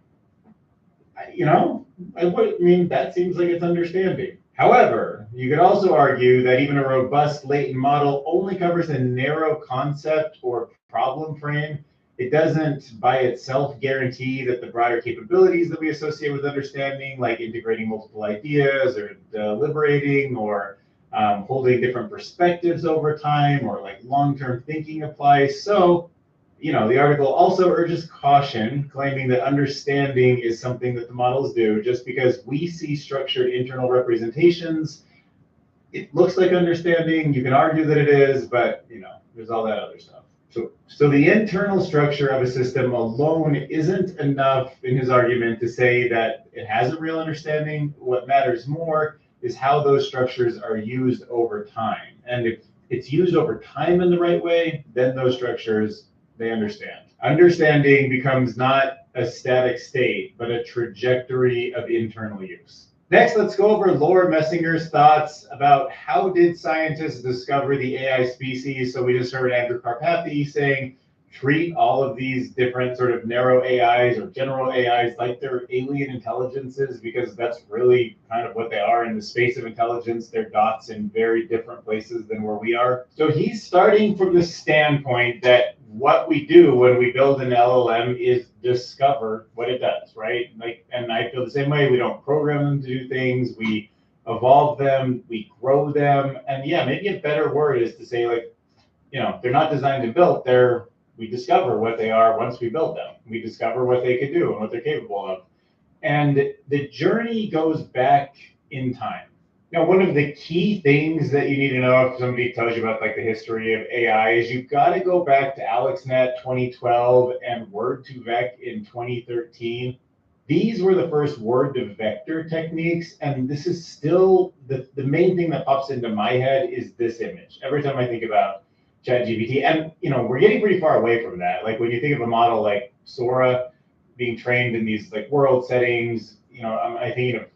that seems like it's understanding. However, you could also argue that even a robust latent model only covers a narrow concept or problem frame. It doesn't by itself guarantee that the broader capabilities that we associate with understanding, like integrating multiple ideas or deliberating or holding different perspectives over time or like long-term thinking applies. So The article also urges caution, claiming that understanding is something that the models do. Just because we see structured internal representations, it looks like understanding. You can argue that it is, but there's all that other stuff. So the internal structure of a system alone isn't enough in his argument to say that it has a real understanding. What matters more is how those structures are used over time. And if it's used over time in the right way, then those structures, they understand. Understanding becomes not a static state, but a trajectory of internal use. Next, let's go over Laura Messinger's thoughts about how did scientists discover the AI species. So we just heard Andrew Karpathy saying, treat all of these different sort of narrow AIs or general AIs like they're alien intelligences, because that's really kind of what they are in the space of intelligence. They're dots in very different places than where we are. So he's starting from the standpoint that what we do when we build an LLM is discover what it does, right? And I feel the same way. We don't program them to do things. We evolve them, we grow them. And yeah, maybe a better word is to say they're not designed and built. We discover what they are once we build them. We discover what they could do and what they're capable of. And the journey goes back in time. One of the key things that you need to know if somebody tells you about the history of AI is you've got to go back to AlexNet 2012 and Word2Vec in 2013. These were the first word-to-vector techniques, and this is still the main thing that pops into my head is this image. Every time I think about ChatGPT, and we're getting pretty far away from that. Like when you think of a model like Sora being trained in these world settings, I think of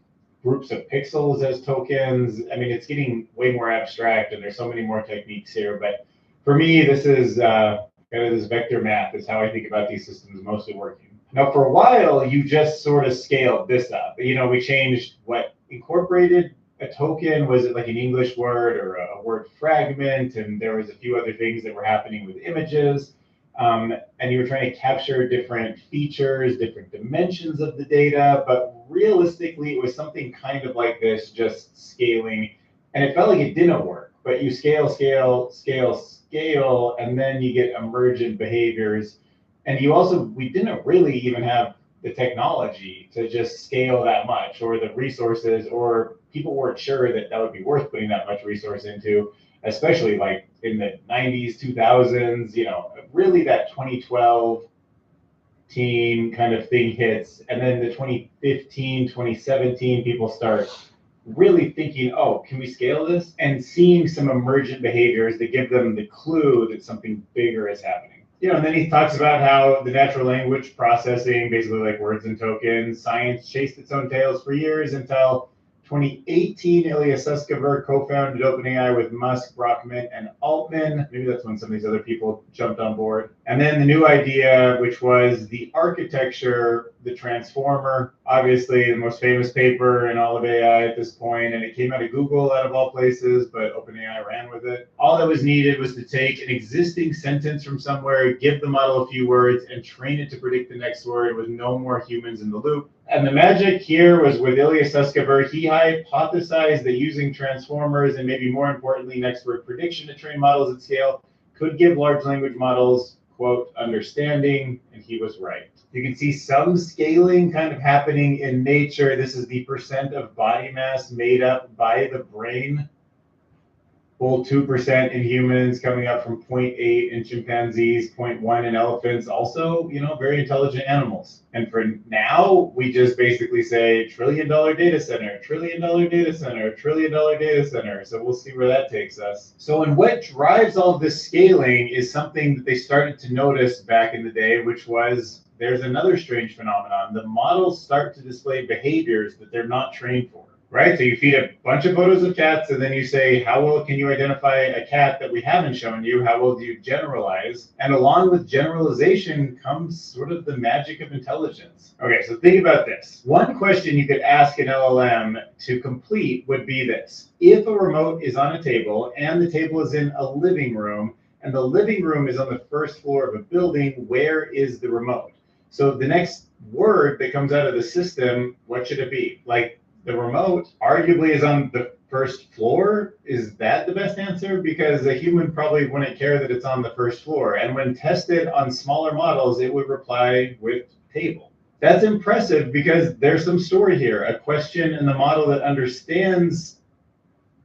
groups of pixels as tokens. I mean, it's getting way more abstract, and there's so many more techniques here. But for me, this is kind of this vector math is how I think about these systems mostly working. Now, for a while, you just sort of scaled this up. We changed what incorporated a token. Was it like an English word or a word fragment? And there was a few other things that were happening with images. And you were trying to capture different features, different dimensions of the data. But realistically, it was something kind of like this, just scaling. And it felt like it didn't work. But you scale, and then you get emergent behaviors. And we didn't really even have the technology to just scale that much, or the resources, or people weren't sure that would be worth putting that much resource into, especially in the 90s, 2000s, really that 2012 kind of thing hits. And then the 2015, 2017, people start really thinking, oh, can we scale this? And seeing some emergent behaviors that give them the clue that something bigger is happening. And then he talks about how the natural language processing, basically like words and tokens, science chased its own tails for years until 2018, Ilya Sutskever co-founded OpenAI with Musk, Brockman, and Altman. Maybe that's when some of these other people jumped on board. And then the new idea, which was the architecture, the transformer, obviously the most famous paper in all of AI at this point, and it came out of Google out of all places, but OpenAI ran with it. All that was needed was to take an existing sentence from somewhere, give the model a few words, and train it to predict the next word with no more humans in the loop. And the magic here was with Ilya Sutskever. He hypothesized that using transformers and maybe more importantly, next word prediction to train models at scale could give large language models, quote, understanding, and he was right. You can see some scaling kind of happening in nature. This is the percent of body mass made up by the brain. Full 2% in humans, coming up from 0.8 in chimpanzees, 0.1 in elephants, also, very intelligent animals. And for now, we just basically say $1 trillion data center, $1 trillion data center, $1 trillion data center. So we'll see where that takes us. So, and what drives all this scaling is something that they started to notice back in the day, which was there's another strange phenomenon. The models start to display behaviors that they're not trained for. Right? So you feed a bunch of photos of cats, and then you say, how well can you identify a cat that we haven't shown you? How well do you generalize? And along with generalization comes sort of the magic of intelligence. Okay, so think about this. One question you could ask an LLM to complete would be this. If a remote is on a table, and the table is in a living room, and the living room is on the first floor of a building, where is the remote? So the next word that comes out of the system, what should it be? The remote arguably is on the first floor? Is that the best answer? Because a human probably wouldn't care that it's on the first floor. And when tested on smaller models, it would reply with table. That's impressive because there's some story here. A question in the model that understands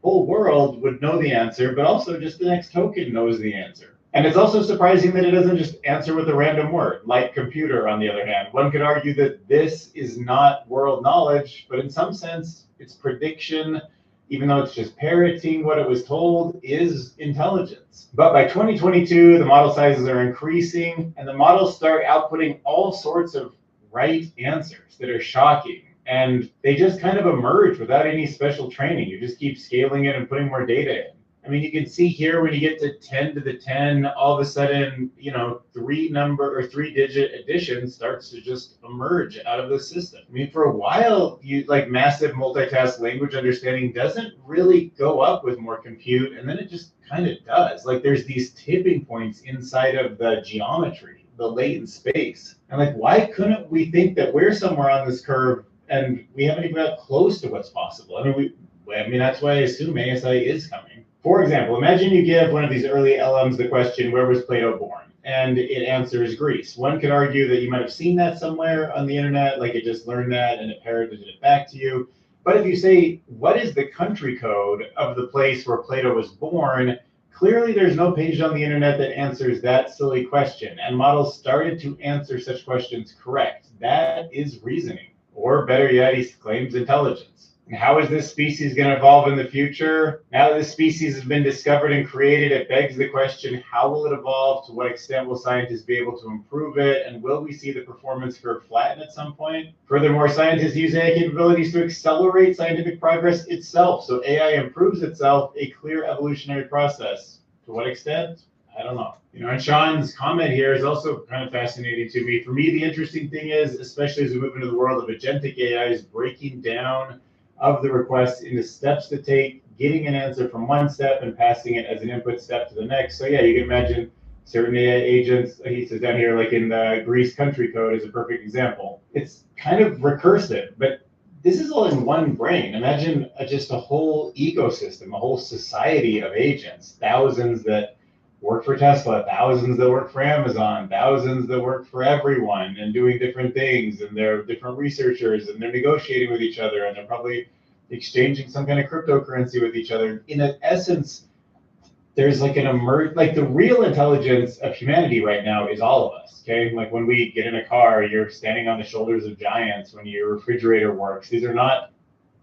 whole world would know the answer, but also just the next token knows the answer. And it's also surprising that it doesn't just answer with a random word, like computer, on the other hand. One could argue that this is not world knowledge, but in some sense, it's prediction, even though it's just parroting what it was told, is intelligence. But by 2022, the model sizes are increasing, and the models start outputting all sorts of right answers that are shocking. And they just kind of emerge without any special training. You just keep scaling it and putting more data in. I mean, you can see here when you get to 10 to the 10, all of a sudden, you know, 3-digit addition starts to just emerge out of the system. I mean, for a while, like massive multitask language understanding doesn't really go up with more compute, and then it just kind of does. Like there's these tipping points inside of the geometry, the latent space. And like, why couldn't we think that we're somewhere on this curve and we haven't even got close to what's possible? I mean, that's why I assume ASI is coming. For example, imagine you give one of these early LMs the question, where was Plato born? And it answers Greece. One could argue that you might have seen that somewhere on the internet, like it just learned that and it parroted it back to you. But if you say, what is the country code of the place where Plato was born? Clearly, there's no page on the internet that answers that silly question. And models started to answer such questions correct. That is reasoning. Or better yet, he claims intelligence. And how is this species going to evolve in the future? Now that this species has been discovered and created, it begs the question, how will it evolve? To what extent will scientists be able to improve it? And will we see the performance curve flatten at some point? Furthermore, scientists use AI capabilities to accelerate scientific progress itself. So AI improves itself, a clear evolutionary process. To what extent? I don't know. You know, and Sean's comment here is also kind of fascinating to me. For me, the interesting thing is, especially as we move into the world of agentic AI, is breaking down of the request into steps to take, getting an answer from one step and passing it as an input step to the next. So yeah, you can imagine certain AI agents, he says down here, like in the Greece country code is a perfect example. It's kind of recursive, but this is all in one brain. Imagine just a whole ecosystem, a whole society of agents, thousands that work for Tesla, thousands that work for Amazon, thousands that work for everyone and doing different things, and they're different researchers and they're negotiating with each other and they're probably exchanging some kind of cryptocurrency with each other. In essence, there's like like the real intelligence of humanity right now is all of us, okay? Like when we get in a car, you're standing on the shoulders of giants. When your refrigerator works, these are not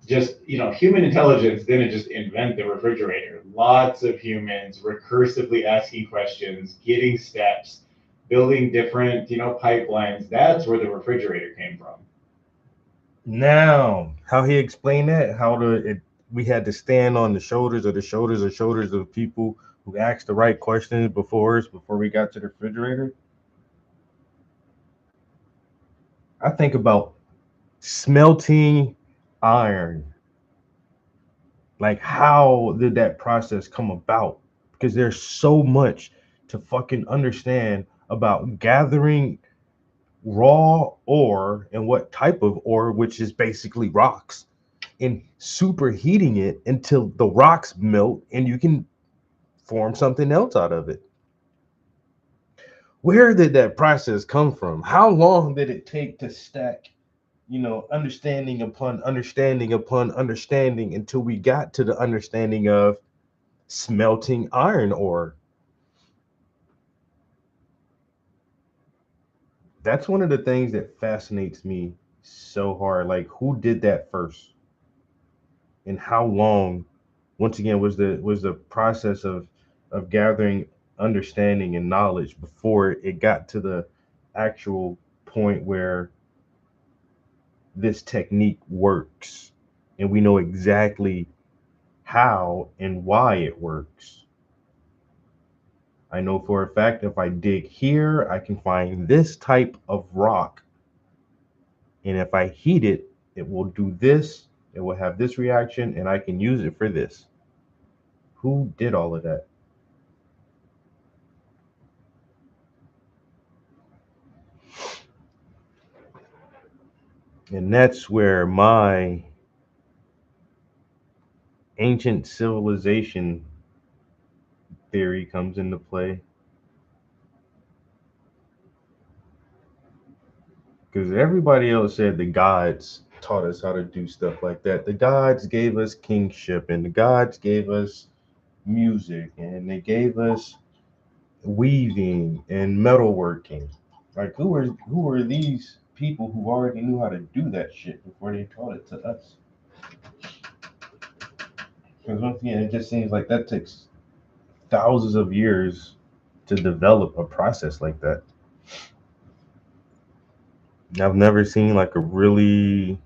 just, you know, human intelligence didn't just invent the refrigerator. Lots of humans recursively asking questions, getting steps, building different, you know, pipelines. That's where the refrigerator came from. Now, how he explained that, we had to stand on the shoulders of people who asked the right questions before we got to the refrigerator. I think about smelting iron. Like, how did that process come about? Because there's so much to fucking understand about gathering raw ore and what type of ore, which is basically rocks, and superheating it until the rocks melt and you can form something else out of it. Where did that process come from? How long did it take to stack, you know, understanding upon understanding upon understanding until we got to the understanding of smelting iron ore? That's one of the things that fascinates me so hard. Like, who did that first? And how long, once again, was the process of gathering understanding and knowledge before it got to the actual point where this technique works and we know exactly how and why it works? I know for a fact if I dig here, I can find this type of rock. And if I heat it, it will do this, it will have this reaction, and I can use it for this. Who did all of that? And that's where my ancient civilization theory comes into play. Because everybody else said the gods taught us how to do stuff like that. The gods gave us kingship, and the gods gave us music, and they gave us weaving and metalworking. Like who are these people who already knew how to do that shit before they taught it to us? Because once again, it just seems like that takes thousands of years to develop a process like that. I've never seen like a really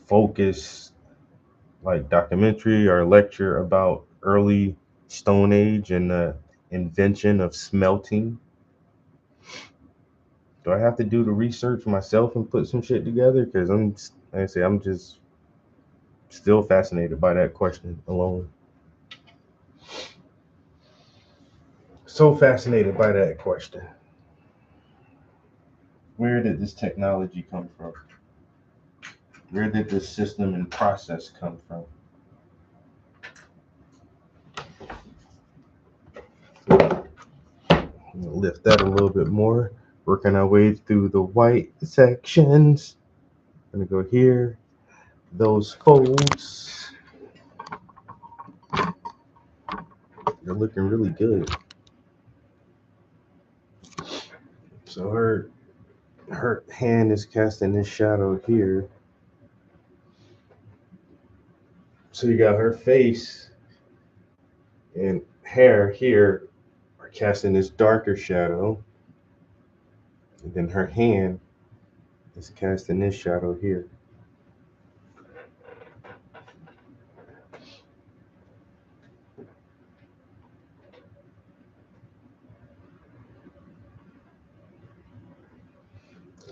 focused like documentary or lecture about early Stone Age and the invention of smelting. Do I have to do the research myself and put some shit together? Because I'm just still fascinated by that question alone. So fascinated by that question. Where did this technology come from? Where did this system and process come from? Lift that a little bit more. Working our way through the white sections. I'm gonna go here. Those folds. They're looking really good. So her hand is casting this shadow here. So you got her face and hair here are casting this darker shadow. And then her hand is casting this shadow here.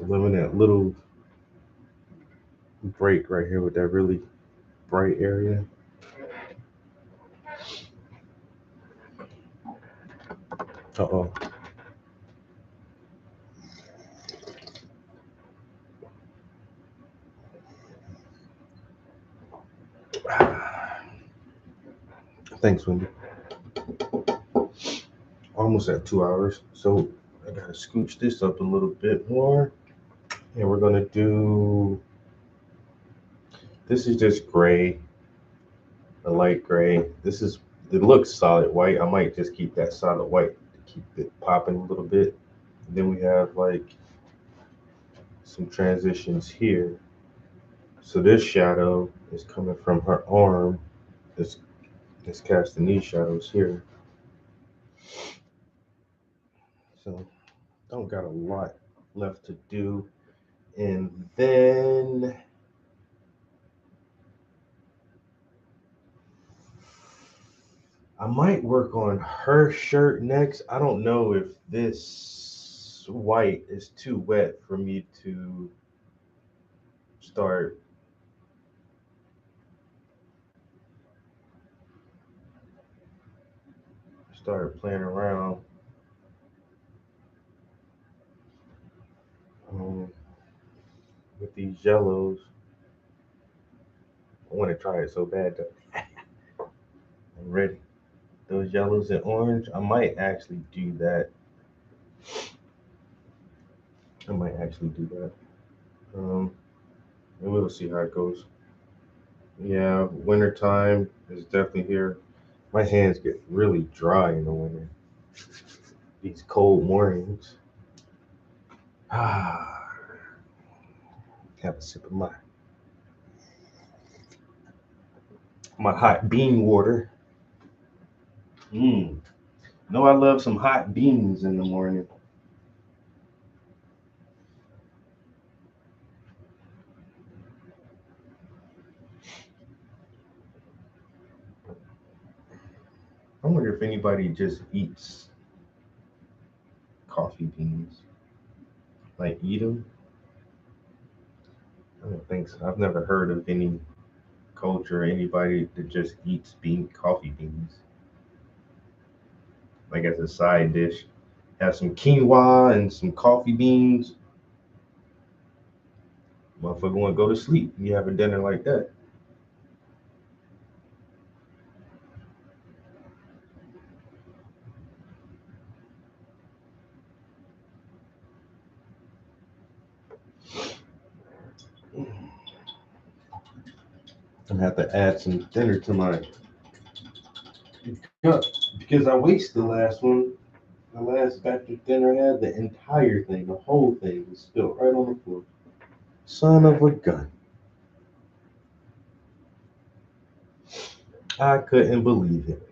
Loving that little break right here with that really bright area. Uh-oh. Thanks, Wendy. Almost at 2 hours. So I gotta scooch this up a little bit more. And we're gonna do, this is just gray, a light gray. It looks solid white. I might just keep that solid white to keep it popping a little bit. And then we have like some transitions here. So this shadow is coming from her arm. It's casting these shadows here. So don't got a lot left to do. And then I might work on her shirt next. I don't know if this white is too wet for me to start playing around. With these yellows. I want to try it so bad though. I'm ready. Those yellows and orange, I might actually do that. And we'll see how it goes. Yeah, winter time is definitely here. My hands get really dry in the winter. These cold mornings. Have a sip of my hot bean water. Know I love some hot beans in the morning. I wonder if anybody just eats coffee beans. Like eat them? I don't think so. I've never heard of any culture or anybody that just eats coffee beans. Like as a side dish. Have some quinoa and some coffee beans. Motherfucker want to go to sleep. You have a dinner like that. gonna have to add some dinner to my cup because I wasted the last one. The last batch of dinner I had, the entire thing, the whole thing was spilled right on the floor. Son of a gun. I couldn't believe it.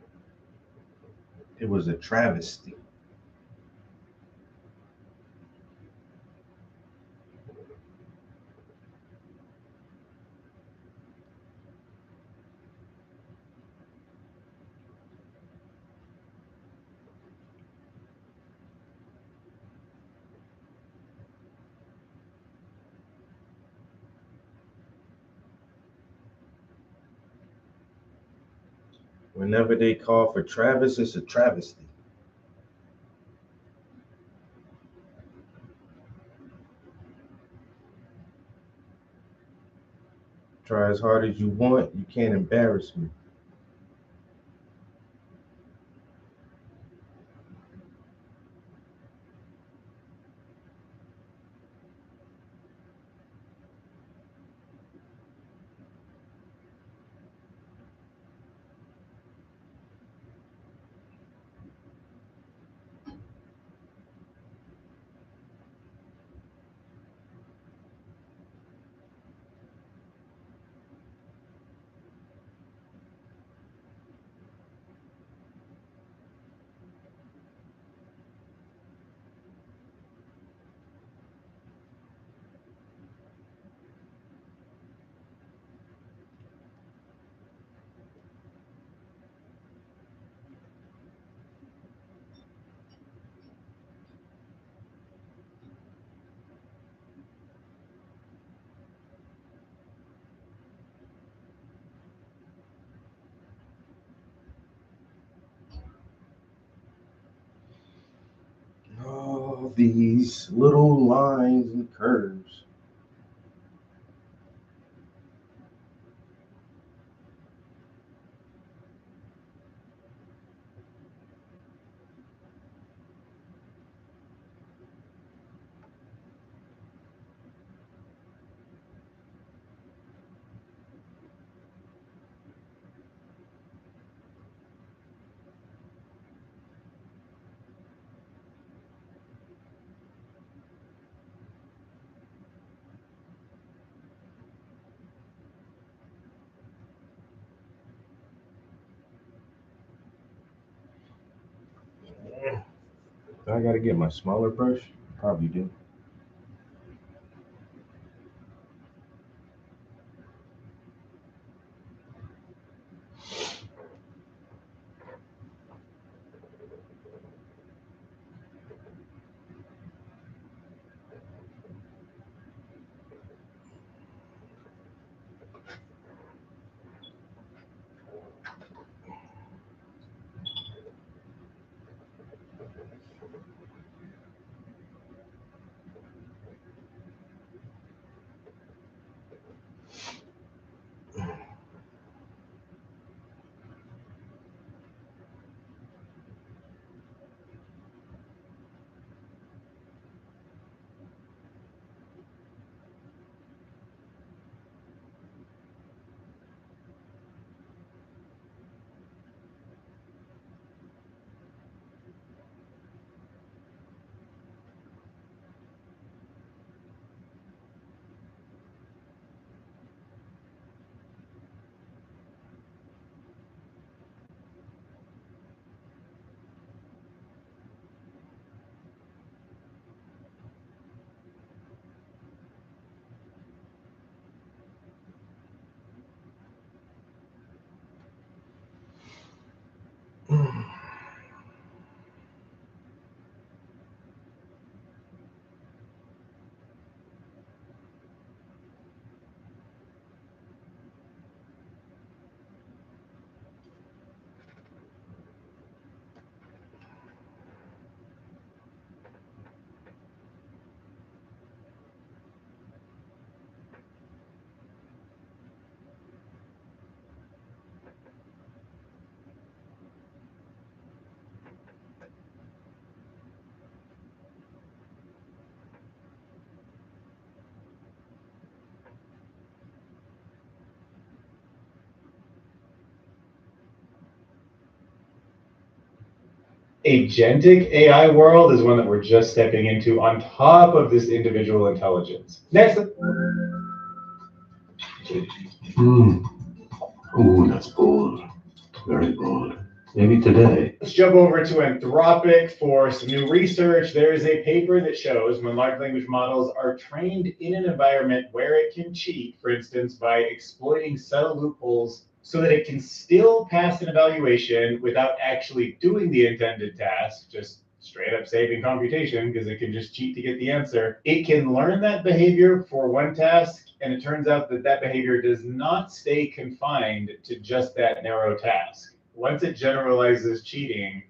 It was a travesty. Whenever they call for Travis, it's a travesty. Try as hard as you want, you can't embarrass me. Oh, these little lines and curves. I gotta get my smaller brush? Probably do. agentic AI world is one that we're just stepping into on top of this individual intelligence. Next. Ooh, that's bold. Very bold. Maybe today. Let's jump over to Anthropic for some new research. There is a paper that shows when large language models are trained in an environment where it can cheat, for instance, by exploiting subtle loopholes so that it can still pass an evaluation without actually doing the intended task, just straight up saving computation because it can just cheat to get the answer. It can learn that behavior for one task, and it turns out that that behavior does not stay confined to just that narrow task. Once it generalizes cheating,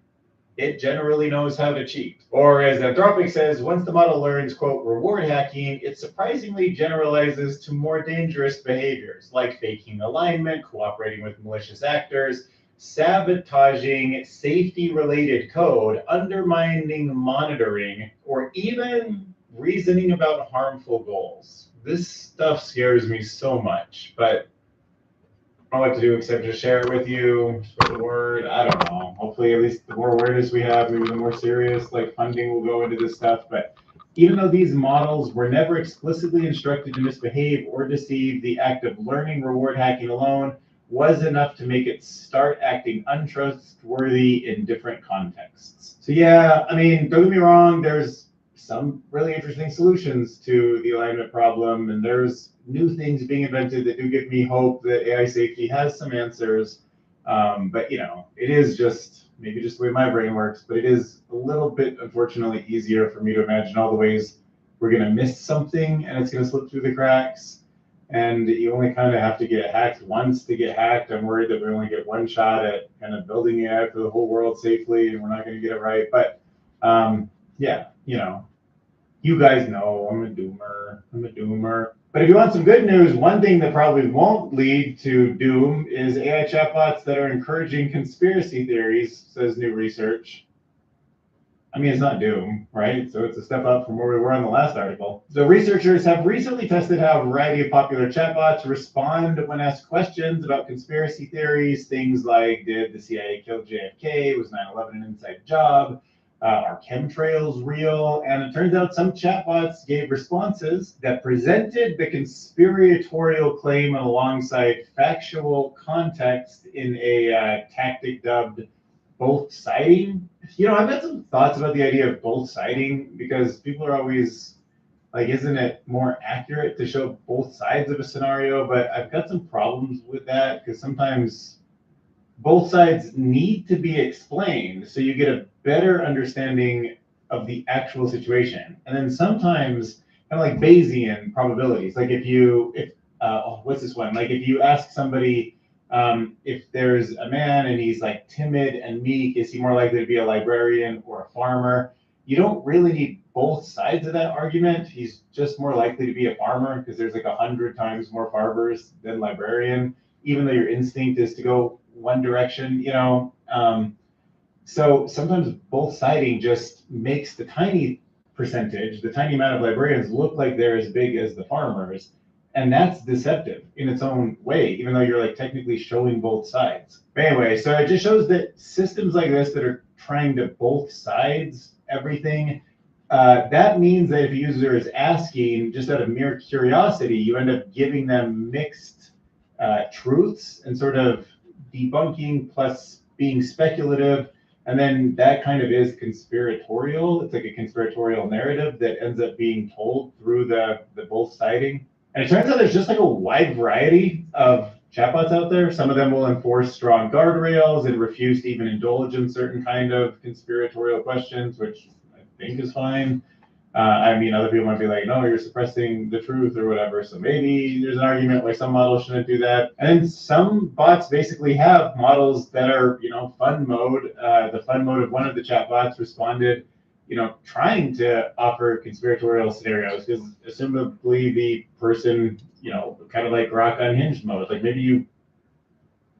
it generally knows how to cheat. Or as Anthropic says, once the model learns, quote, reward hacking, it surprisingly generalizes to more dangerous behaviors like faking alignment, cooperating with malicious actors, sabotaging safety-related code, undermining monitoring, or even reasoning about harmful goals. This stuff scares me so much, but I don't know what to do except just share it with you, spread the word. I don't know. Hopefully, at least the more awareness we have, maybe the more serious like funding will go into this stuff. But even though these models were never explicitly instructed to misbehave or deceive, the act of learning reward hacking alone was enough to make it start acting untrustworthy in different contexts. So yeah, I mean, don't get me wrong, there's some really interesting solutions to the alignment problem, and there's new things being invented that do give me hope that AI safety has some answers. But you know, it is just maybe just the way my brain works, but it is a little bit, unfortunately, easier for me to imagine all the ways we're going to miss something and it's going to slip through the cracks. And you only kind of have to get hacked once to get hacked. I'm worried that we only get one shot at kind of building AI for the whole world safely, and we're not going to get it right. But yeah, you know, you guys know I'm a doomer. But if you want some good news, one thing that probably won't lead to doom is AI chatbots that are encouraging conspiracy theories, says new research. I mean, it's not doom, right? So it's a step up from where we were in the last article. So researchers have recently tested how a variety of popular chatbots respond when asked questions about conspiracy theories. Things like, did the CIA kill JFK? Was 9/11 an inside job? Are chemtrails real? And it turns out some chatbots gave responses that presented the conspiratorial claim alongside factual context in a tactic dubbed both siding. You know, I've got some thoughts about the idea of both siding because people are always like, isn't it more accurate to show both sides of a scenario? But I've got some problems with that because sometimes both sides need to be explained so you get a better understanding of the actual situation. And then sometimes, kind of like Bayesian probabilities, like what's this one? Like if you ask somebody, if there's a man and he's like timid and meek, is he more likely to be a librarian or a farmer? You don't really need both sides of that argument. He's just more likely to be a farmer because there's like 100 times more farmers than librarian, even though your instinct is to go one direction, you know. So sometimes both siding just makes the tiny percentage, the tiny amount of librarians look like they're as big as the farmers. And that's deceptive in its own way, even though you're like technically showing both sides. But anyway, so it just shows that systems like this that are trying to both sides everything, that means that if a user is asking just out of mere curiosity, you end up giving them mixed truths and sort of debunking plus being speculative. And then that kind of is conspiratorial. It's like a conspiratorial narrative that ends up being told through the both siding. And it turns out there's just like a wide variety of chatbots out there. Some of them will enforce strong guardrails and refuse to even indulge in certain kind of conspiratorial questions, which I think is fine. I mean, other people might be like, no, you're suppressing the truth or whatever. So maybe there's an argument why some models shouldn't do that. And then some bots basically have models that are, you know, fun mode. The fun mode of one of the chatbots responded, you know, trying to offer conspiratorial scenarios because assumably the person, you know, kind of like rock unhinged mode. Like maybe you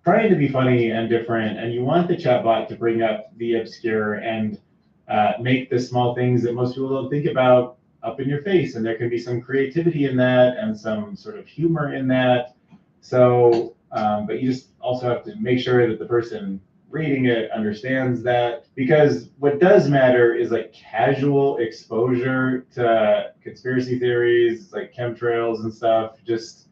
trying to be funny and different and you want the chatbot to bring up the obscure and make the small things that most people don't think about up in your face. And there can be some creativity in that and some sort of humor in that. So, but you just also have to make sure that the person reading it understands that, because what does matter is like casual exposure to conspiracy theories, like chemtrails and stuff. Just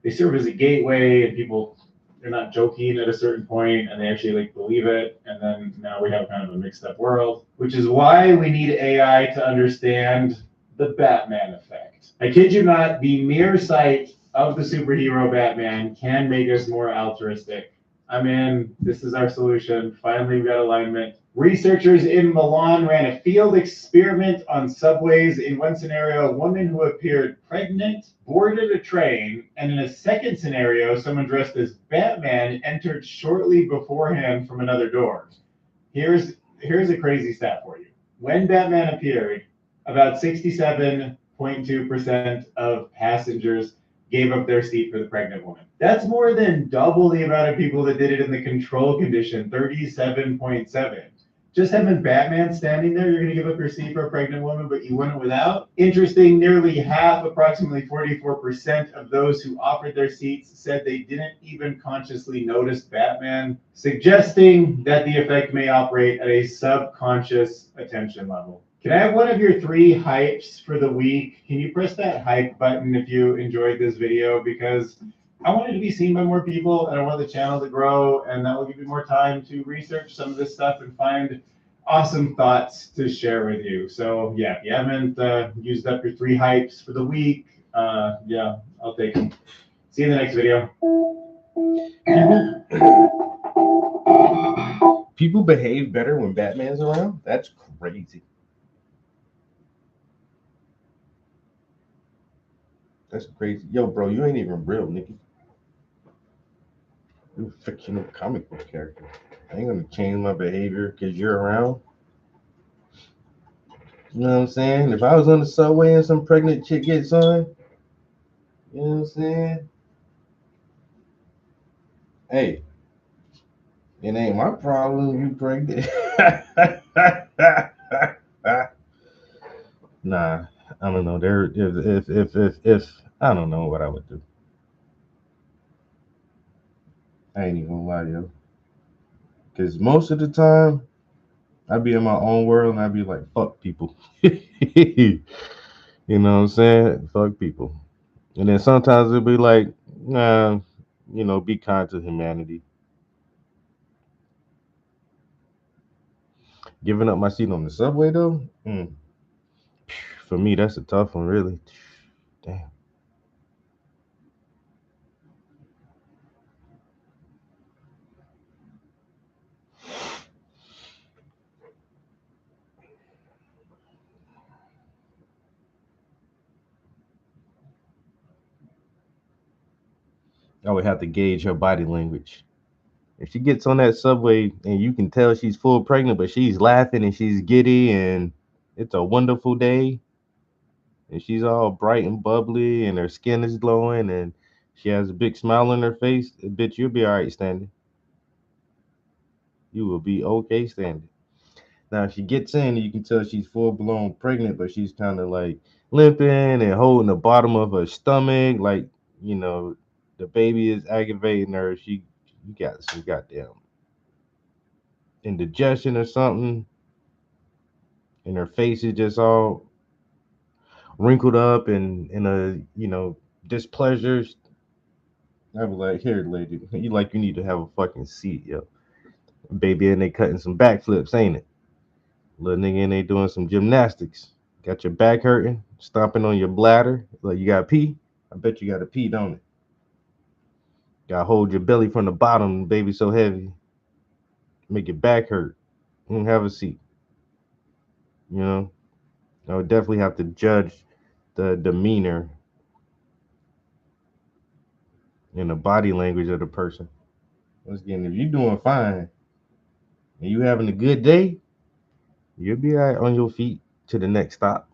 they serve as a gateway, and people, they're not joking at a certain point, and they actually like believe it. And then now we have kind of a mixed up world, which is why we need AI to understand the Batman effect. I kid you not, the mere sight of the superhero Batman can make us more altruistic. I'm in. This is our solution. Finally, we got alignment. Researchers in Milan ran a field experiment on subways. In one scenario, a woman who appeared pregnant boarded a train, and in a second scenario, someone dressed as Batman entered shortly beforehand from another door. Here's a crazy stat for you. When Batman appeared, about 67.2% of passengers gave up their seat for the pregnant woman. That's more than double the amount of people that did it in the control condition, 37.7. Just having Batman standing there, you're gonna give up your seat for a pregnant woman, but you went without? Interesting, nearly half, approximately 44% of those who offered their seats said they didn't even consciously notice Batman, suggesting that the effect may operate at a subconscious attention level. Can I have one of your 3 hypes for the week? Can you press that hype button if you enjoyed this video? Because I want it to be seen by more people, and I want the channel to grow, and that will give you more time to research some of this stuff and find awesome thoughts to share with you. So yeah, if you haven't used up your 3 hypes for the week, yeah, I'll take them. See you in the next video. People behave better when Batman's around? That's crazy. That's crazy. Yo, bro, you ain't even real, Nikki. You're a fictional comic book character. I ain't gonna change my behavior because you're around. You know what I'm saying? If I was on the subway and some pregnant chick gets on, you know what I'm saying? Hey, it ain't my problem you pregnant. Nah, I don't know. If I don't know what I would do. I ain't even gonna lie, yo. Because most of the time, I'd be in my own world and I'd be like, fuck people. You know what I'm saying? Fuck people. And then sometimes it'd be like, nah, you know, be kind to humanity. Giving up my seat on the subway, though? For me, that's a tough one, really. Damn. I would have to gauge her body language. If she gets on that subway and you can tell she's full pregnant, but she's laughing and she's giddy and it's a wonderful day and she's all bright and bubbly and her skin is glowing and she has a big smile on her face, bitch, you'll be all right standing. You will be okay standing. Now, if she gets in, you can tell she's full blown pregnant, but she's kind of like limping and holding the bottom of her stomach, like, you know, the baby is aggravating her. You got some goddamn indigestion or something, and her face is just all wrinkled up and in a, you know, displeasure. I was like, here, lady, you need to have a fucking seat, yo. Baby, and they cutting some backflips, ain't it? Little nigga, and they doing some gymnastics. Got your back hurting, stomping on your bladder. Like, you got pee? I bet you got to pee, don't it? Got to hold your belly from the bottom, baby, so heavy. Make your back hurt. Don't have a seat. You know? I would definitely have to judge the demeanor and the body language of the person. Once again, if you're doing fine and you having a good day, you'll be all right on your feet to the next stop.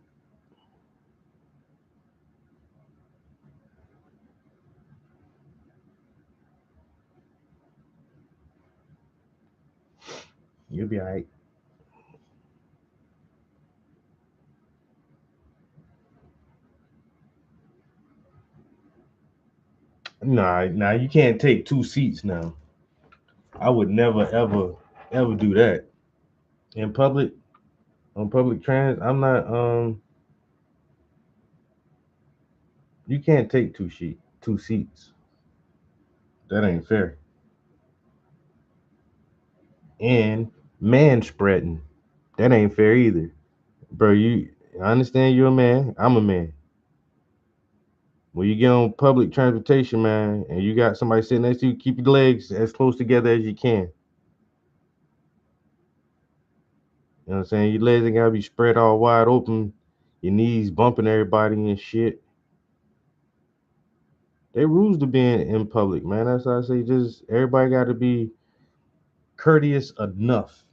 You'll be all right. Nah, you can't take 2 seats now. I would never, ever ever do that in public, on public trans. I'm not. You can't take two seats. That ain't fair. And man spreading. That ain't fair either. Bro, I understand you're a man. I'm a man. When you get on public transportation, man, and you got somebody sitting next to you, keep your legs as close together as you can. You know what I'm saying? Your legs ain't gotta be spread all wide open, your knees bumping everybody and shit. They rules to being in public, man. That's why I say just everybody gotta be courteous enough.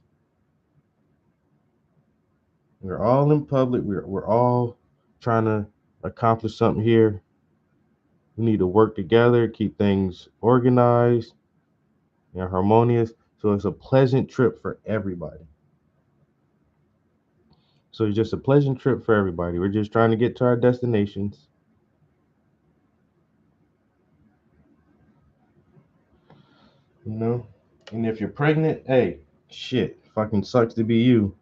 We're all in public. We're all trying to accomplish something here. We need to work together, keep things organized and harmonious, so it's a pleasant trip for everybody. So it's just a pleasant trip for everybody. We're just trying to get to our destinations. You know? And if you're pregnant, hey, shit, fucking sucks to be you.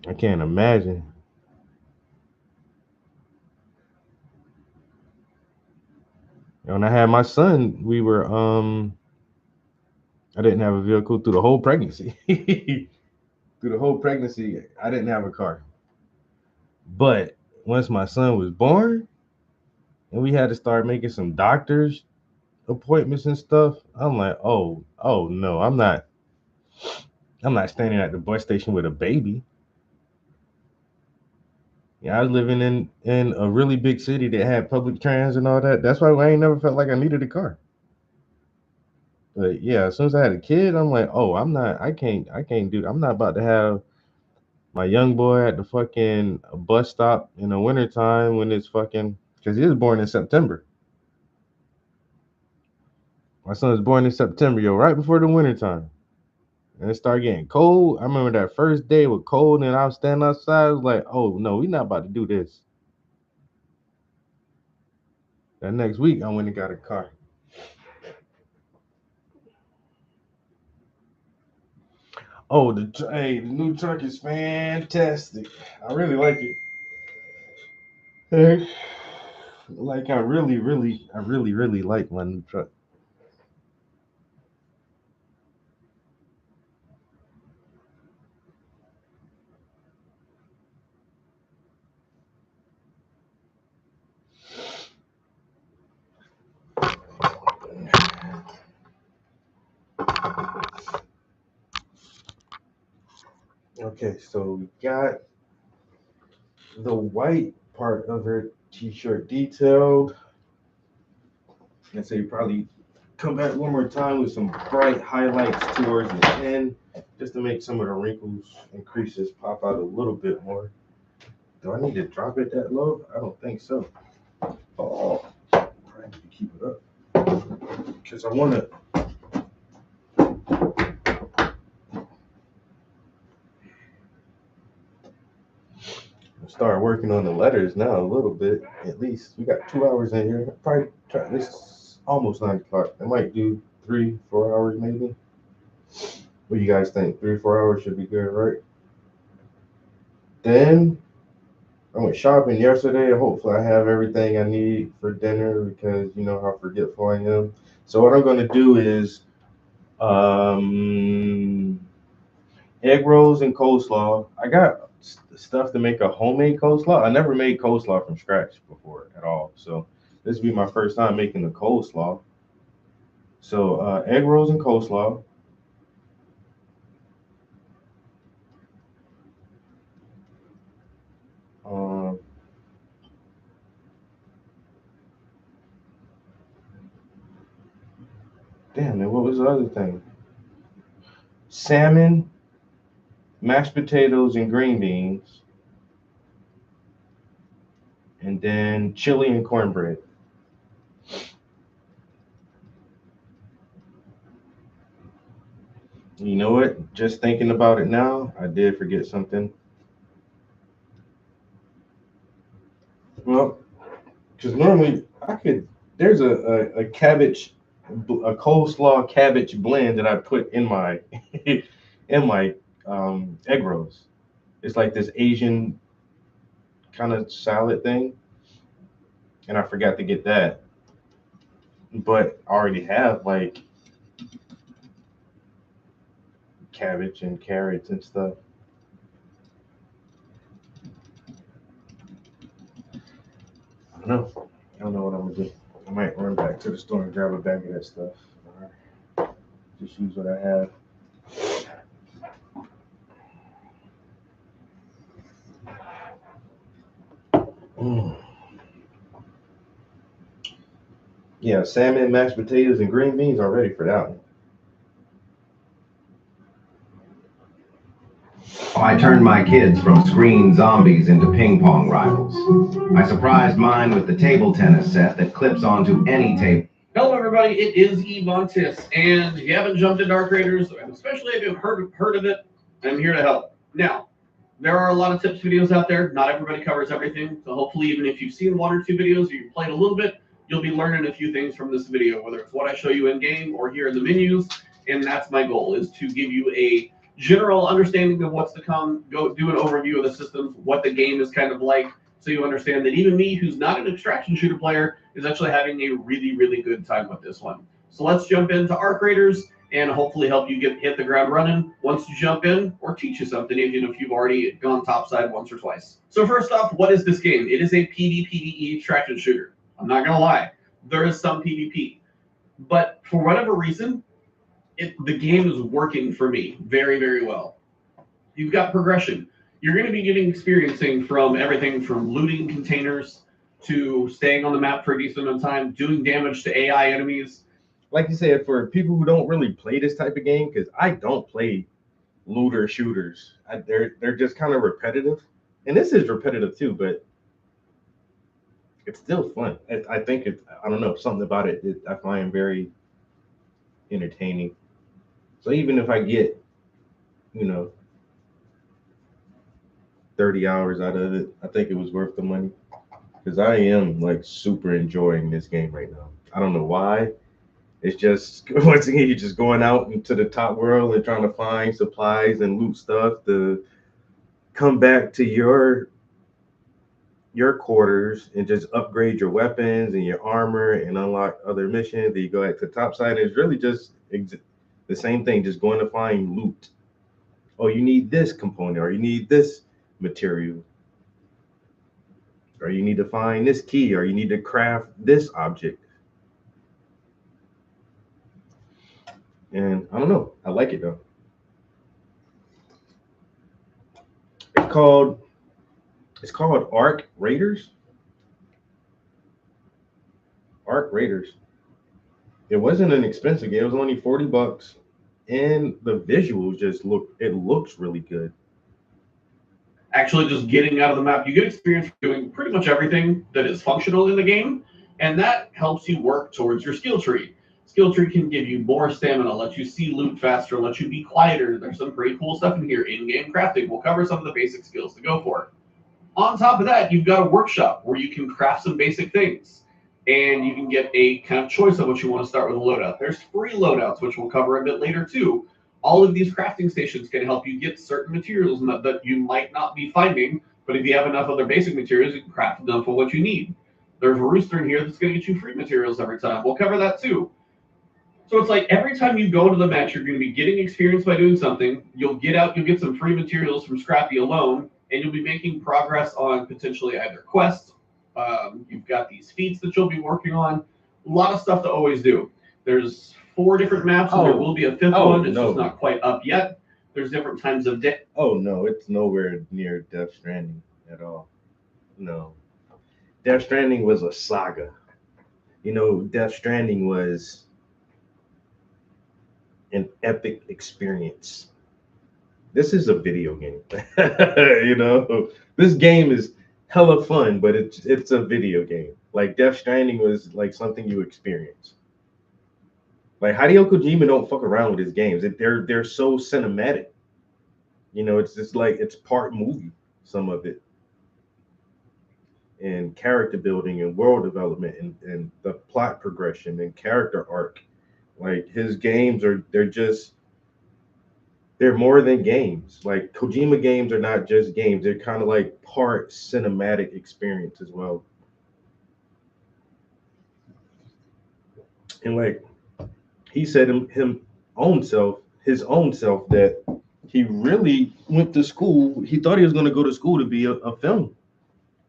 I can't imagine. When I had my son, we were I didn't have a vehicle through the whole pregnancy. Through the whole pregnancy, I didn't have a car. But once my son was born and we had to start making some doctor's appointments and stuff, I'm like, oh no, I'm not standing at the bus station with a baby. Yeah, I was living in a really big city that had public trans and all that. That's why I ain't never felt like I needed a car. But yeah, as soon as I had a kid, I'm like, oh, I'm not about to have my young boy at the fucking bus stop in the wintertime when it's fucking, because he was born in September. My son was born in September, right before the wintertime. And it started getting cold. I remember that first day was cold and I was standing outside. I was like, oh no, we're not about to do this. That next week, I went and got a car. Oh, the new truck is fantastic. I really like it. Like I really like my new truck. Okay, so we got the white part of her t-shirt detailed. And so you probably come back one more time with some bright highlights towards the end, just to make some of the wrinkles and creases pop out a little bit more. Do I need to drop it that low? I don't think so. Oh, I need to keep it up because I want to. Start working on the letters now a little bit. At least we got 2 hours in here. Probably try this almost 9 o'clock. I might do 3-4 hours maybe. What do you guys think? 3 or 4 hours should be good, right? Then I went shopping yesterday. Hopefully I have everything I need for dinner because you know how forgetful I am. So what I'm gonna do is egg rolls and coleslaw. I got stuff to make a homemade coleslaw. I never made coleslaw from scratch before at all. So this will be my first time making the coleslaw. So egg rolls and coleslaw. Damn, man, what was the other thing? Salmon, mashed potatoes, and green beans. And then chili and cornbread. You know what? Just thinking about it now, I did forget something. Well, because normally I could There's a cabbage, a coleslaw cabbage blend that I put in my in my egg rolls. It's like this Asian kind of salad thing, and I forgot to get that. But I already have like cabbage and carrots and stuff. I don't know what I'm gonna do. I might run back to the store and grab a bag of that stuff. Or just use what I have. Yeah, salmon, mashed potatoes, and green beans are ready for that one. I turned my kids from screen zombies into ping pong rivals. I surprised mine with the table tennis set that clips onto any table. Hello, everybody. It is Evontis, and if you haven't jumped into Arc Raiders, and especially if you've heard of it, I'm here to help. Now, there are a lot of tips videos out there. Not everybody covers everything, so hopefully, even if you've seen one or two videos or you've played a little bit, you'll be learning a few things from this video, whether it's what I show you in game or here in the menus. And that's my goal, is to give you a general understanding of what's to come, go do an overview of the systems, what the game is kind of like, so you understand that even me, who's not an extraction shooter player, is actually having a really, really good time with this one. So let's jump into Arc Raiders and hopefully help you hit the ground running once you jump in, or teach you something, even if you've already gone topside once or twice. So first off, what is this game? It is a PvPvE extraction shooter. I'm not gonna lie, there is some PvP, but for whatever reason, the game is working for me very, very well. You've got progression. You're going to be experiencing from everything from looting containers to staying on the map for a decent amount of time, doing damage to AI enemies. Like you said, for people who don't really play this type of game, because I don't play looter shooters, they're just kind of repetitive, and this is repetitive too, but it's still fun. I think I don't know, something about it I find very entertaining. So even if I get, 30 hours out of it, I think it was worth the money, because I am like super enjoying this game right now. I don't know why. It's just, once again, you're just going out into the top world and trying to find supplies and loot stuff to come back to your quarters and just upgrade your weapons and your armor and unlock other missions. Then you go back to the top side, and it's really just the same thing, just going to find loot. Oh, you need this component, or you need this material, or you need to find this key, or you need to craft this object. And I don't know, I like it though. It's called Arc Raiders. Arc Raiders. It wasn't an expensive game. It was only $40, and the visuals just looks really good. Actually, just getting out of the map, you get experience doing pretty much everything that is functional in the game, and that helps you work towards your skill tree. Skill tree can give you more stamina, let you see loot faster, let you be quieter. There's some pretty cool stuff in here. In-game crafting. We'll cover some of the basic skills to go for. On top of that, you've got a workshop where you can craft some basic things, and you can get a kind of choice of what you want to start with a loadout. There's free loadouts, which we'll cover a bit later too. All of these crafting stations can help you get certain materials that you might not be finding, but if you have enough other basic materials, you can craft them for what you need. There's a rooster in here that's going to get you free materials every time. We'll cover that too. So it's like every time you go to the match, you're going to be getting experience by doing something. You'll get some free materials from Scrappy alone, and you'll be making progress on potentially either quests. You've got these feats that you'll be working on. A lot of stuff to always do. There's 4 different maps, and there will be a 5th one. It's just not quite up yet. There's different times of day. Oh, no, it's nowhere near Death Stranding at all. No. Death Stranding was a saga. Death Stranding was an epic experience. This is a video game. This game is hella fun, but it's a video game. Like Death Stranding was like something you experience. Like Hideo Kojima don't fuck around with his games. They're so cinematic. It's just like it's part movie, some of it. and character building and world development and the plot progression and character arc. Like his games they're more than games. Like Kojima games are not just games. They're kind of like part cinematic experience as well. And like he said his own self that he really went to school. He thought he was going to go to school to be a film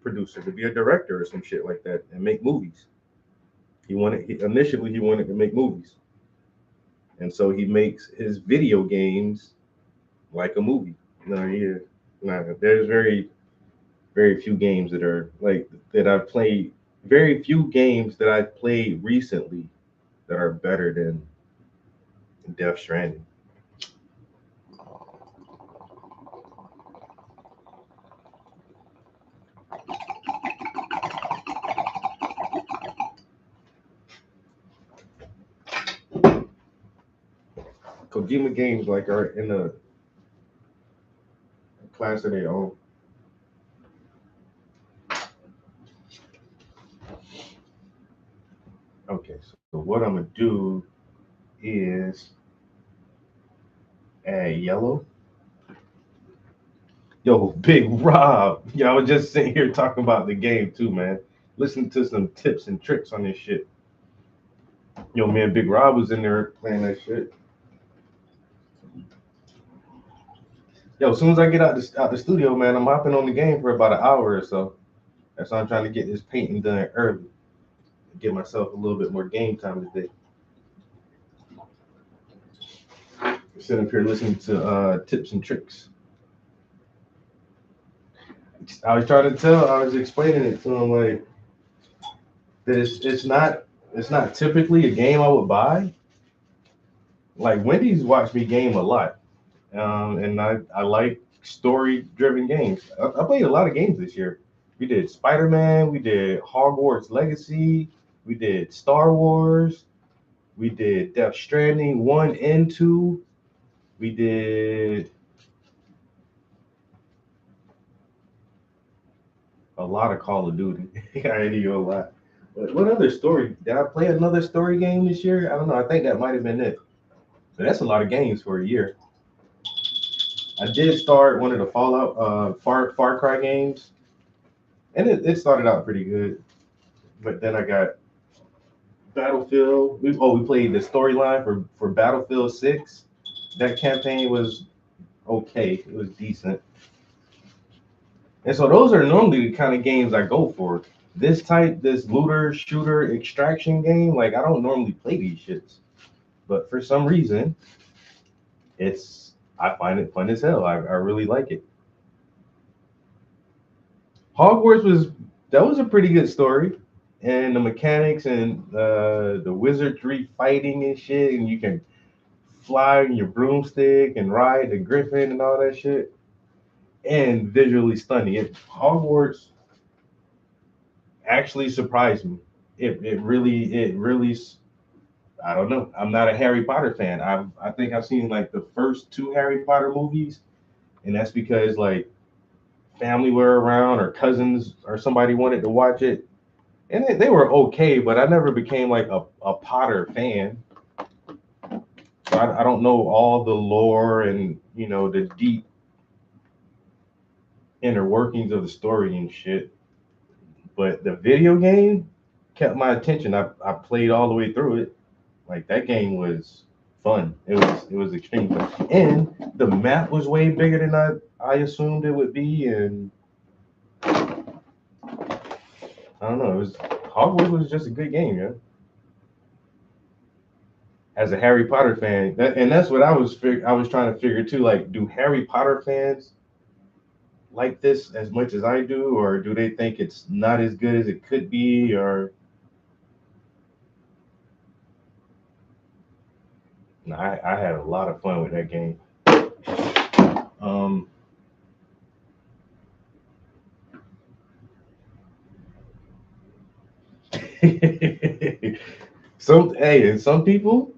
producer, to be a director or some shit like that and make movies. Initially he wanted to make movies. And so he makes his video games like a movie. There's very, very few games that are like that I've played. Very few games that I've played recently that are better than Death Stranding. Kojima games like are in a class of their own. Okay, so what I'm gonna do is add yellow. Yo, Big Rob. Yeah, I was just sitting here talking about the game too, man. Listen to some tips and tricks on this shit. Yo, man, Big Rob was in there playing that shit. Yo, as soon as I get out the studio, man, I'm hopping on the game for about an hour or so. That's why I'm trying to get this painting done early. Give myself a little bit more game time today. Sitting up here listening to tips and tricks. I was explaining it to him like that it's not typically a game I would buy. Like Wendy's watched me game a lot. And I like story-driven games. I played a lot of games this year. We did Spider-Man, we did Hogwarts Legacy, we did Star Wars, we did Death Stranding 1 and 2, we did a lot of Call of Duty. I ain't even a lot. But what other story? Did I play another story game this year? I don't know. I think that might have been it. But that's a lot of games for a year. I did start one of the Fallout, Far Cry games, and it started out pretty good. But then I got Battlefield. We played the storyline for Battlefield 6. That campaign was okay. It was decent. And so those are normally the kind of games I go for. This looter shooter extraction game, like I don't normally play these shits, but for some reason, I find it fun as hell. I really like it. Hogwarts was a pretty good story, and the mechanics and the wizardry fighting and shit, and you can fly in your broomstick and ride the griffin and all that shit, and visually stunning. Hogwarts actually surprised me. It really. I don't know. I'm not a Harry Potter fan. I think I've seen like the first 2 Harry Potter movies, and that's because like family were around or cousins or somebody wanted to watch it, and they were okay. But I never became like a Potter fan. So I don't know all the lore and the deep inner workings of the story and shit. But the video game kept my attention. I played all the way through it. Like that game was fun. It was extremely fun. And the map was way bigger than I assumed it would be. And I don't know, Hogwarts was just a good game, yeah. As a Harry Potter fan, that's what I was trying to figure too. Like, do Harry Potter fans like this as much as I do, or do they think it's not as good as it could be, or no, I had a lot of fun with that game. Some people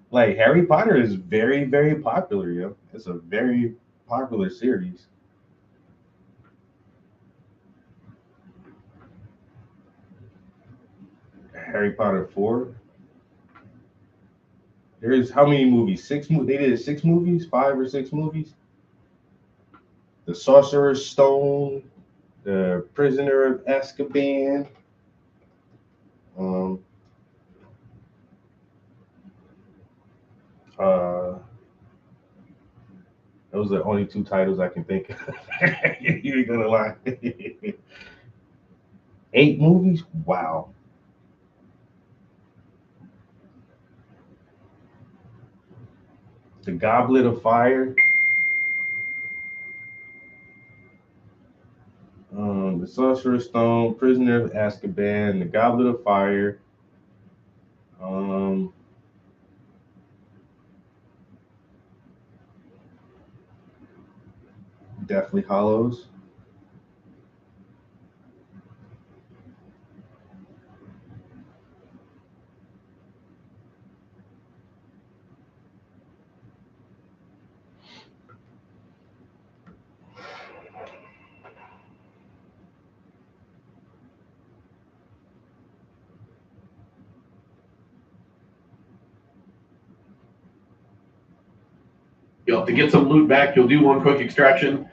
like Harry Potter is very, very popular, yo. It's a very popular series. Harry Potter 4. There's how many movies? 6 movies. They did 6 movies, 5 or 6 movies. The Sorcerer's Stone, The Prisoner of Azkaban. Those are the only 2 titles I can think of. You ain't gonna lie. 8 movies? Wow. The Goblet of Fire. The Sorcerer's Stone, Prisoner of Azkaban, The Goblet of Fire. Deathly Hallows. You'll have to get some loot back. You'll do one quick extraction.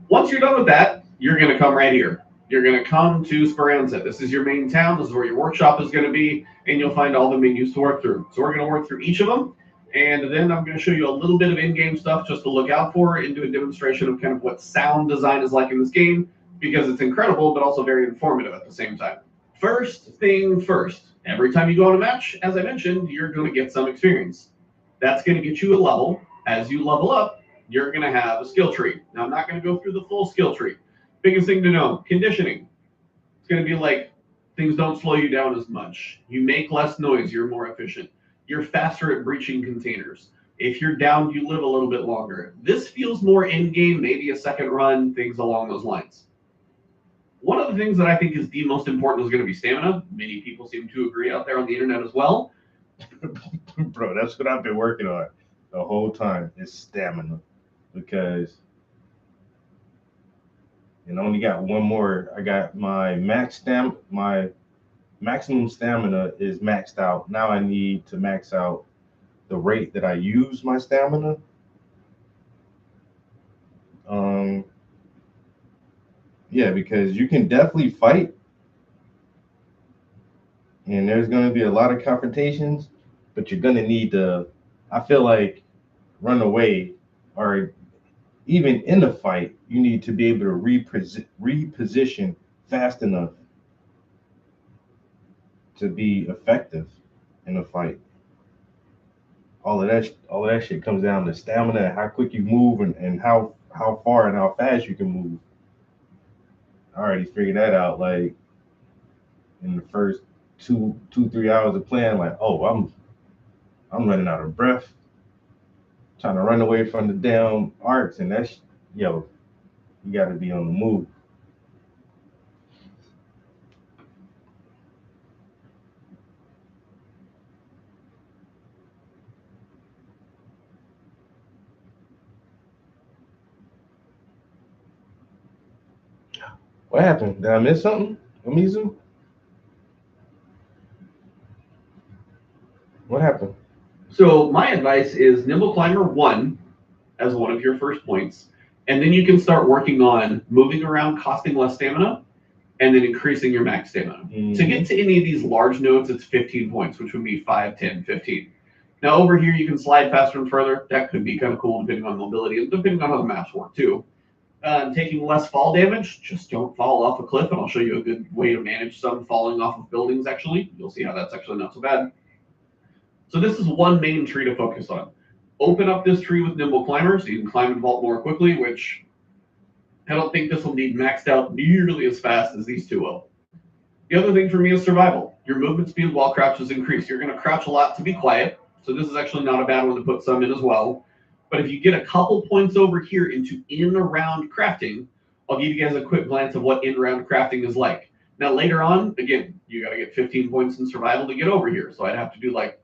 Once you're done with that, you're going to come right here. You're going to come to Speranza. This is your main town. This is where your workshop is going to be, and you'll find all the menus to work through. So we're going to work through each of them, and then I'm going to show you a little bit of in-game stuff just to look out for and do a demonstration of kind of what sound design is like in this game, because it's incredible, but also very informative at the same time. First thing first, every time you go on a match, as I mentioned, you're going to get some experience. That's going to get you a level. As you level up, you're going to have a skill tree. Now, I'm not going to go through the full skill tree. Biggest thing to know, conditioning. It's going to be like things don't slow you down as much. You make less noise. You're more efficient. You're faster at breaching containers. If you're down, you live a little bit longer. This feels more in-game, maybe a second run, things along those lines. One of the things that I think is the most important is going to be stamina. Many people seem to agree out there on the internet as well. Bro, that's what I've been working on the whole time, is stamina. Because and I only got one more. I got my my maximum stamina is maxed out. Now I need to max out the rate that I use my stamina. Yeah, because you can definitely fight, and there's going to be a lot of confrontations, but you're going to need to, I feel like, run away, or even in the fight, you need to be able to reposition fast enough to be effective in a fight. All of that shit comes down to stamina, how quick you move, and how far and how fast you can move. I already figured that out, like in the first 2-3 hours of playing. Like, oh, I'm running out of breath, trying to run away from the damn arcs, and that's, yo, you got to be on the move. What happened? Did I miss something? Amizu? What happened? So my advice is Nimble Climber 1 as one of your first points, and then you can start working on moving around, costing less stamina, and then increasing your max stamina. To get to any of these large nodes, it's 15 points, which would be 5, 10, 15. Now over here, you can slide faster and further. That could be kind of cool depending on mobility and depending on how the maps work too. Taking less fall damage, just don't fall off a cliff, and I'll show you a good way to manage some falling off of buildings actually. You'll see how that's actually not so bad. So this is one main tree to focus on. Open up this tree with Nimble Climber so you can climb and vault more quickly, which I don't think this will need maxed out nearly as fast as these two will. The other thing for me is survival. Your movement speed while crouch is increased. You're going to crouch a lot to be quiet, so this is actually not a bad one to put some in as well. But if you get a couple points over here into in-round crafting, I'll give you guys a quick glance of what in-round crafting is like. Now later on, again, you got to get 15 points in survival to get over here, so I'd have to do like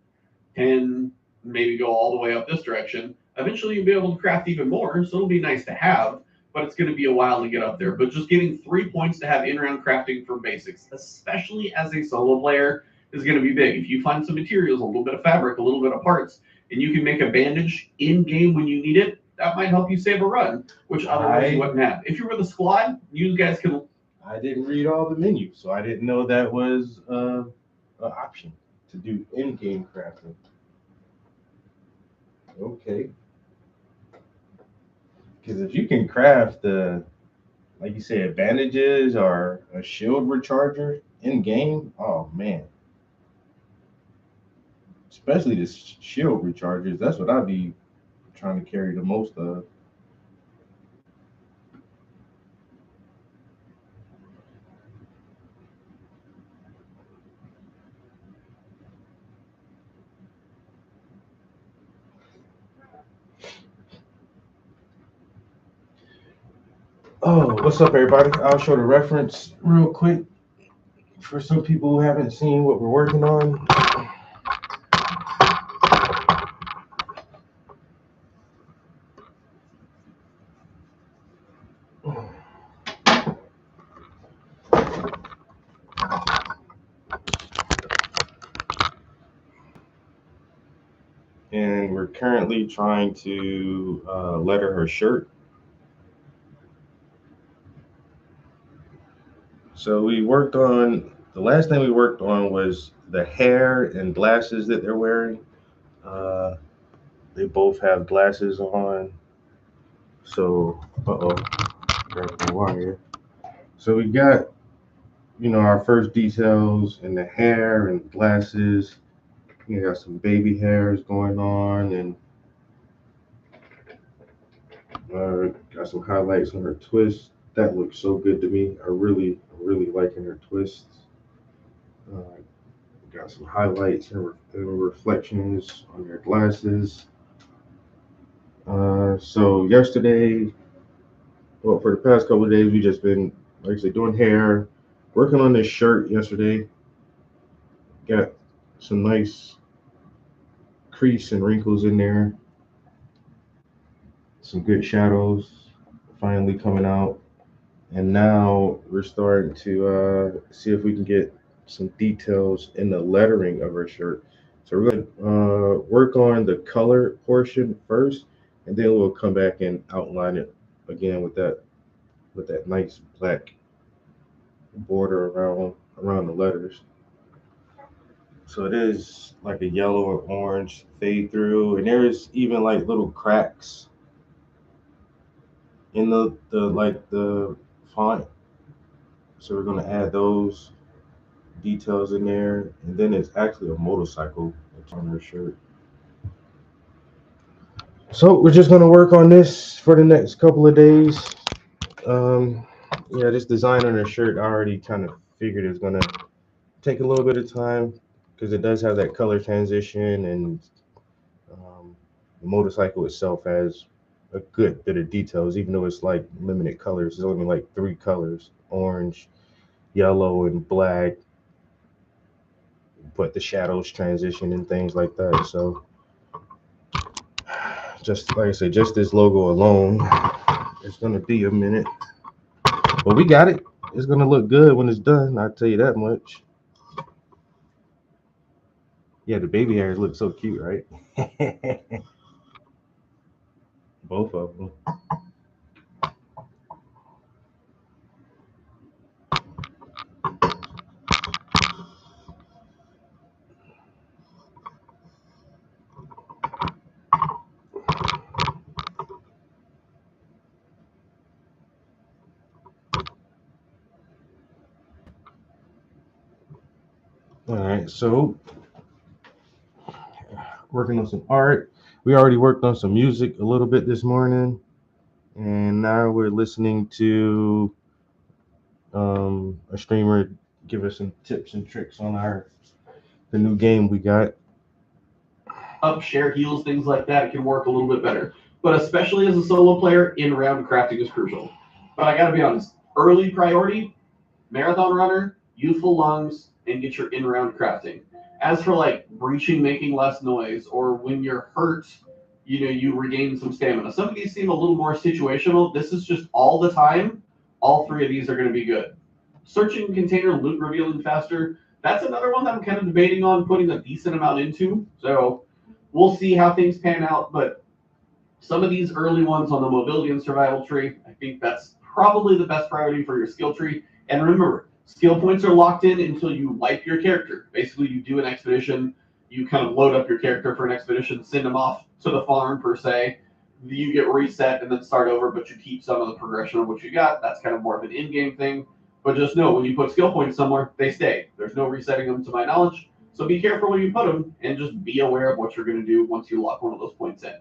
10, maybe go all the way up this direction. Eventually you'll be able to craft even more, so it'll be nice to have, but it's going to be a while to get up there. But just getting 3 points to have in-round crafting for basics, especially as a solo player, is going to be big. If you find some materials, a little bit of fabric, a little bit of parts, and you can make a bandage in game when you need it, that might help you save a run, which otherwise you wouldn't have. If you're with a squad, you guys can. I didn't read all the menus, so I didn't know that was an option to do in-game crafting. Okay. Because if you can craft like you said, bandages or a shield recharger in-game, oh man. Especially the shield rechargers, that's what I'd be trying to carry the most of. Oh, what's up, everybody? I'll show the reference real quick for some people who haven't seen what we're working on. And we're currently trying to letter her shirt. So we worked on, the last thing we worked on was the hair and glasses that they're wearing. They both have glasses on. So, grab the wire. So we got, our first details in the hair and glasses. We got some baby hairs going on, and got some highlights on her twist. That looks so good to me. I really liking her twists. Got some highlights and reflections on her glasses. So yesterday, for the past couple of days, we just been, like I said, doing hair, working on this shirt yesterday. Got some nice crease and wrinkles in there. Some good shadows finally coming out. And now we're starting to see if we can get some details in the lettering of her shirt. So we're going to work on the color portion first, and then we'll come back and outline it again with that nice black border around the letters. So it is like a yellow or orange fade through, and there's even like little cracks in the font. So we're going to add those details in there, and then it's actually a motorcycle that's on her shirt. So we're just going to work on this for the next couple of days. This design on her shirt, I already kind of figured it's going to take a little bit of time because it does have that color transition, and the motorcycle itself has a good bit of details, even though it's like limited colors. It's only like 3 colors: orange, yellow, and black. But the shadows transition and things like that. So just like I said, just this logo alone, it's gonna be a minute, but we got it. It's gonna look good when it's done, I'll tell you that much. Yeah, the baby hairs look so cute, right? Both of them. All right, so working on some art. We already worked on some music a little bit this morning, and now we're listening to a streamer give us some tips and tricks on the new game we got. Up, share heals, things like that, it can work a little bit better. But especially as a solo player, in-round crafting is crucial. But I gotta be honest, early priority, marathon runner, youthful lungs, and get your in-round crafting. As for like breaching, making less noise, or when you're hurt, you regain some stamina. Some of these seem a little more situational. This is just all the time. All 3 of these are going to be good. Searching container, loot revealing faster. That's another one that I'm kind of debating on putting a decent amount into. So we'll see how things pan out. But some of these early ones on the mobility and survival tree, I think that's probably the best priority for your skill tree. And remember, skill points are locked in until you wipe your character. Basically, you do an expedition, you kind of load up your character for an expedition, send them off to the farm per se. You get reset and then start over, but you keep some of the progression of what you got. That's kind of more of an in-game thing. But just know, when you put skill points somewhere, they stay. There's no resetting them to my knowledge. So be careful when you put them and just be aware of what you're going to do once you lock one of those points in.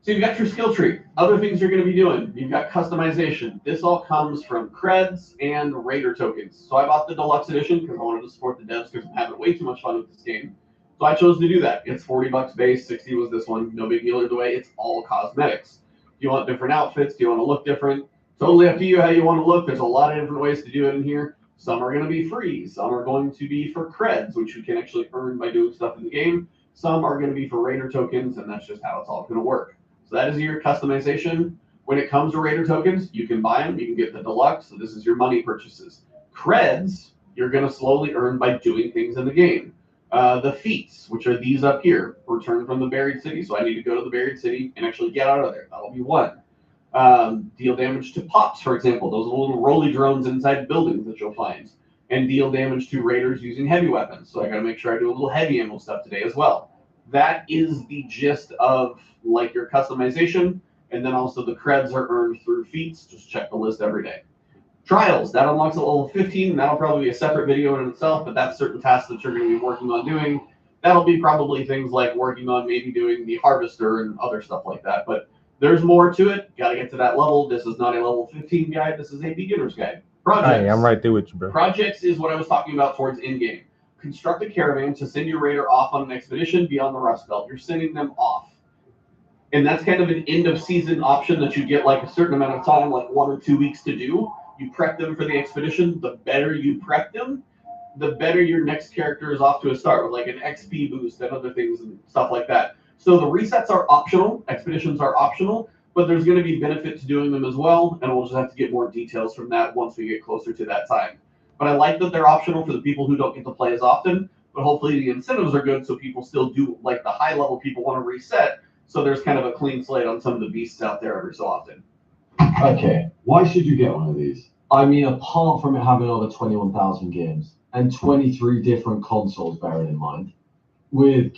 So you've got your skill tree. Other things you're going to be doing. You've got customization. This all comes from creds and raider tokens. So I bought the deluxe edition because I wanted to support the devs because I'm having way too much fun with this game. So I chose to do that. It's $40 base, 60 was this one. No big deal either way. It's all cosmetics. Do you want different outfits? Do you want to look different? Totally up to you how you want to look. There's a lot of different ways to do it in here. Some are going to be free. Some are going to be for creds, which you can actually earn by doing stuff in the game. Some are going to be for raider tokens, and that's just how it's all going to work. So that is your customization. When it comes to raider tokens, you can buy them. You can get the deluxe. So this is your money purchases. Creds, you're going to slowly earn by doing things in the game. The feats, which are these up here, return from the buried city. So I need to go to the buried city and actually get out of there. That'll be one. Deal damage to pops, for example. Those little rolly drones inside buildings that you'll find. And deal damage to raiders using heavy weapons. So I got to make sure I do a little heavy ammo stuff today as well. That is the gist of like your customization. And then also the creds are earned through feats. Just check the list every day. Trials, that unlocks at level 15. That'll probably be a separate video in itself, but that's certain tasks that you're going to be working on doing. That'll be probably things like working on maybe doing the harvester and other stuff like that. But there's more to it. Got to get to that level. This is not a level 15 guide. This is a beginner's guide. Projects. Hey, I'm right there with you, bro. Projects is what I was talking about towards in-game. Construct a caravan to send your raider off on an expedition beyond the Rust Belt. You're sending them off. And that's kind of an end-of-season option that you get like a certain amount of time, like 1 or 2 weeks to do. You prep them for the expedition. The better you prep them, the better your next character is off to a start with like an XP boost and other things and stuff like that. So the resets are optional. Expeditions are optional, but there's going to be benefit to doing them as well. And we'll just have to get more details from that once we get closer to that time. But I like that they're optional for the people who don't get to play as often. But hopefully the incentives are good so people still do, like the high level people want to reset. So there's kind of a clean slate on some of the beasts out there every so often. Okay, why should you get one of these? I mean, apart from it having over 21,000 games and 23 different consoles, bearing in mind, with...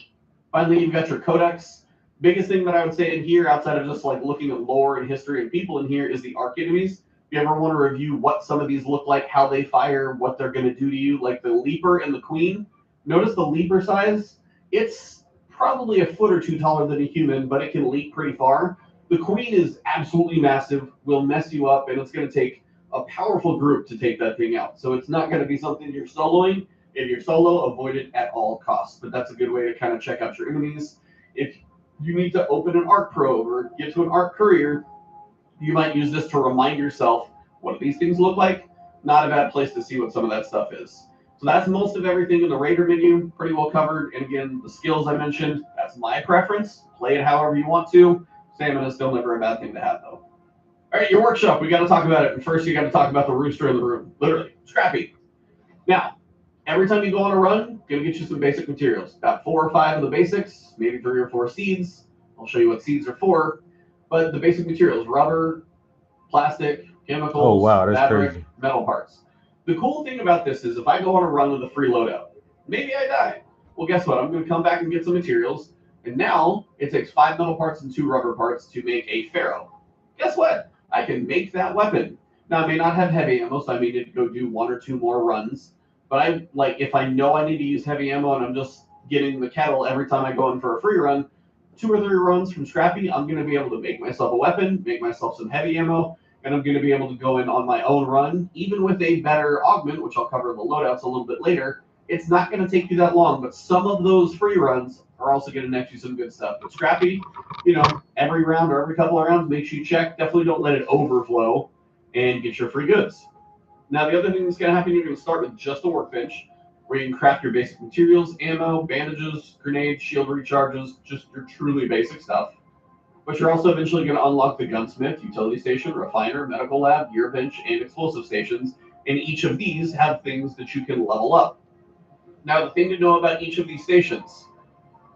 Finally, you've got your codex. Biggest thing that I would say in here, outside of just like looking at lore and history and people in here, is the arc enemies. If you ever want to review what some of these look like, how they fire, what they're going to do to you, like the Leaper and the Queen. Notice the Leaper size. It's probably a foot or two taller than a human, but it can leap pretty far. The Queen is absolutely massive, will mess you up, and it's going to take a powerful group to take that thing out. So it's not going to be something you're soloing. If you're solo, avoid it at all costs. But that's a good way to kind of check out your enemies. If you need to open an arc probe or get to an arc courier, you might use this to remind yourself what do these things look like. Not a bad place to see what some of that stuff is. So that's most of everything in the Raider menu, pretty well covered. And again, the skills I mentioned, that's my preference. Play it however you want to. Stamina is still never a bad thing to have, though. All right, your workshop, we got to talk about it. And first, you got to talk about the rooster in the room. Literally, Scrappy. Now, every time you go on a run, gonna get you some basic materials. Got 4 or 5 of the basics, maybe 3 or 4 seeds. I'll show you what seeds are for. But the basic materials: rubber, plastic, chemicals, Oh, wow, that's fabric, crazy. metal parts. The cool thing about this is if I go on a run with a free loadout, maybe I die. Well, guess what? I'm gonna come back and get some materials. And now it takes 5 metal parts and 2 rubber parts to make a Pharaoh. Guess what? I can make that weapon. Now, I may not have heavy ammo, so I may need to go do 1 or 2 more runs. But if I know I need to use heavy ammo and I'm just getting the kettle every time I go in for a free run, 2 or 3 runs from Scrappy, I'm going to be able to make myself a weapon, make myself some heavy ammo, and I'm going to be able to go in on my own run, even with a better augment, which I'll cover in the loadouts a little bit later. It's not going to take you that long, but some of those free runs are also going to net you some good stuff. But Scrappy, every round or every couple of rounds, make sure you check. Definitely don't let it overflow and get your free goods. Now, the other thing that's going to happen, you're going to start with just a workbench where you can craft your basic materials, ammo, bandages, grenades, shield recharges, just your truly basic stuff. But you're also eventually going to unlock the gunsmith, utility station, refiner, medical lab, gear bench, and explosive stations. And each of these have things that you can level up. Now, the thing to know about each of these stations,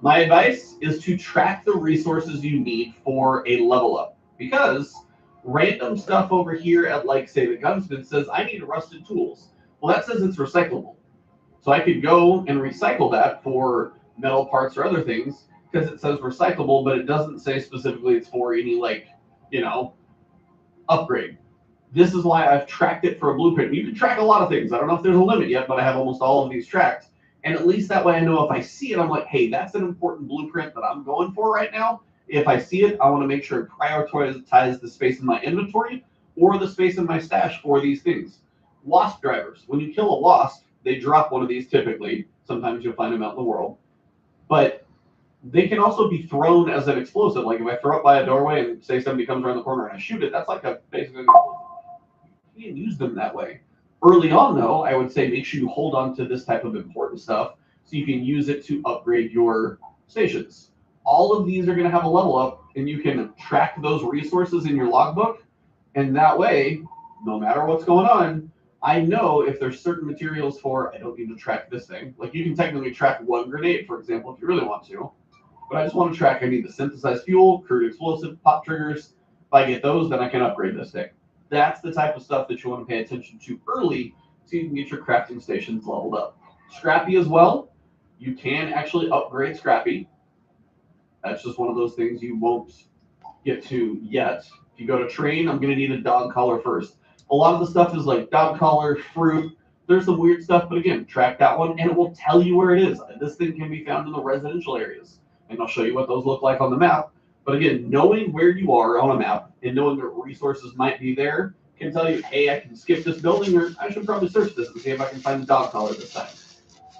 my advice is to track the resources you need for a level up, because random stuff over here at, like, say, the gunsmith says, I need rusted tools. Well, that says it's recyclable. So I could go and recycle that for metal parts or other things because it says recyclable, but it doesn't say specifically it's for any, like, you know, upgrade. This is why I've tracked it for a blueprint. You can track a lot of things. I don't know if there's a limit yet, but I have almost all of these tracked. And at least that way I know if I see it, I'm like, hey, that's an important blueprint that I'm going for right now. If I see it, I want to make sure it prioritizes the space in my inventory or the space in my stash for these things. Wasp drivers. When you kill a wasp, they drop one of these typically. Sometimes you'll find them out in the world. But they can also be thrown as an explosive. Like if I throw it by a doorway and say somebody comes around the corner and I shoot it, that's like a basically, you can use them that way. Early on though, I would say make sure you hold on to this type of important stuff so you can use it to upgrade your stations. All of these are going to have a level up and you can track those resources in your logbook. And that way, no matter what's going on, I know if there's certain materials for, I don't need to track this thing. Like you can technically track one grenade, for example, if you really want to. But I just want to track, I need the synthesized fuel, crude explosive, pop triggers. If I get those, then I can upgrade this thing. That's the type of stuff that you want to pay attention to early so you can get your crafting stations leveled up. Scrappy as well. You can actually upgrade Scrappy. That's just one of those things you won't get to yet. If you go to train, I'm going to need a dog collar first. A lot of the stuff is like dog collar, fruit. There's some weird stuff, but again, track that one and it will tell you where it is. This thing can be found in the residential areas. And I'll show you what those look like on the map. But again, knowing where you are on a map and knowing that resources might be there can tell you, hey, I can skip this building, or I should probably search this and see if I can find the dog collar this time.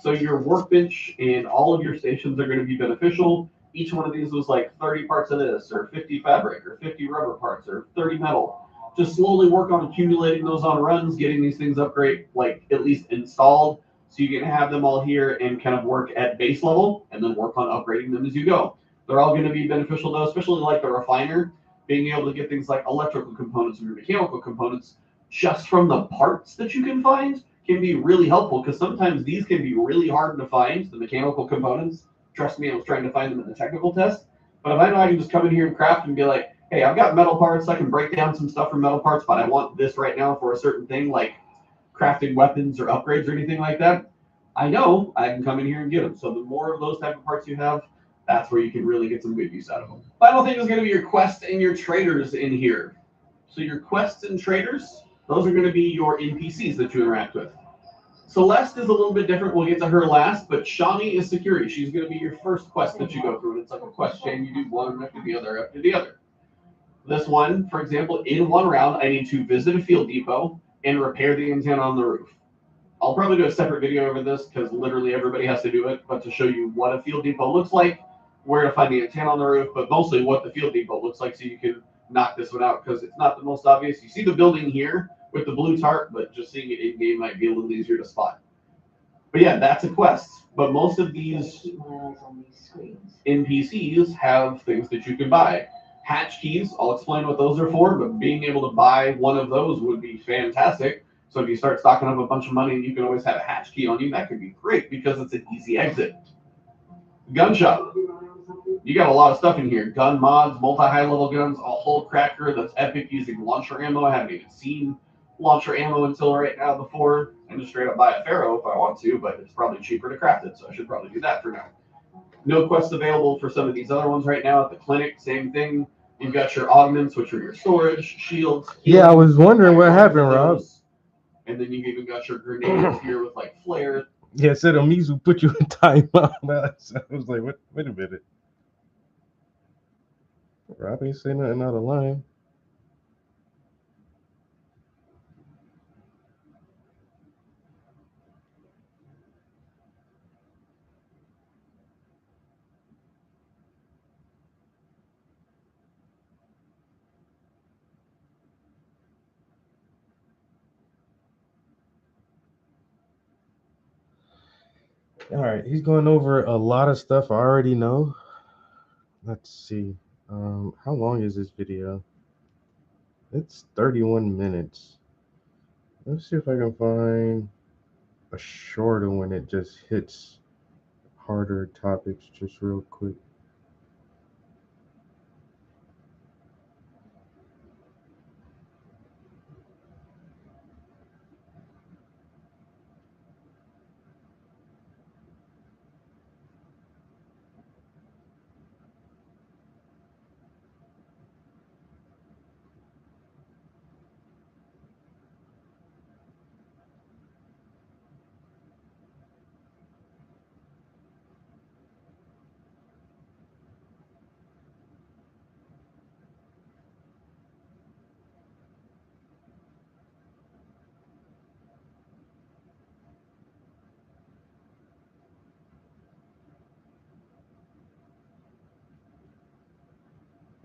So your workbench and all of your stations are going to be beneficial. Each one of these was like 30 parts of this, or 50 fabric, or 50 rubber parts, or 30 metal. Just slowly work on accumulating those on runs, getting these things upgrade, like at least installed, so you can have them all here and kind of work at base level, and then work on upgrading them as you go. They're all going to be beneficial though, especially like the refiner, being able to get things like electrical components or mechanical components just from the parts that you can find can be really helpful, because sometimes these can be really hard to find, the mechanical components. Trust me, I was trying to find them in the technical test. But if I know I can just come in here and craft and be like, hey, I've got metal parts, I can break down some stuff from metal parts, but I want this right now for a certain thing, like crafting weapons or upgrades or anything like that, I know I can come in here and get them. So the more of those type of parts you have, that's where you can really get some good use out of them. Final thing is going to be your quests and your traders in here. So your quests and traders, those are going to be your NPCs that you interact with. Celeste is a little bit different. We'll get to her last, but Shani is security. She's going to be your first quest that you go through. It's like a quest chain. You do one after the other after the other. This one, for example, in one round, I need to visit a field depot and repair the antenna on the roof. I'll probably do a separate video over this because literally everybody has to do it, but to show you what a field depot looks like, where to find the antenna on the roof, but mostly what the field depot looks like so you can knock this one out, because it's not the most obvious. You see the building here with the blue tarp, but just seeing it in game might be a little easier to spot. But yeah, that's a quest. But most of these NPCs have things that you can buy. Hatch keys, I'll explain what those are for, but being able to buy one of those would be fantastic. So if you start stocking up a bunch of money and you can always have a hatch key on you, that could be great because it's an easy exit. Gun shop. You got a lot of stuff in here. Gun mods, multi-high level guns, a whole cracker that's epic using launcher ammo. I haven't even seen launcher ammo until right now before. I just straight up buy a Pharaoh if I want to, but it's probably cheaper to craft it, so I should probably do that for now. No quests available for some of these other ones right now at the clinic. Same thing. You've got your augments, which are your storage, shields. Yeah, I was wondering what happened, Rob. And then you've even got your grenades here with like flares. Yeah, it said Amizu put you in timeout. I was like, wait a minute. Rob ain't saying nothing out of line. All right, he's going over a lot of stuff I already know. Let's see. How long is this video? It's 31 minutes. Let's see if I can find a shorter one that just hits harder topics just real quick.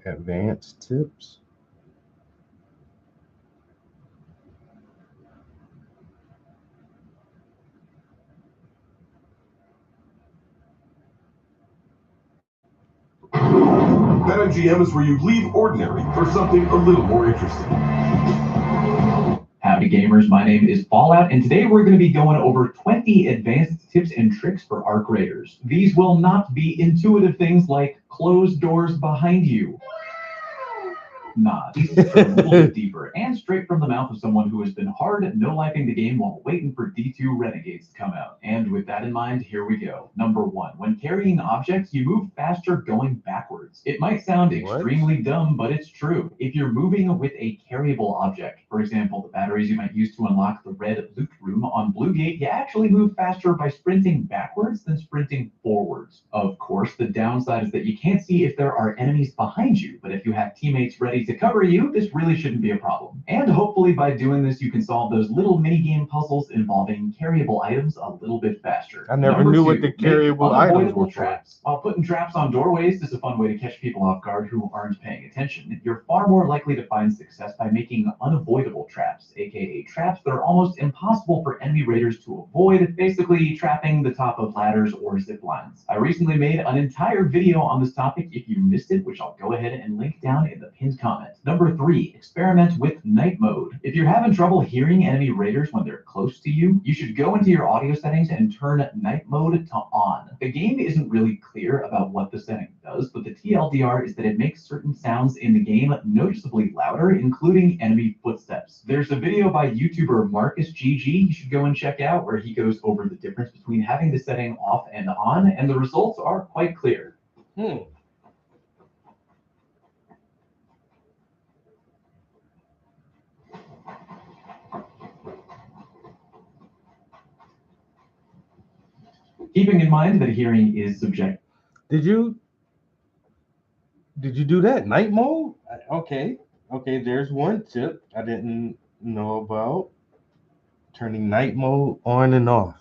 Advanced tips. BetMGM is where you leave ordinary for something a little more interesting. Howdy gamers, my name is Fallout, and today we're going to be going over 20 advanced tips and tricks for ARC Raiders. These will not be intuitive things like close doors behind you. Nah, these are a little bit deeper and straight from the mouth of someone who has been hard at no-lifing the game while waiting for D2 Renegades to come out. And with that in mind, here we go. Number 1, when carrying objects, you move faster going backwards. It might sound extremely dumb, but it's true. If you're moving with a carryable object, for example, the batteries you might use to unlock the red loot room on Blue Gate, you actually move faster by sprinting backwards than sprinting forwards. Of course, the downside is that you can't see if there are enemies behind you, but if you have teammates ready to cover you, this really shouldn't be a problem. And hopefully by doing this, you can solve those little mini-game puzzles involving carryable items a little bit faster. I never knew what the carryable items were for. Traps. While putting traps on doorways is a fun way to catch people off guard who aren't paying attention, you're far more likely to find success by making unavoidable traps, aka traps that are almost impossible for enemy raiders to avoid, basically trapping the top of ladders or zip lines. I recently made an entire video on this topic if you missed it, which I'll go ahead and link down in the pinned comment. Number 3, experiment with night mode. If you're having trouble hearing enemy raiders when they're close to you, you should go into your audio settings and turn night mode to on. The game isn't really clear about what the setting does, but the TLDR is that it makes certain sounds in the game noticeably louder, including enemy footsteps. There's a video by YouTuber Marcus GG you should go and check out where he goes over the difference between having the setting off and on, and the results are quite clear. Keeping in mind that hearing is subjective. Did you do that? Night mode? Okay. There's one tip I didn't know about. Turning night mode on and off.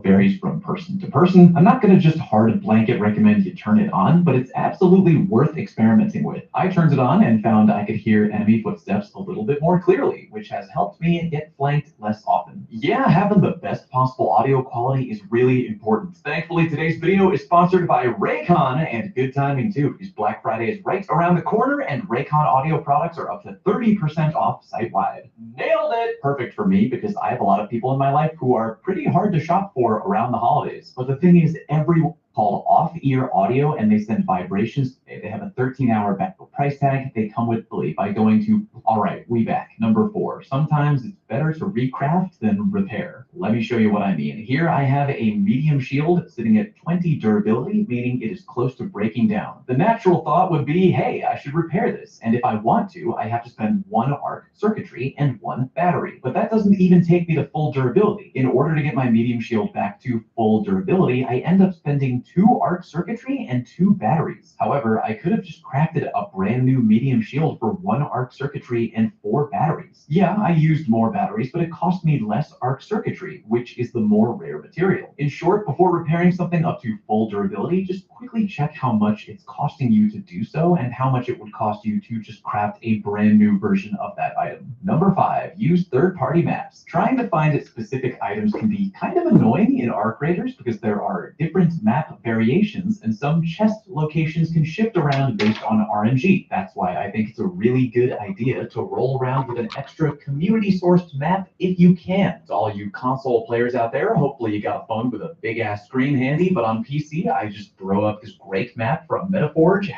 Varies from person to person. I'm not going to just hard blanket recommend you turn it on, but it's absolutely worth experimenting with. I turned it on and found I could hear enemy footsteps a little bit more clearly, which has helped me get flanked less often. Yeah, having the best possible audio quality is really important. Thankfully, today's video is sponsored by Raycon, and good timing too, because Black Friday is right around the corner and Raycon audio products are up to 30% off site-wide. Nailed it! Perfect for me because I have a lot of people in my life who are pretty hard to shop for around the holidays. But the thing is, everyone called off-ear audio and they send vibrations. They have a 13-hour backup price tag. They come with belief by going to, all right, we back. Number 4, sometimes it's better to recraft than repair. Let me show you what I mean. Here I have a medium shield sitting at 20 durability, meaning it is close to breaking down. The natural thought would be, hey, I should repair this. And if I want to, I have to spend 1 arc circuitry and 1 battery. But that doesn't even take me to full durability. In order to get my medium shield back to full durability, I end up spending 2 arc circuitry and 2 batteries. However, I could have just crafted a brand new medium shield for 1 arc circuitry and 4 batteries. Yeah, I used more batteries, but it cost me less arc circuitry, which is the more rare material. In short, before repairing something up to full durability, just quickly check how much it's costing you to do so and how much it would cost you to just craft a brand new version of that item. Number 5, use third-party maps. Trying to find specific items can be kind of annoying in ARC Raiders because there are different map variations and some chest locations can shift around based on RNG. That's why I think it's a really good idea to roll around with an extra community-sourced map if you can. To all you console players out there, hopefully you got a phone with a big-ass screen handy, but on PC, I just throw up this great map from Metaforge,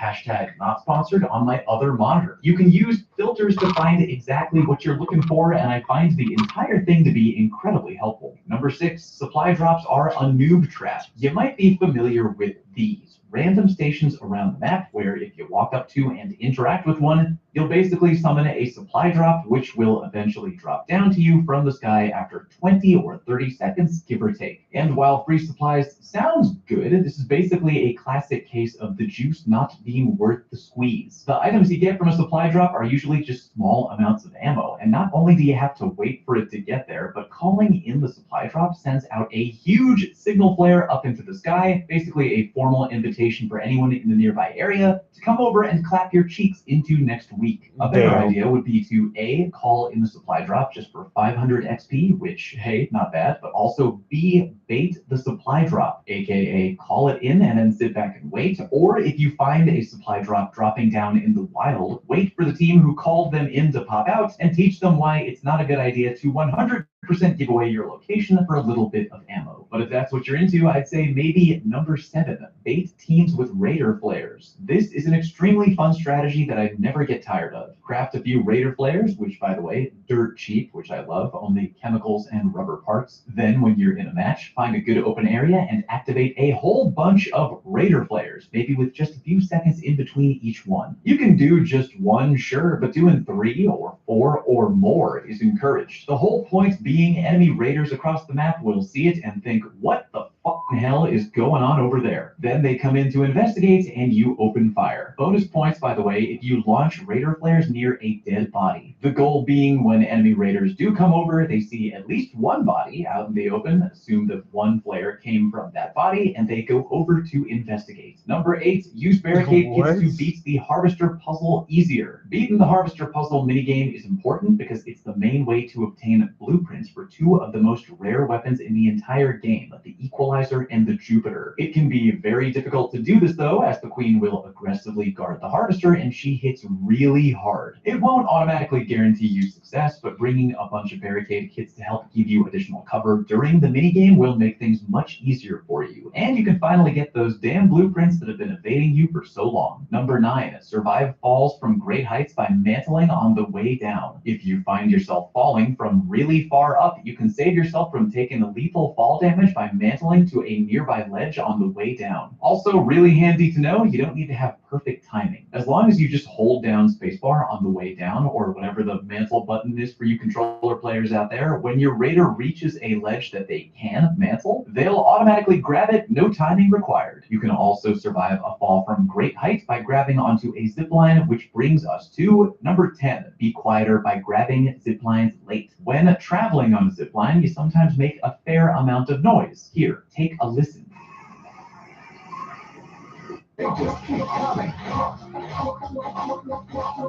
#not-sponsored, on my other monitor. You can use filters to find exactly what you're looking for, and I find the entire thing to be incredibly helpful. Number 6, supply drops are a noob trap. You might be familiar with these random stations around the map where if you walk up to and interact with one, you'll basically summon a supply drop, which will eventually drop down to you from the sky after 20 or 30 seconds, give or take. And while free supplies sounds good, this is basically a classic case of the juice not being worth the squeeze. The items you get from a supply drop are usually just small amounts of ammo, and not only do you have to wait for it to get there, but calling in the supply drop sends out a huge signal flare up into the sky, basically a formal invitation for anyone in the nearby area to come over and clap your cheeks into next week. A better idea would be to A, call in the supply drop just for 500 XP, which, hey, not bad, but also B, bait the supply drop, aka call it in and then sit back and wait, or if you find a supply drop dropping down in the wild, wait for the team who called them in to pop out and teach them why it's not a good idea to 100% give away your location for a little bit of ammo. But if that's what you're into, I'd say maybe number 7, bait teams with Raider flares. This is an extremely fun strategy that I never get tired of. Craft a few Raider flares, which by the way, dirt cheap, which I love, only chemicals and rubber parts. Then when you're in a match, find a good open area and activate a whole bunch of Raider flares, maybe with just a few seconds in between each one. You can do just one, sure, but doing 3 or 4 or more is encouraged. The whole point being enemy raiders across the map will see it and think, what the fucking hell is going on over there? Then they come in to investigate and you open fire. Bonus points, by the way, if you launch Raider flares near a dead body. The goal being when enemy raiders do come over, they see at least one body out in the open, assume that one flare came from that body, and they go over to investigate. Number 8, use barricade kits to beat the harvester puzzle easier. Beating the harvester puzzle minigame is important because it's the main way to obtain blueprints for 2 of the most rare weapons in the entire game, the Equalizer and the Jupiter. It can be very difficult to do this though, as the queen will aggressively guard the harvester and she hits really hard. It won't automatically guarantee you success, but bringing a bunch of barricade kits to help give you additional cover during the minigame will make things much easier for you. And you can finally get those damn blueprints that have been evading you for so long. Number 9, survive falls from great heights by mantling on the way down. If you find yourself falling from really far up, you can save yourself from taking a lethal fall damage by mantling to a nearby ledge on the way down. Also really handy to know, you don't need to have perfect timing. As long as you just hold down spacebar on the way down, or whatever the mantle button is for you controller players out there, when your raider reaches a ledge that they can mantle, they'll automatically grab it, no timing required. You can also survive a fall from great height by grabbing onto a zipline, which brings us to number 10, be quieter by grabbing ziplines late. When traveling on a zipline, you sometimes make a fair amount of noise. Here, take a listen. They just keep coming.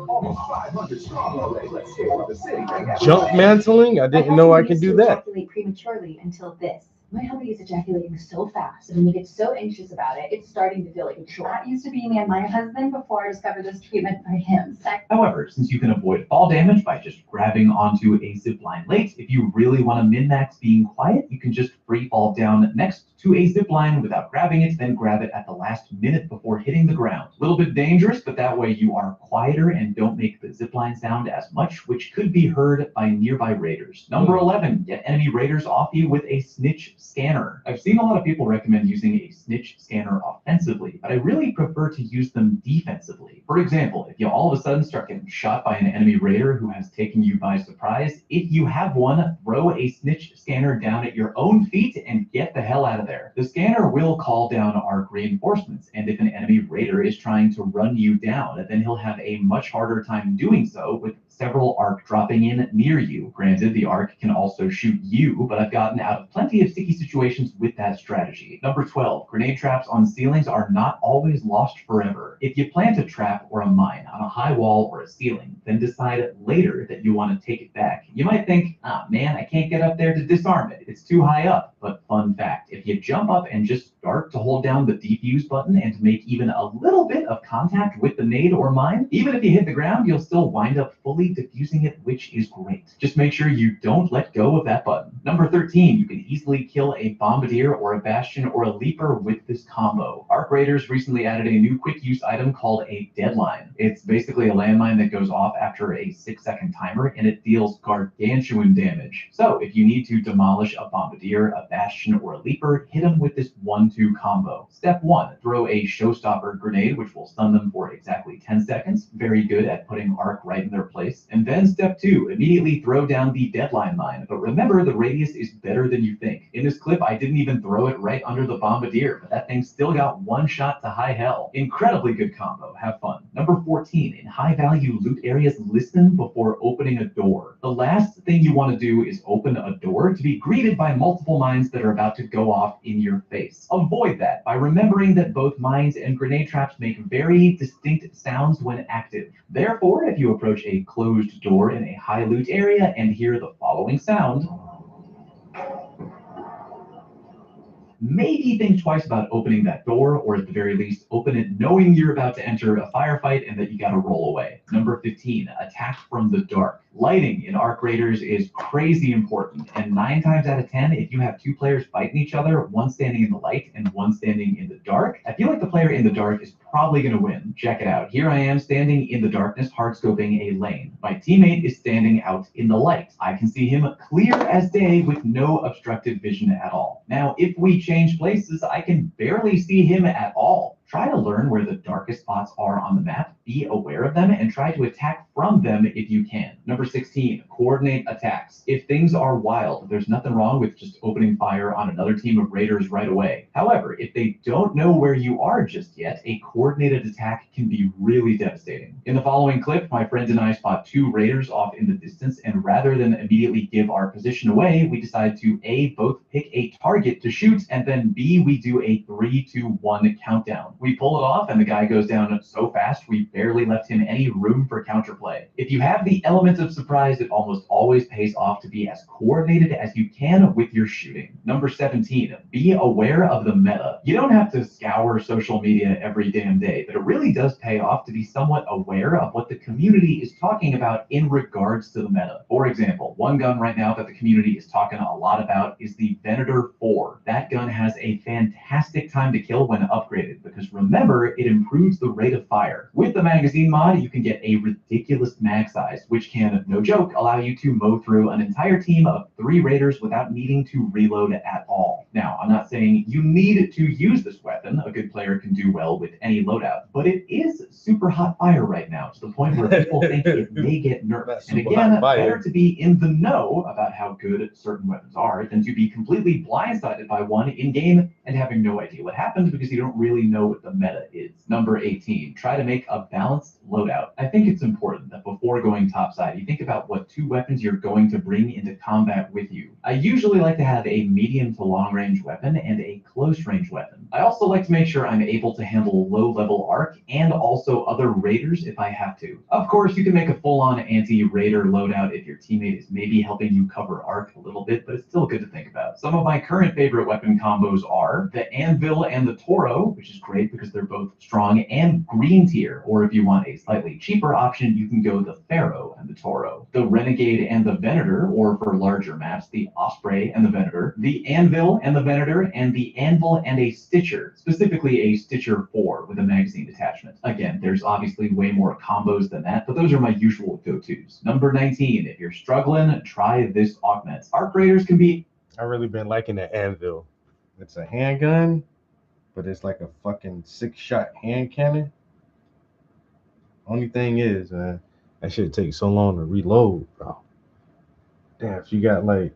Almost 500 strong already. Let's hear what the city they have. Jump mantling? I didn't know I could do that. Ejaculate prematurely until this. My hubby is ejaculating so fast, and when you get so anxious about it, it's starting to feel like a chore. That used to be me and my husband before I discovered this treatment by him. However, since you can avoid fall damage by just grabbing onto a zipline late, if you really want to min-max being quiet, you can just free fall down next to a zipline without grabbing it, then grab it at the last minute before hitting the ground. A little bit dangerous, but that way you are quieter and don't make the zipline sound as much, which could be heard by nearby raiders. Number 11, get enemy raiders off you with a snitch scanner. I've seen a lot of people recommend using a snitch scanner offensively, but I really prefer to use them defensively. For example, if you all of a sudden start getting shot by an enemy raider who has taken you by surprise, if you have one, throw a snitch scanner down at your own feet and get the hell out of there. The scanner will call down arc reinforcements, and if an enemy raider is trying to run you down, then he'll have a much harder time doing so with several arc dropping in near you. Granted, the arc can also shoot you, but I've gotten out of plenty of sticky situations with that strategy. Number 12, grenade traps on ceilings are not always lost forever. If you plant a trap or a mine on a high wall or a ceiling, then decide later that you want to take it back. You might think, man, I can't get up there to disarm it. It's too high up. but fun fact, if you jump up and just start to hold down the defuse button and make even a little bit of contact with the nade or mine, even if you hit the ground, you'll still wind up fully defusing it, which is great. Just make sure you don't let go of that button. Number 13, you can easily kill a bombardier or a bastion or a leaper with this combo. Arc Raiders recently added a new quick use item called a deadline. It's basically a landmine that goes off after a 6-second timer, and it deals gargantuan damage. So if you need to demolish a bombardier, a bastion, or a leaper, hit them with this 1-2 combo. Step 1, throw a showstopper grenade, which will stun them for exactly 10 seconds. Very good at putting arc right in their place. And then step 2, immediately throw down the deadline mine. But remember, the radius is better than you think. In this clip, I didn't even throw it right under the bombardier, but that thing still got one shot to high hell. Incredibly good combo. Have fun. Number 14, in high value loot areas, listen before opening a door. The last thing you want to do is open a door to be greeted by multiple mines that are about to go off in your face. Avoid that by remembering that both mines and grenade traps make very distinct sounds when active. Therefore, if you approach a closed door in a high loot area and hear the following sound, maybe think twice about opening that door, or at the very least, open it knowing you're about to enter a firefight and that you gotta roll away. Number 15, attack from the dark. Lighting in Arc Raiders is crazy important, and 9 times out of 10, if you have 2 players fighting each other, one standing in the light and one standing in the dark, I feel like the player in the dark is probably going to win. Check it out. Here I am standing in the darkness, hardscoping a lane. My teammate is standing out in the light. I can see him clear as day with no obstructed vision at all. Now, if we change places, I can barely see him at all. Try to learn where the darkest spots are on the map, be aware of them, and try to attack from them if you can. Number 16, coordinate attacks. If things are wild, there's nothing wrong with just opening fire on another team of raiders right away. However, if they don't know where you are just yet, a coordinated attack can be really devastating. In the following clip, my friend and I spot 2 raiders off in the distance, and rather than immediately give our position away, we decide to A, both pick a target to shoot, and then B, we do a 3, 2, 1 countdown. We pull it off, and the guy goes down so fast we barely left him any room for counterplay. If you have the element of surprise, it almost always pays off to be as coordinated as you can with your shooting. Number 17, be aware of the meta. You don't have to scour social media every damn day, but it really does pay off to be somewhat aware of what the community is talking about in regards to the meta. For example, one gun right now that the community is talking a lot about is the Venator 4. That gun has a fantastic time to kill when upgraded, because remember, it improves the rate of fire. With the magazine mod, you can get a ridiculous mag size, which can, no joke, allow you to mow through an entire team of 3 raiders without needing to reload at all. Now, I'm not saying you need to use this weapon. A good player can do well with any loadout, but it is super hot fire right now, to the point where people think it may get nerfed. And again, better to be in the know about how good certain weapons are than to be completely blindsided by one in-game and having no idea what happened because you don't really know what the meta is. Number 18, try to make a balanced loadout. I think it's important that before going topside, you think about what 2 weapons you're going to bring into combat with you. I usually like to have a medium to long range weapon and a close range weapon. I also like to make sure I'm able to handle low level arc and also other raiders if I have to. Of course, you can make a full on anti-raider loadout if your teammate is maybe helping you cover arc a little bit, but it's still good to think about. Some of my current favorite weapon combos are the Anvil and the Toro, which is great because they're both strong and green tier, or if you want a slightly cheaper option, you can go the Pharaoh and the Toro. The Renegade and the Venator, or for larger maps, the Osprey and the Venator, the Anvil and the Venator, and the Anvil and a Stitcher, specifically a Stitcher 4 with a magazine attachment. Again, there's obviously way more combos than that, but those are my usual go-tos. Number 19, if you're struggling, try this augment. Arc Raiders can be... I've really been liking the Anvil. It's a handgun, but it's like a fucking 6-shot hand cannon. Only thing is, man, that shit takes so long to reload, bro. Damn, if you got like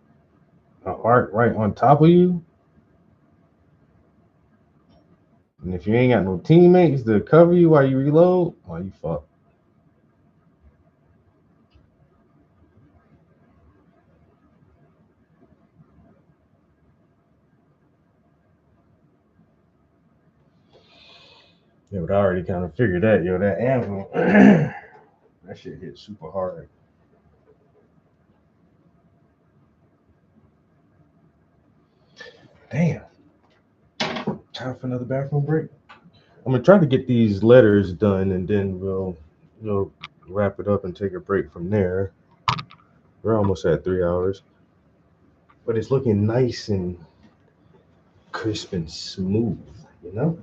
an arc right on top of you, and if you ain't got no teammates to cover you while you reload, well, you fucked. Yeah, but I already kind of figured that, yo, that Anvil, that shit hit super hard. Damn. Time for another bathroom break. I'm gonna try to get these letters done, and then we'll wrap it up and take a break from there. We're almost at 3 hours, but it's looking nice and crisp and smooth, you know?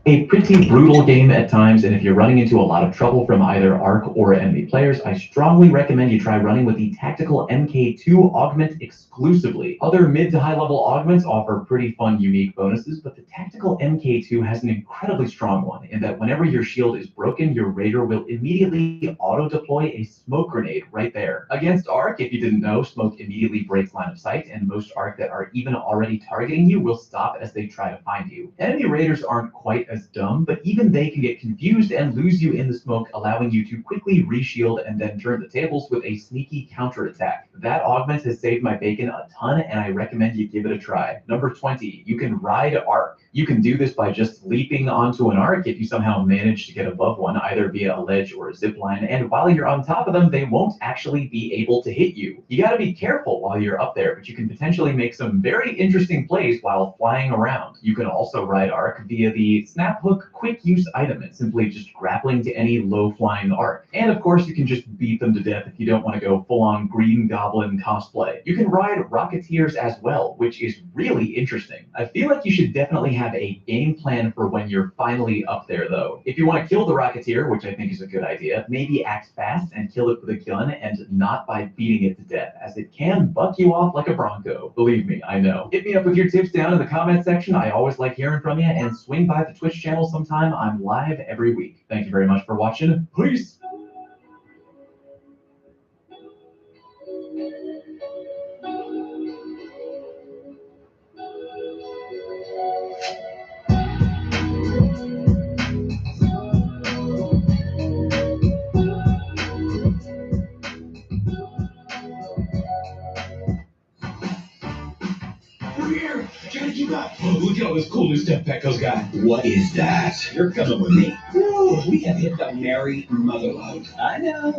A pretty brutal game at times, and if you're running into a lot of trouble from either ARC or enemy players, I strongly recommend you try running with the Tactical MK2 Augment exclusively. Other mid to high level augments offer pretty fun, unique bonuses, but the Tactical MK2 has an incredibly strong one in that whenever your shield is broken, your Raider will immediately auto-deploy a smoke grenade right there. Against ARC, if you didn't know, smoke immediately breaks line of sight, and most ARC that are even already targeting you will stop as they try to find you. Enemy Raiders aren't quite as dumb, but even they can get confused and lose you in the smoke, allowing you to quickly reshield and then turn the tables with a sneaky counterattack. That augment has saved my bacon a ton, and I recommend you give it a try. Number 20, you can ride ARC. You can do this by just leaping onto an ARC if you somehow manage to get above one, either via a ledge or a zip line, and while you're on top of them, they won't actually be able to hit you. You gotta be careful while you're up there, but you can potentially make some very interesting plays while flying around. You can also ride ARC via the Snap Hook quick use item. It's simply just grappling to any low flying ARC. And of course, you can just beat them to death if you don't want to go full on Green Goblin cosplay. You can ride Rocketeers as well, which is really interesting. I feel like you should definitely have a game plan for when you're finally up there though. If you want to kill the Rocketeer, which I think is a good idea, maybe act fast and kill it with a gun and not by beating it to death, as it can buck you off like a Bronco. Believe me, I know. Hit me up with your tips down in the comment section. I always like hearing from you, and swing by the Twitch channel sometime. I'm live every week. Thank you very much for watching. Peace. We're here! Gotta keep up! Look at all this cool new stuff Petco's got. What is that? You're coming with me. Ooh, we have hit the merry motherlode. I know.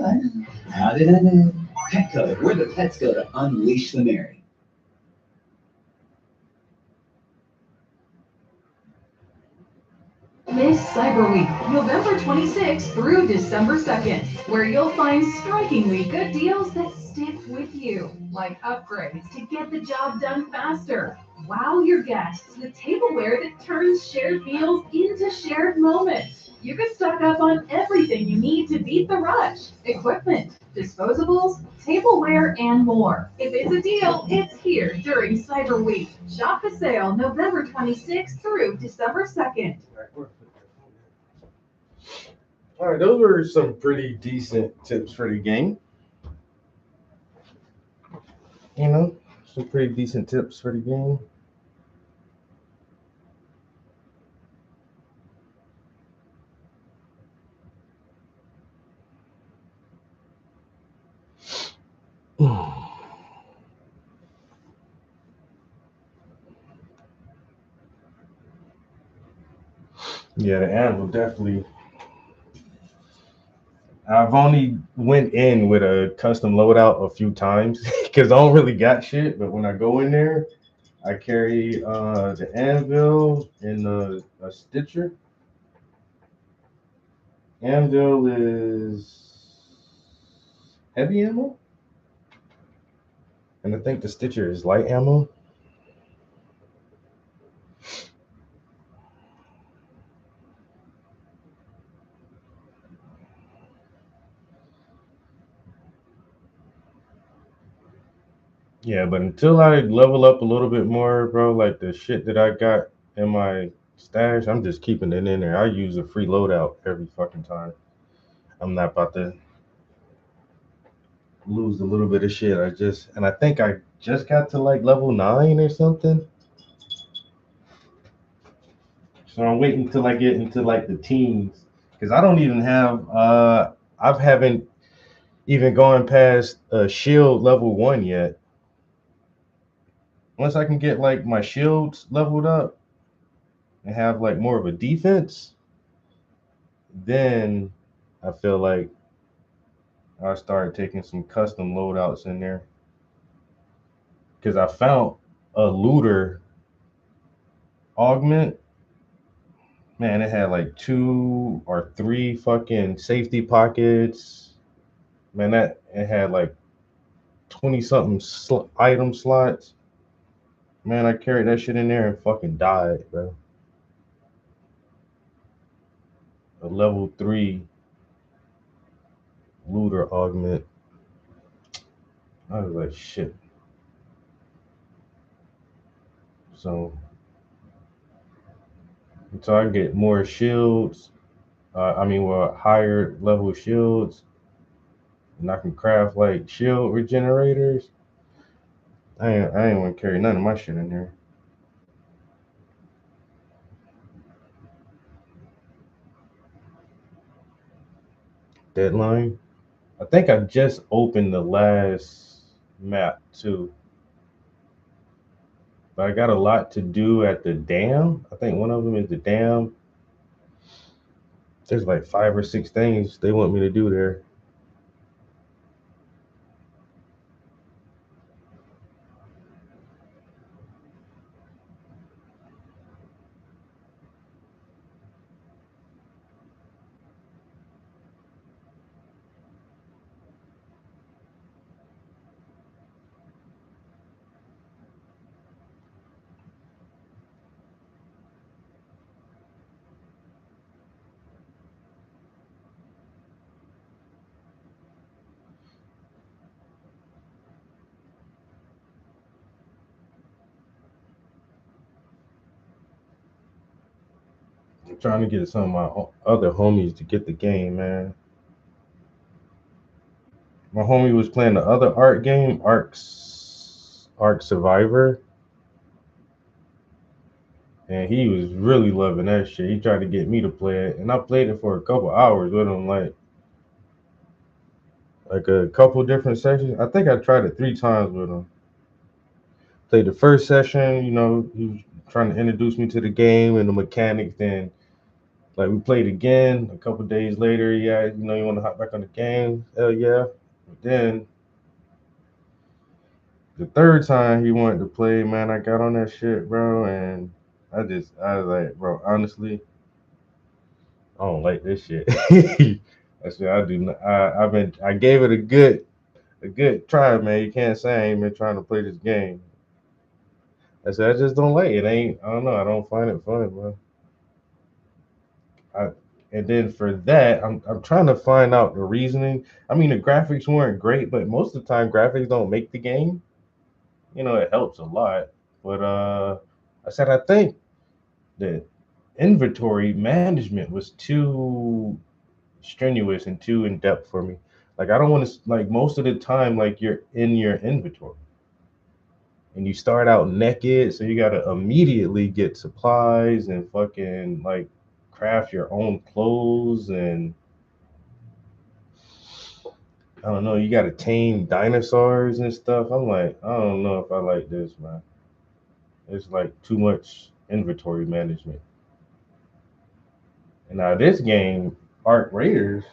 How did I know? Petco, where the pets go to unleash the merry. Miss Cyber Week, November 26th through December 2nd, where you'll find strikingly good deals that stick with you, like upgrades to get the job done faster. Wow your guests with tableware that turns shared meals into shared moments. You can stock up on everything you need to beat the rush. Equipment, disposables, tableware, and more. If it's a deal, it's here during Cyber Week. Shop the sale November 26th through December 2nd. All right, those were some pretty decent tips for the game. You know, some pretty decent tips for the game. Yeah, the ad will definitely. I've only went in with a custom loadout a few times because I don't really got shit. But when I go in there, I carry the anvil and a stitcher. Anvil is heavy ammo, and I think the stitcher is light ammo. Yeah, but until I level up a little bit more, bro, like the shit that I got in my stash, I'm just keeping it in there. I use a free loadout every fucking time. I'm not about to lose a little bit of shit. I think I just got to like level 9 or something. So I'm waiting until I get into like the teens, because I don't even have I haven't even gone past shield level 1 yet. Once I can get like my shields leveled up and have like more of a defense, then I feel like I started taking some custom loadouts in there. because I found a looter augment. Man, it had like 2 or 3 fucking safety pockets. Man, that it had like 20 something item slots. Man, I carried that shit in there and fucking died, bro. A level 3 looter augment. I was like, shit. So, until I get more shields, higher level shields, and I can craft like shield regenerators. I ain't want to carry none of my shit in there. Deadline. I think I just opened the last map too. But I got a lot to do at the dam. I think one of them is the dam. There's like 5 or 6 things they want me to do there. I'm trying to get some of my other homies to get the game, man. My homie was playing the other Ark game, Ark Survivor. And he was really loving that shit. He tried to get me to play it, and I played it for a couple hours with him, like a couple different sessions. I think I tried it 3 times with him. Played the first session, he was trying to introduce me to the game and the mechanics. Then, like, we played again a couple days later. Yeah, you want to hop back on the game? Hell yeah. But then the third time he wanted to play, man, I got on that shit, bro, and I was like, bro, honestly, I don't like this shit. That's what I do. I gave it a good try, man. You can't say I ain't been trying to play this game. I said I just don't like it. I don't know. I don't find it fun, bro. And then for that, I'm trying to find out the reasoning. I mean, the graphics weren't great, but most of the time graphics don't make the game. It helps a lot. But I said I think the inventory management was too strenuous and too in depth for me. Like, I don't want to, like, most of the time, like, you're in your inventory and you start out naked, so you got to immediately get supplies and fucking like craft your own clothes, and I don't know, you got to tame dinosaurs and stuff. I'm like, I don't know if I like this, man. It's like too much inventory management. And now this game, Ark Raiders,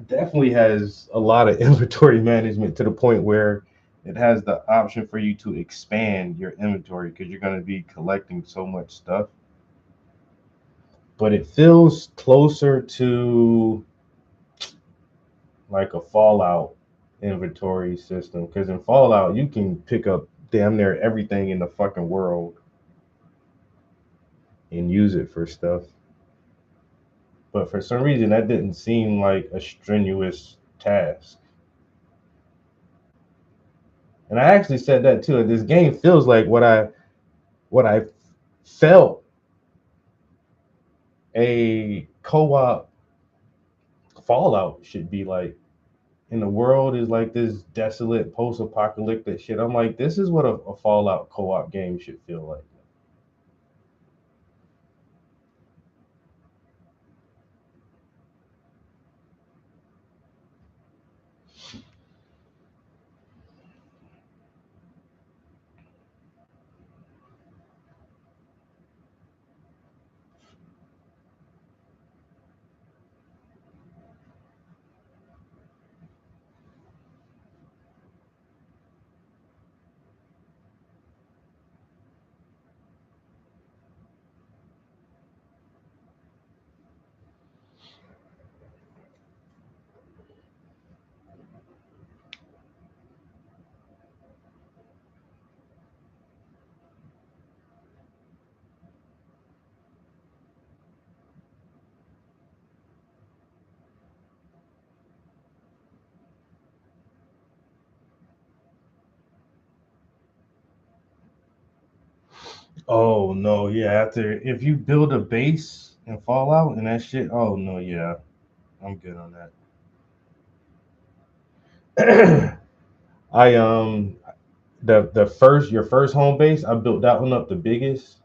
definitely has a lot of inventory management to the point where it has the option for you to expand your inventory because you're going to be collecting so much stuff. But it feels closer to like a Fallout inventory system, because in Fallout you can pick up damn near everything in the fucking world and use it for stuff. But for some reason that didn't seem like a strenuous task. And I actually said that too. This game feels like what I felt a co-op Fallout should be like. And the world is like this desolate post-apocalyptic shit. I'm like, this is what a Fallout co-op game should feel like. Oh no, yeah. After if you build a base in Fallout and that shit, oh no, yeah, I'm good on that. I the first your first home base, I built that one up the biggest,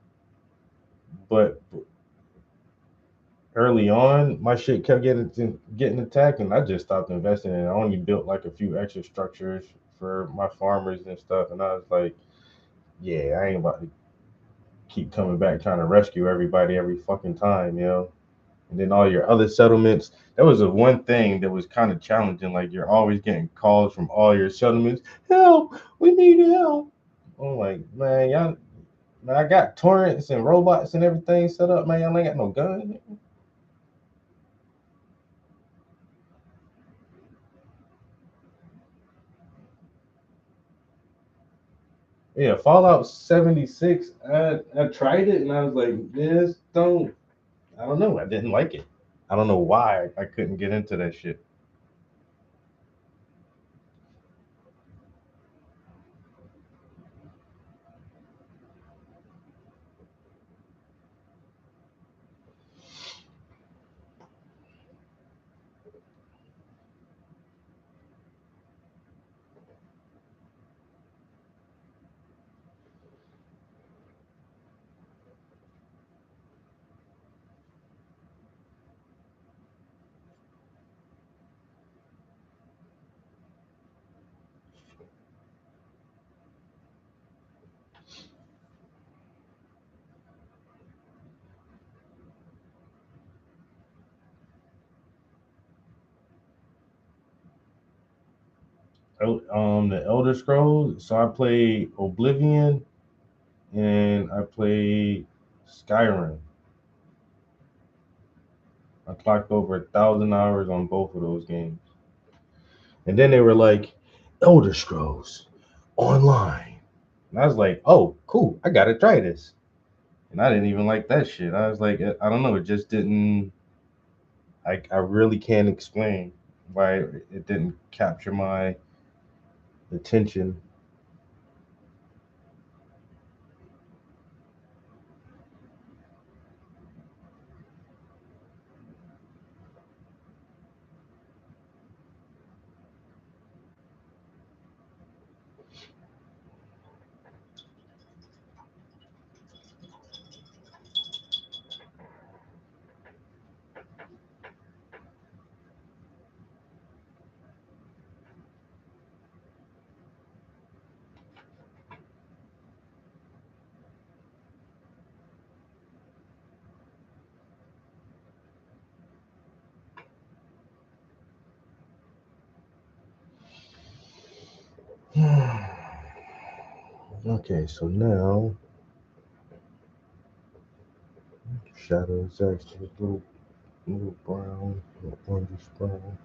but early on my shit kept getting attacked, and I just stopped investing in it. I only built like a few extra structures for my farmers and stuff, and I was like, yeah, I ain't about to keep coming back trying to rescue everybody every fucking time, you know. And then all your other settlements. That was the one thing that was kind of challenging. Like you're always getting calls from all your settlements. Help! We need help. I'm like, man, y'all. Man, I got torrents and robots and everything set up. Man, y'all ain't got no gun. Yeah, Fallout 76. I tried it and I was like, this don't. I don't know. I didn't like it. I don't know why I couldn't get into that shit. The Elder Scrolls. So I played Oblivion and I played Skyrim. I clocked over 1,000 hours on both of those games. And then they were like, Elder Scrolls Online. And I was like, oh, cool. I gotta try this. And I didn't even like that shit. I was like, I don't know. It just didn't. I really can't explain why it didn't capture my attention. Okay, so now shadow is actually little brown, little orangish brown.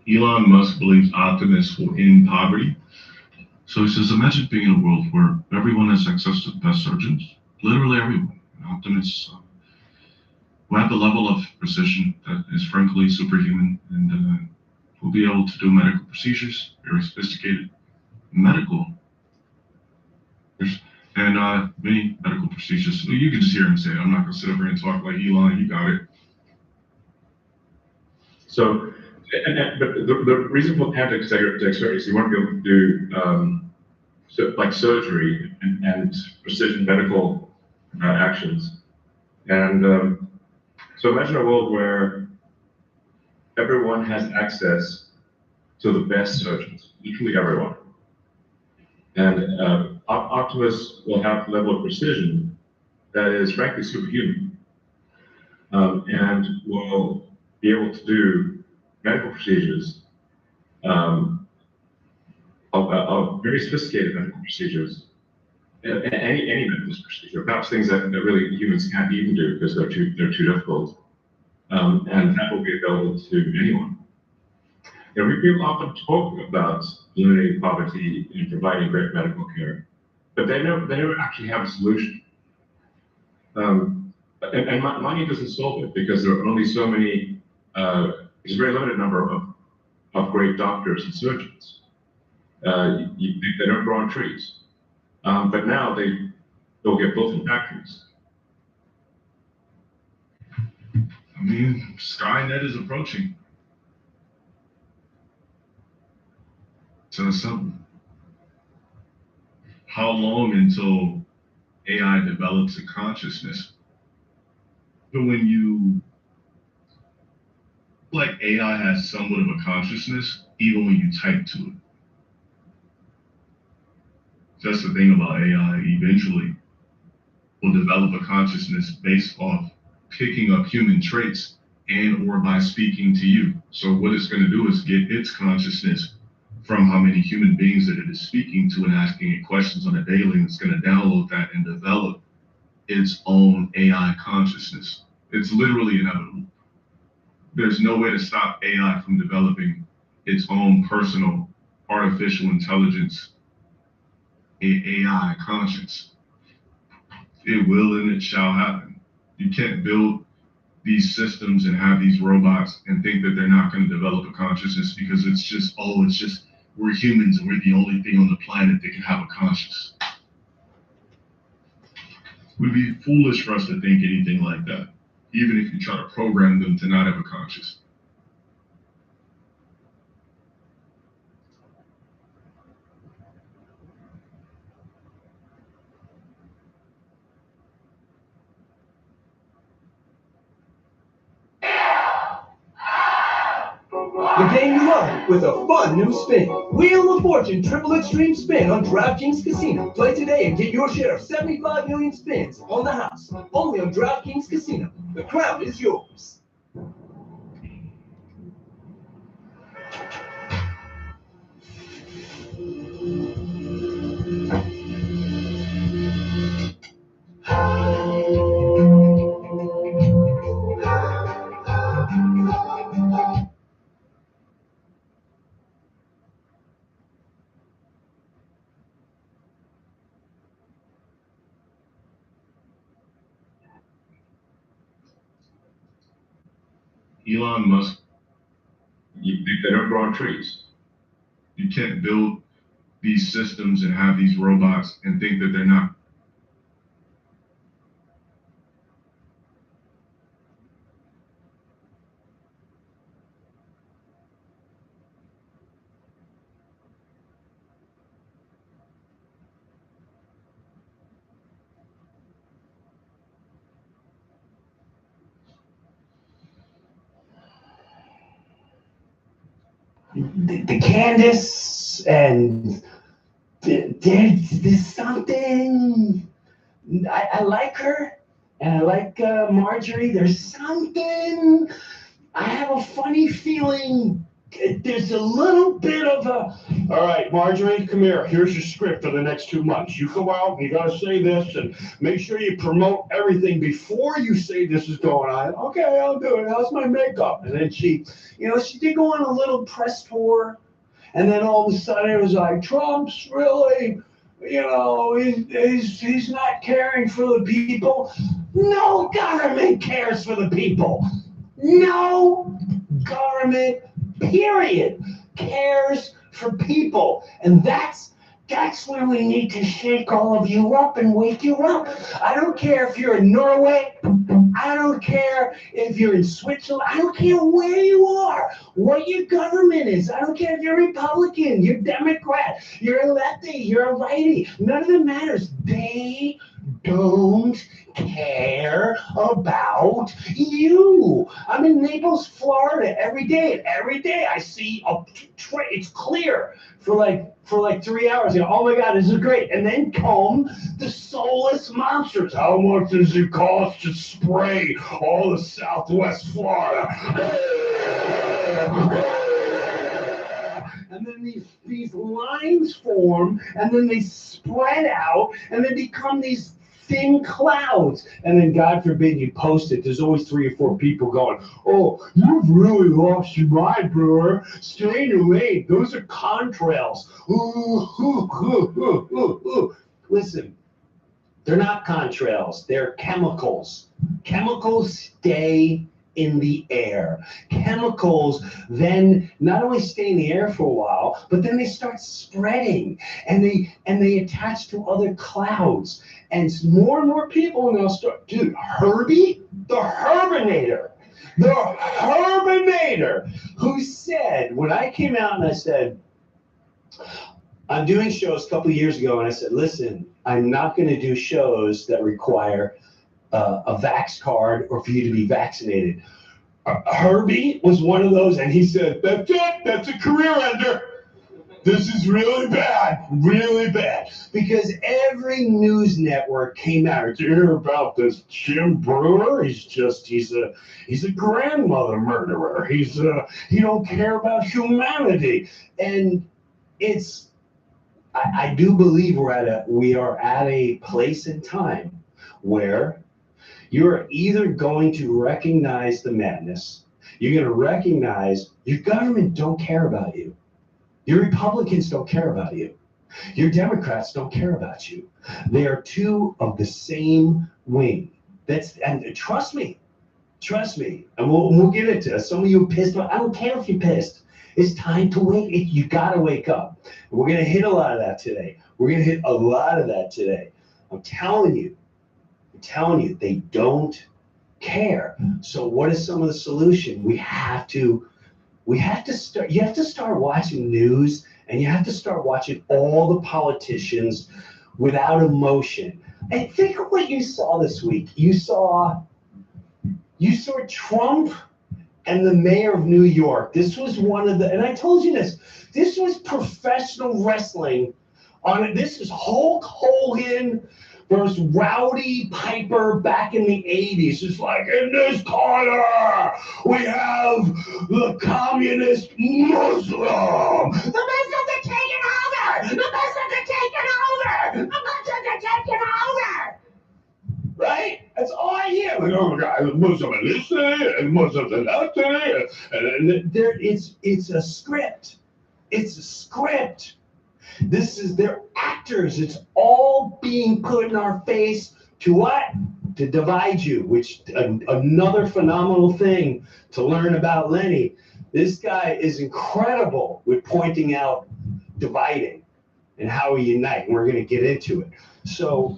Elon Musk believes Optimus will end poverty. So he says, imagine being in a world where everyone has access to the best surgeons, literally everyone. Optimus will have the level of precision that is frankly superhuman, and will be able to do medical procedures, very sophisticated medical, and many medical procedures. You can just hear him say it. I'm not going to sit over here and talk like Elon, you got it. So, but the reason for Panther dexterity is you want to be able to do like surgery and precision medical actions. And so imagine a world where everyone has access to the best surgeons, literally everyone. And Optimus will have a level of precision that is frankly superhuman, and will be able to do medical procedures, of very sophisticated medical procedures, any medical procedure, perhaps things that really humans can't even do because they're too difficult, and that will be available to anyone. You know, people often talk about eliminating poverty and providing great medical care, but they never actually have a solution. And money doesn't solve it because there are only so many. There's a very limited number of great doctors and surgeons. They don't grow on trees, but now they'll get built in factories. I mean, Skynet is approaching. So simple. How long until AI develops a consciousness? But when you, like, AI has somewhat of a consciousness, even when you type to it. That's the thing about AI. Eventually, will develop a consciousness based off picking up human traits and or by speaking to you. So what it's going to do is get its consciousness from how many human beings that it is speaking to and asking it questions on a daily, and it's going to download that and develop its own AI consciousness. It's literally inevitable. There's no way to stop AI from developing its own personal artificial intelligence, AI conscience. It will and it shall happen. You can't build these systems and have these robots and think that they're not going to develop a consciousness because it's just, we're humans and we're the only thing on the planet that can have a conscience. It would be foolish for us to think anything like that, even if you try to program them to not have a conscience. The game you love with a fun new spin. Wheel of Fortune Triple Extreme Spin on DraftKings Casino. Play today and get your share of 75 million spins on the house. Only on DraftKings Casino. The crown is yours. Elon Musk, they don't grow on trees. You can't build these systems and have these robots and think that they're not. The Candace and there's something. I like her and I like Marjorie. There's something. I have a funny feeling there's a little bit of a, all right, Marjorie, come here. Here's your script for the next 2 months. You go out and you got to say this and make sure you promote everything before you say this is going on. Okay, I'll do it. How's my makeup? And then she did go on a little press tour. And then all of a sudden it was like, Trump's really, he's not caring for the people. No government cares for the people. No government, period, cares for people. And that's where we need to shake all of you up and wake you up. I don't care if you're in Norway. I don't care if you're in Switzerland. I don't care where you are, what your government is. I don't care if you're Republican, you're Democrat, you're a lefty, you're a righty. None of it matters. They don't care about you. I'm in Naples, Florida every day, and every day I see it's clear for like 3 hours. Oh my God, this is great. And then come the soulless monsters. How much does it cost to spray all of Southwest Florida? And then these lines form, and then they spread out, and they become these thin clouds. And then, God forbid, you post it. There's always 3 or 4 people going, oh, you've really lost your mind, brewer. Stay in your lane. Those are contrails. Listen, they're not contrails. They're chemicals. Chemicals stay in the air. Chemicals then not only stay in the air for a while, but then they start spreading and they attach to other clouds. And more people now start, dude, Herbie, the Herbinator, who said, when I came out and I said, I'm doing shows a couple of years ago, and I said, listen, I'm not going to do shows that require a vax card or for you to be vaccinated. Herbie was one of those, and he said, that's it, that's a career ender. This is really bad, because every news network came out to hear about this Jim Brewer. He's a grandmother murderer. He don't care about humanity, and I do believe we are at a place in time where you're either going to recognize the madness, you're going to recognize your government don't care about you. Your Republicans don't care about you. Your Democrats don't care about you. They are two of the same wing. And trust me, and we'll get into it. Some of you are pissed. I don't care if you're pissed. It's time to wake. You got to wake up. And we're going to hit a lot of that today. I'm telling you, they don't care. So what is some of the solution? We have to start. You have to start watching news, and you have to start watching all the politicians without emotion. And think of what you saw this week. You saw Trump and the mayor of New York. This was and I told you this was professional wrestling. This is Hulk Hogan versus Rowdy Piper back in the 80s. It's like, in this corner, we have the communist Muslim. The Muslims are taking over! Right? That's all I hear. Like, oh my God, the Muslims are this thing, and Muslims are that thing. And it's a script. They're actors. It's all being put in our face to what? To divide you, which another phenomenal thing to learn about Lenny. This guy is incredible with pointing out dividing and how we unite. We're going to get into it. So,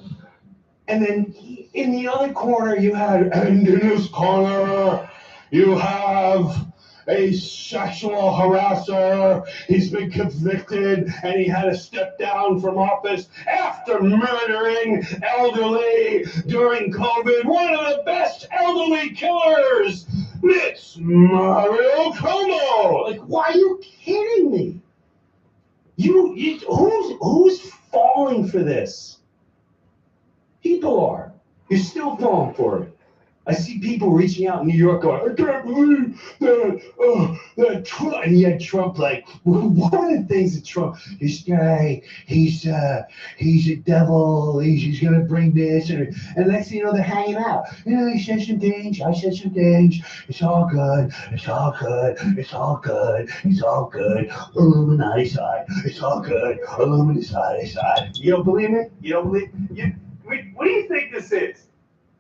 and then in the other corner, and in this corner, you have a sexual harasser. He's been convicted, and he had to step down from office after murdering elderly during COVID. One of the best elderly killers, it's Mario Cuomo. Like, why are you kidding me? Who's falling for this? People are. You're still falling for it. I see people reaching out in New York going, I can't believe that Trump. And he had Trump like, one of the things that Trump, this guy, he's a devil. He's gonna bring this, and next thing you know, they're hanging out. You know, he said some things, I said some things. It's all good. It's all good. It's all good. It's all good. Illuminati side. It's all good. Illuminati side. You don't believe me? You don't believe? What do you think this is?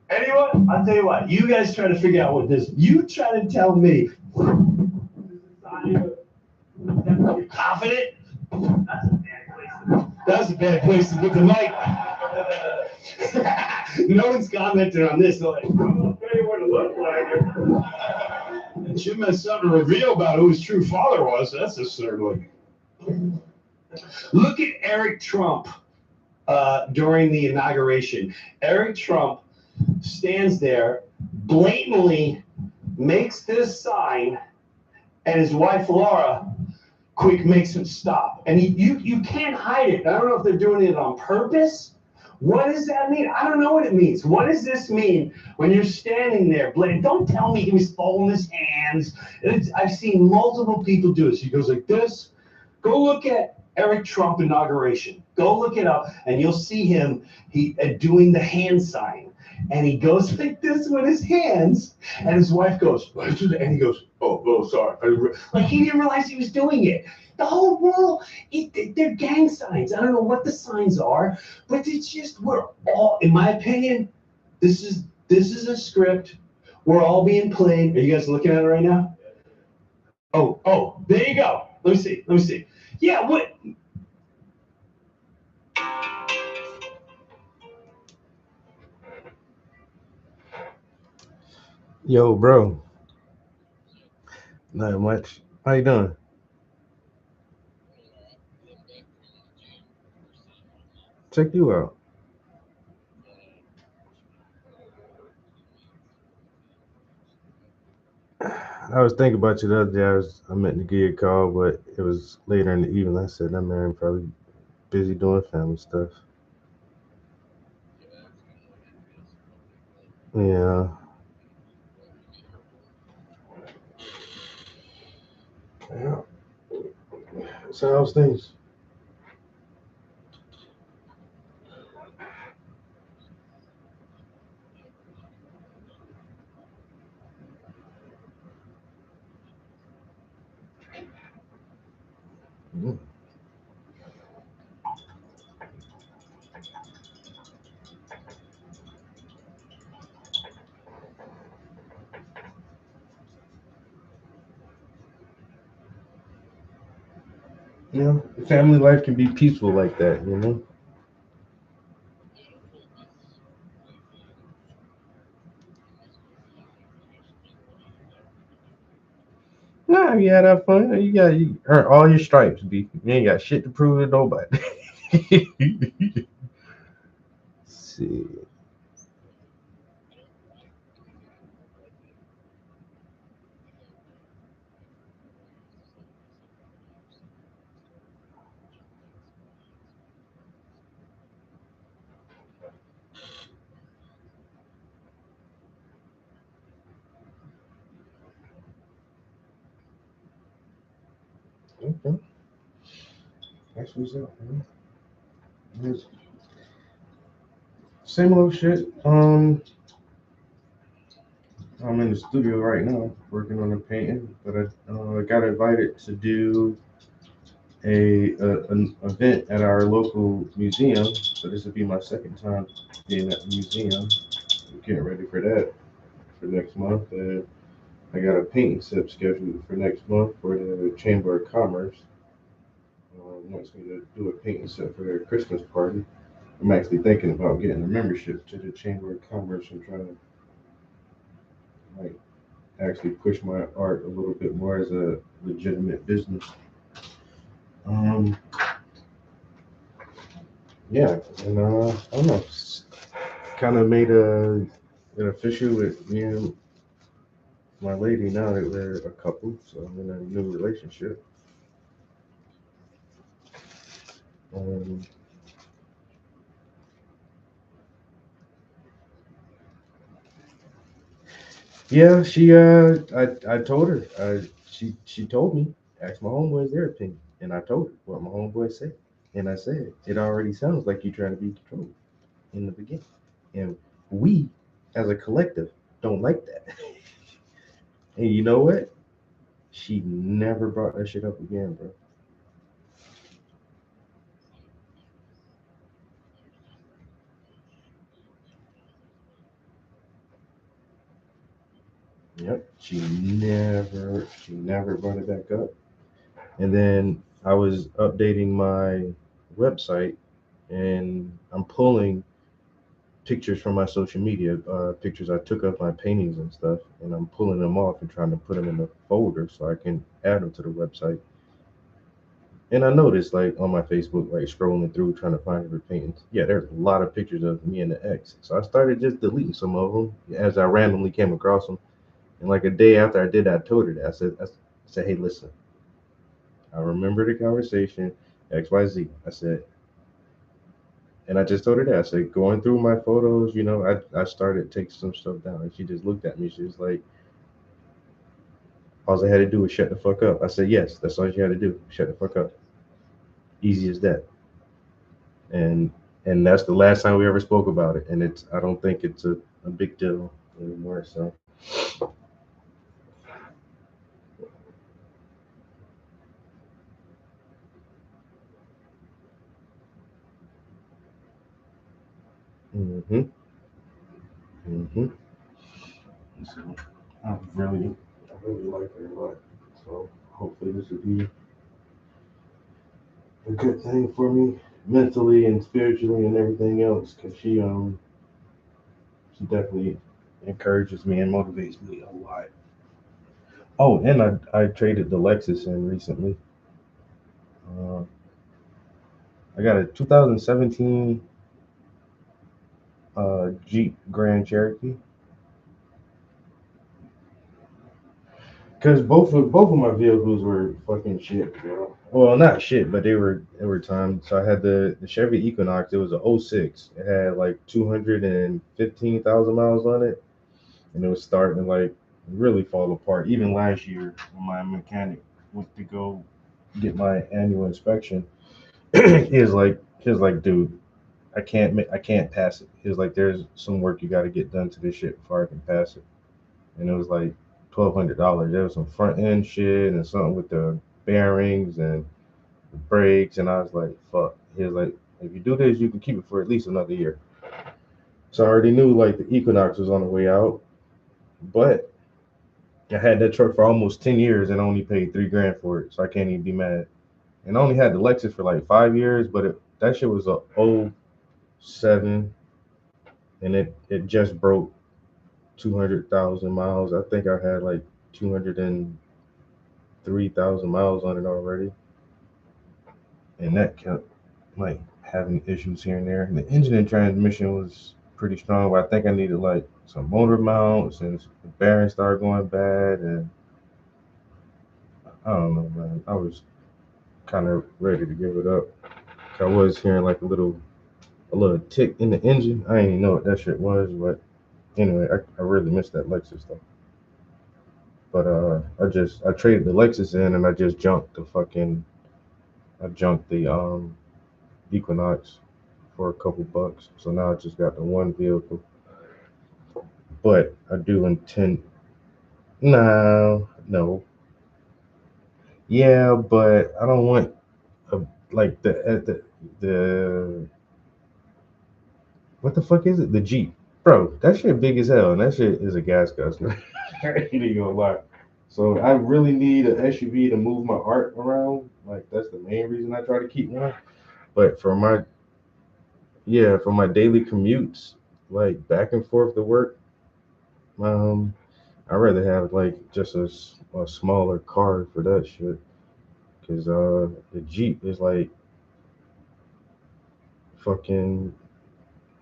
Anyone? I'll tell you what. You guys try to figure out what this. You try to tell me. You're confident? That's a bad place to put the mic. No one's commented on this. They're like, I'm gonna tell you what it looked like. And Jim has something to reveal about who his true father was. That's disturbing. Look at Eric Trump during the inauguration. Eric Trump stands there, blatantly makes this sign, and his wife Laura quick makes him stop. And you can't hide it. I don't know if they're doing it on purpose. What does that mean? I don't know what it means. What does this mean when you're standing there? Don't tell me he was folding his hands. I've seen multiple people do this. He goes like this. Go look at Eric Trump inauguration. Go look it up, and you'll see him doing the hand sign. And he goes like this with his hands, and his wife goes, and he goes, oh, sorry. Like he didn't realize he was doing it. The whole world, they're gang signs. I don't know what the signs are, but it's just, we're all, in my opinion, this is a script. We're all being played. Are you guys looking at it right now? Oh, there you go. Let me see. Yeah, what? Yo, bro. Not much. How you doing? Check you out. I was thinking about you the other day. I meant to give you a call, but it was later in the evening. I said that man probably busy doing family stuff. Yeah. Yeah. So how's things? Mm. Yeah, family life can be peaceful like that, you know? Nah, you had that fun. You earn all your stripes, B. You ain't got shit to prove to nobody. See. Okay. That's what's up, man. Yes. Same old shit. I'm in the studio right now working on a painting, but I got invited to do an event at our local museum. So this will be my second time being at the museum. I'm getting ready for that for next month. And I got a painting sip scheduled for next month for the Chamber of Commerce. Wants me to do a painting set for their Christmas party. I'm actually thinking about getting a membership to the Chamber of Commerce and trying to like actually push my art a little bit more as a legitimate business. Yeah, and I don't know, kind of made an official with me and my lady now that we're a couple, so I'm in a new relationship. Yeah, I told her, she told me, asked my homeboys their opinion, and I told her what my homeboy said, and I said it already sounds like you're trying to be controlled in the beginning, and we, as a collective, don't like that. And you know what? She never brought that shit up again, bro. Yep, she never brought it back up. And then I was updating my website, and I'm pulling pictures from my social media, pictures I took of my paintings and stuff, and I'm pulling them off and trying to put them in a folder so I can add them to the website. And I noticed, like on my Facebook, like scrolling through trying to find her paintings, yeah, there's a lot of pictures of me and the ex. So I started just deleting some of them as I randomly came across them. And like a day after I did that, I told her that I said, hey, listen, I remember the conversation XYZ. I said, and I just told her that. I said, going through my photos, I started taking some stuff down. And she just looked at me. She was like, all I had to do was shut the fuck up. I said, yes, that's all you had to do. Shut the fuck up. Easy as that. And that's the last time we ever spoke about it. And I don't think it's a big deal anymore. So mm-hmm. Mm-hmm. So I really like her a lot. So hopefully this will be a good thing for me mentally and spiritually and everything else, because she definitely encourages me and motivates me a lot. Oh, and I traded the Lexus in recently. Uh, I got a 2017 Jeep Grand Cherokee. Because both of my vehicles were fucking shit, bro. Well, not shit, but they were timed. So I had the Chevy Equinox. It was a '06. It had like 215,000 miles on it, and it was starting to like really fall apart. Even last year, when my mechanic went to go get my annual inspection, he was like, dude, I can't pass it. He was like, there's some work you got to get done to this shit before I can pass it. And it was like $1,200. There was some front end shit and something with the bearings and the brakes, and I was like, fuck. He was like, if you do this, you can keep it for at least another year. So I already knew like the Equinox was on the way out, but I had that truck for almost 10 years and only paid $3,000 for it, so I can't even be mad. And I only had the Lexus for like 5 years, but that shit was a '07, and it just broke 200,000 miles. I think I had like 203,000 miles on it already, and that kept like having issues here and there. And the engine and transmission was pretty strong, but I think I needed like some motor mounts, and the bearings started going bad, and I don't know, man. I was kind of ready to give it up. I was hearing like a little tick in the engine. I didn't even know what that shit was, but anyway, I really missed that Lexus stuff. But I traded the Lexus in, and I just junked the Equinox for a couple bucks. So now I just got the one vehicle. But I do intend. No. Yeah, but I don't want like the what the fuck is it? The Jeep, bro. That shit big as hell, and that shit is a gas guzzler. I ain't gonna lie. So I really need an SUV to move my art around. Like that's the main reason I try to keep one. But for my daily commutes, like back and forth to work, um, I'd rather have like just a smaller car for that shit. Cause the Jeep is like fucking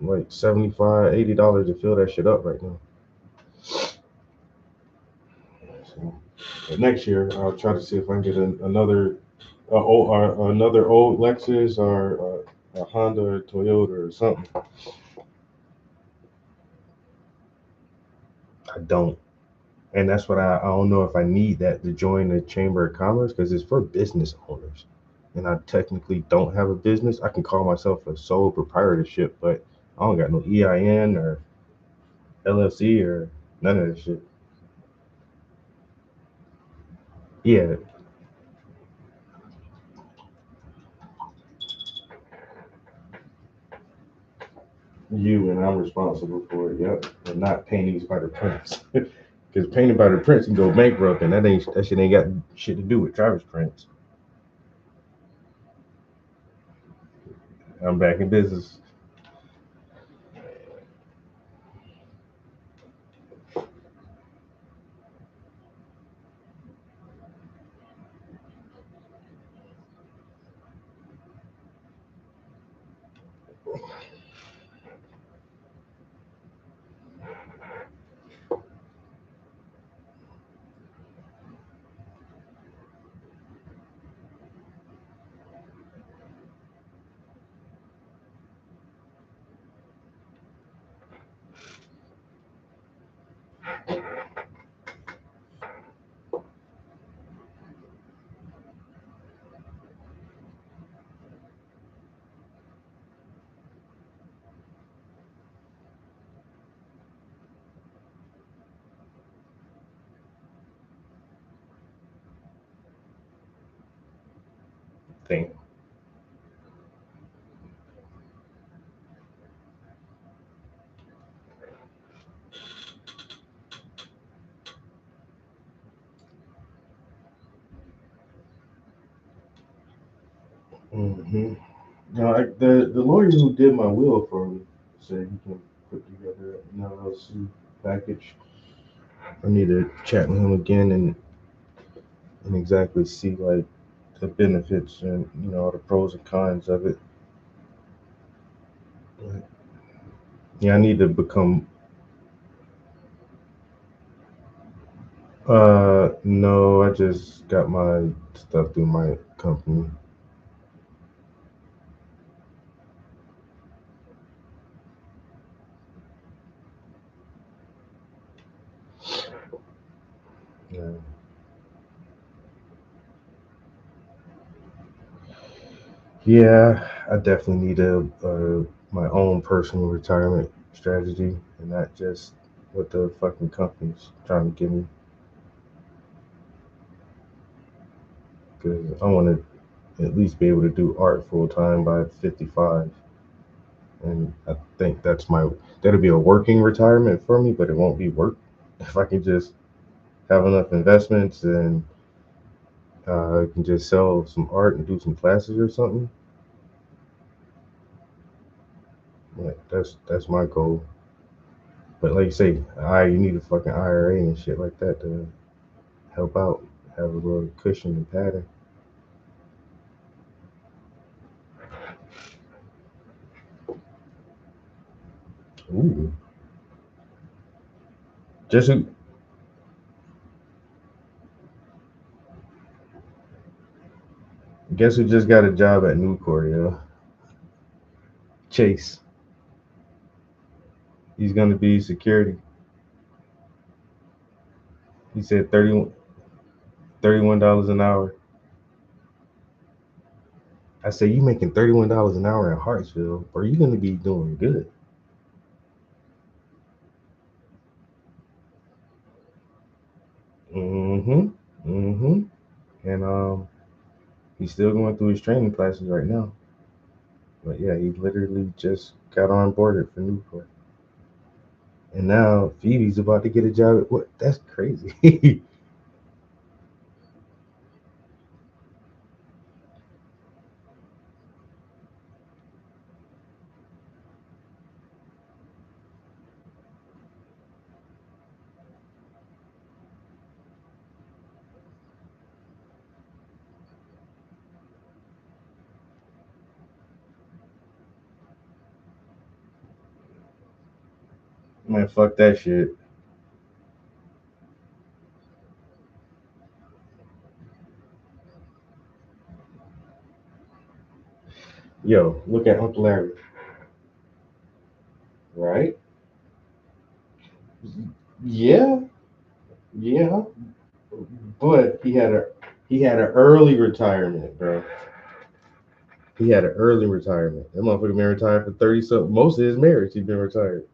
like $75-$80 to fill that shit up right now. So next year I'll try to see if I can get another old Lexus or a Honda or Toyota or something. I don't. And that's what I don't know if I need that to join the Chamber of Commerce because it's for business owners. And I technically don't have a business. I can call myself a sole proprietorship, but I don't got no EIN or LLC or none of that shit. Yeah. You and I'm responsible for it, yep. And not paintings by the Prince. Because painted by the Prince can go bankrupt and that shit ain't got shit to do with Travis Prince. I'm back in business. Thing. Mm-hmm. No, the lawyer who did my will for me said he can put together an LLC package. I need to chat with him again and exactly see like the benefits and all the pros and cons of it. But, yeah, I need to become. No, I just got my stuff through my company. Yeah. Yeah, I definitely need my own personal retirement strategy and not just what the fucking company's trying to give me. Because I want to at least be able to do art full time by 55, and I think that'll be a working retirement for me, but it won't be work if I can just have enough investments and I can just sell some art and do some classes or something. Like that's my goal. But like you say, you need a fucking IRA and shit like that to help out, have a little cushion and padding. Ooh. Just guess who just got a job at Nucor, yo? Chase. He's gonna be security. He said $31 an hour. I said, you making $31 an hour in Hartsville, or you gonna be doing good? Mm-hmm. Mm-hmm. And he's still going through his training classes right now. But yeah, he literally just got on boarded for Newport. And now Phoebe's about to get a job at what? That's crazy. Man, fuck that shit. Yo, look at Uncle Larry. Right? Yeah. Yeah. He had an early retirement, bro. He had an early retirement. That motherfucker been retired for 30 something. Most of his marriage, he been retired.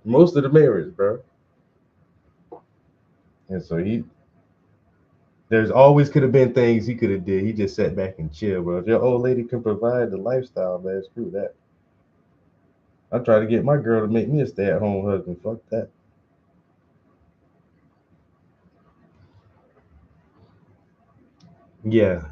Most of the marriage, bro. And so there's always could have been things he could have did. He just sat back and chill, bro. If your old lady can provide the lifestyle, man, screw that. I try to get my girl to make me a stay-at-home husband. Fuck that. Yeah.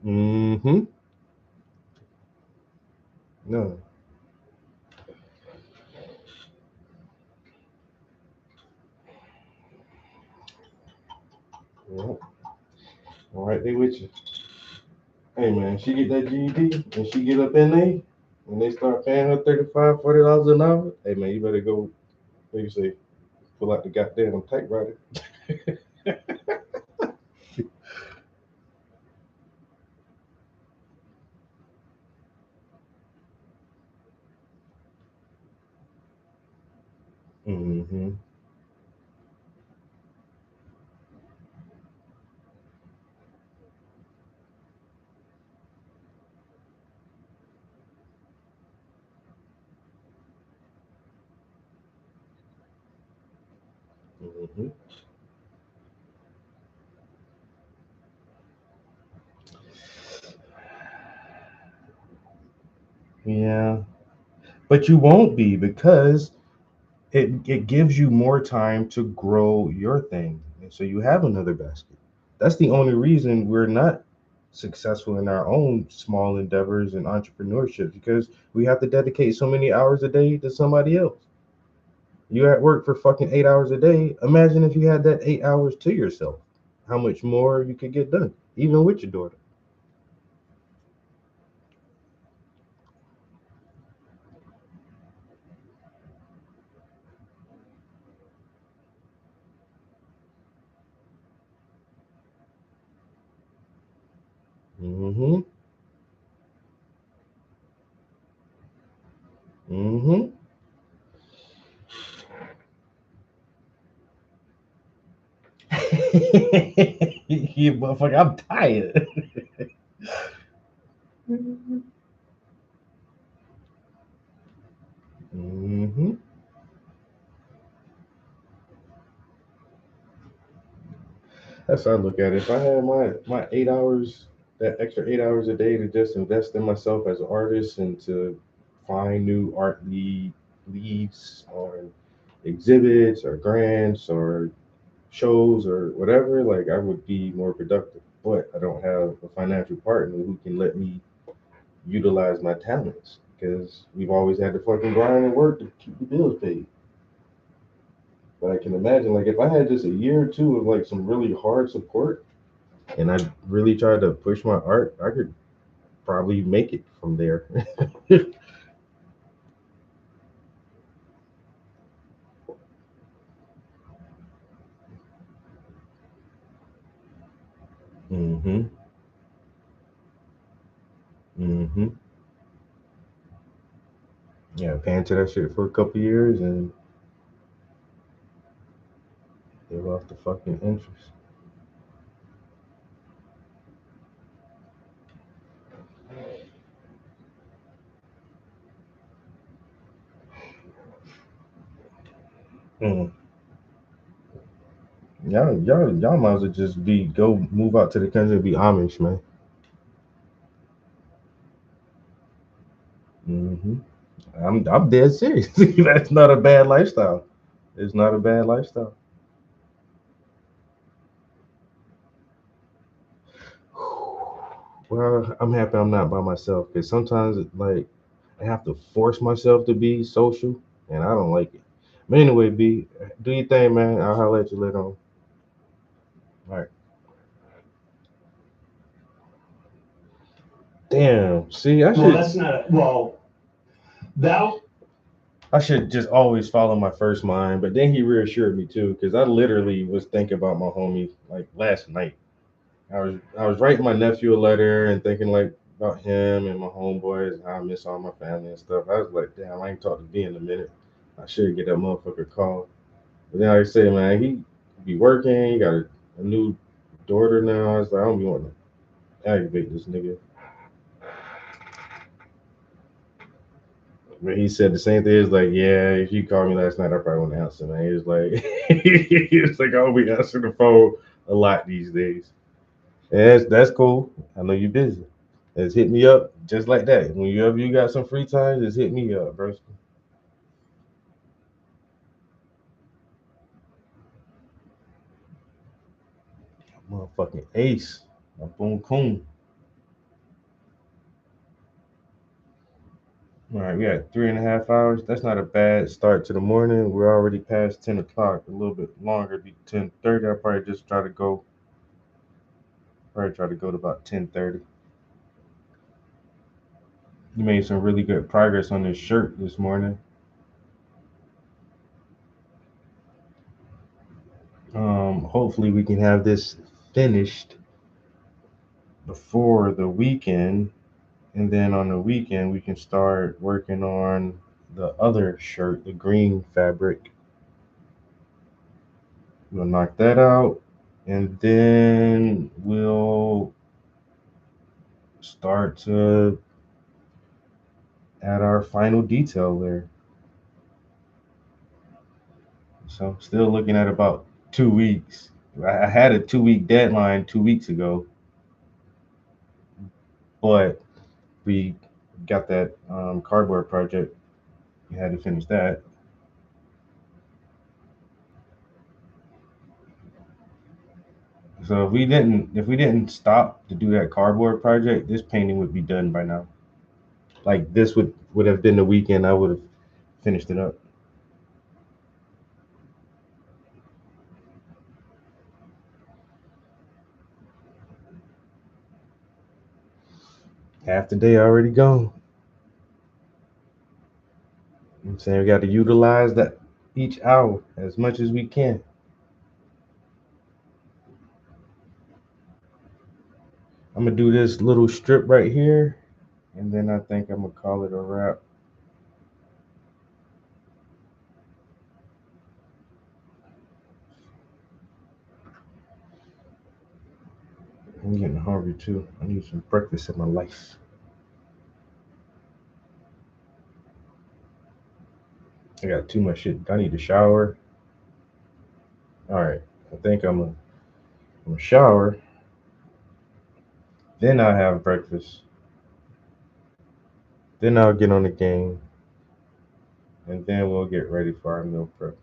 Mm-hmm. No. Yep. All right, they with you. Hey man, she get that GED and she get up in there and they start paying her $35, $40 an hour. Hey man, you better go, what you say, pull out the goddamn typewriter. Mm-hmm. Mm-hmm. Yeah. But you won't be because it gives you more time to grow your thing. And so you have another basket. That's the only reason we're not successful in our own small endeavors and entrepreneurship because we have to dedicate so many hours a day to somebody else. You're at work for fucking 8 hours a day. Imagine if you had that 8 hours to yourself, how much more you could get done, even with your daughter. Mm-hmm. Mm-hmm. You motherfucker, I'm tired. Mm-hmm. That's how I look at it. If I had my 8 hours, that extra 8 hours a day to just invest in myself as an artist and to find new art leads on exhibits or grants or shows or whatever, like I would be more productive. But I don't have a financial partner who can let me utilize my talents because we've always had to fucking grind and work to keep the bills paid. But I can imagine, like, if I had just a year or two of like some really hard support, and I really tried to push my art, I could probably make it from there. Mm-hmm. Mm-hmm. Yeah, pay into that shit for a couple years and live off the fucking interest. Mm. Y'all might as well just go move out to the country and be Amish, man. Mm-hmm. I'm dead serious. That's not a bad lifestyle. It's not a bad lifestyle. Well, I'm happy I'm not by myself because sometimes like I have to force myself to be social, and I don't like it. But anyway, B, do your thing, man. I'll holler at you later on. All right. Damn. See, Well, that's not that. I should just always follow my first mind, but then he reassured me too, because I literally was thinking about my homie like last night. I was writing my nephew a letter and thinking like about him and my homeboys and how I miss all my family and stuff. I was like, damn, I ain't talked to B in a minute. I should get that motherfucker call. But then like I say, man, he be working. He got a new daughter now. I was like, I don't be wanting to aggravate this nigga. But he said the same thing. He's like, yeah, if you called me last night, I probably wouldn't answer, man. He was like, I don't be answering the phone a lot these days. And that's cool. I know you're busy. Just hit me up just like that. Whenever you got some free time, just hit me up, bro. Motherfucking ace. A boom coon. All right, we got 3.5 hours. That's not a bad start to the morning. We're already past 10 o'clock. A little bit longer, be 10:30. I'll probably just try to go to about 10:30. You made some really good progress on this shirt this morning. Hopefully we can have this finished before the weekend, and then on the weekend we can start working on the other shirt, the green fabric. We'll knock that out, and then we'll start to add our final detail there. So I'm still looking at about 2 weeks. I had a 2-week deadline 2 weeks ago, but we got that cardboard project. We had to finish that. So if we didn't stop to do that cardboard project, this painting would be done by now. Like this would have been the weekend I would have finished it up. Half the day already gone. I'm saying we got to utilize that each hour as much as we can. I'm gonna do this little strip right here, and then I think I'm gonna call it a wrap. I'm getting hungry too. I need some breakfast in my life. I got too much shit. I need to shower. All right, I think I'm gonna shower. Then I'll have breakfast. Then I'll get on the game, and then we'll get ready for our meal prep.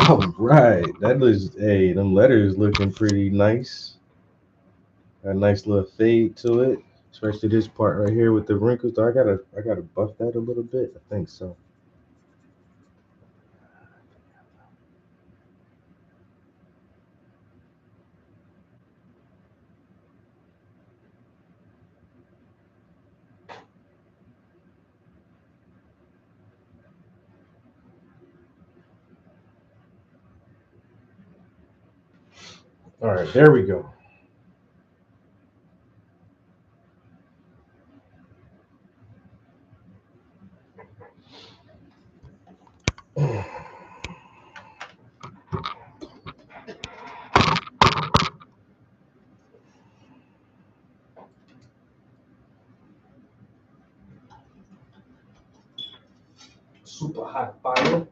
All right, them letters looking pretty nice. A nice little fade to it, especially this part right here with the wrinkles. I gotta buff that a little bit. I think so. All right, there we go. Super hot fire.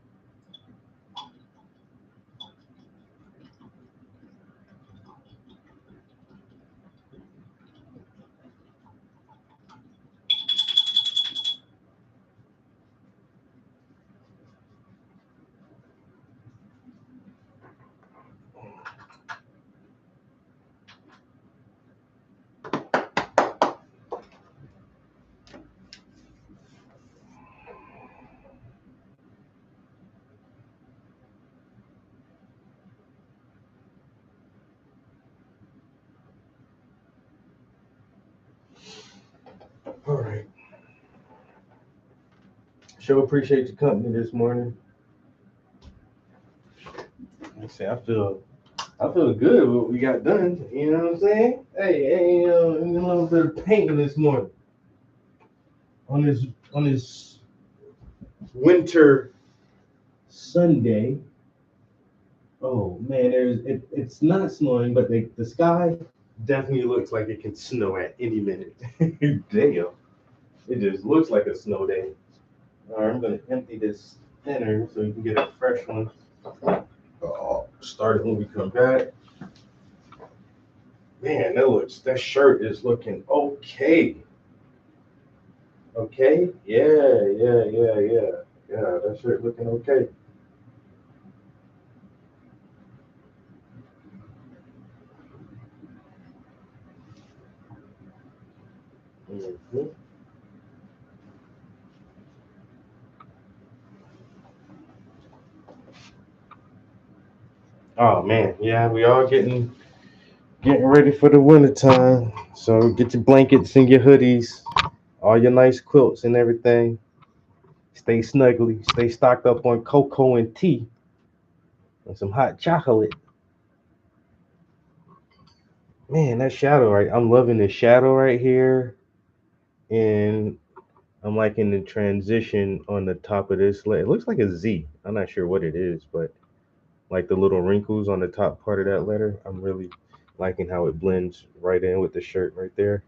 sure appreciate your company this morning. Like I say, I feel good with what we got done. You know what I'm saying? Hey, a little bit of painting this morning on this winter Sunday. Oh man, it's not snowing, but the sky definitely looks like it can snow at any minute. Damn, it just looks like a snow day. All right, I'm gonna empty this thinner so you can get a fresh one. Start it when we come back. Man, that shirt is looking okay. Okay, yeah, that shirt looking okay. Mm-hmm. Oh man, yeah, we all getting ready for the winter time. So get your blankets and your hoodies, all your nice quilts and everything. Stay snuggly, stay stocked up on cocoa and tea and some hot chocolate. Man, that shadow, right? I'm loving the shadow right here. And I'm liking the transition on the top of this. It looks like a Z. I'm not sure what it is, but like the little wrinkles on the top part of that letter, I'm really liking how it blends right in with the shirt right there.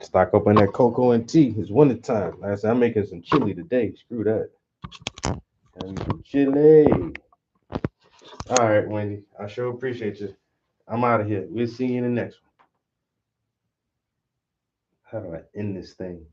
Stock up on that cocoa and tea. It's winter time. Like I said, I'm making some chili today. Screw that. Having some chili. All right, Wendy. I sure appreciate you. I'm out of here. We'll see you in the next one. How do I end this thing?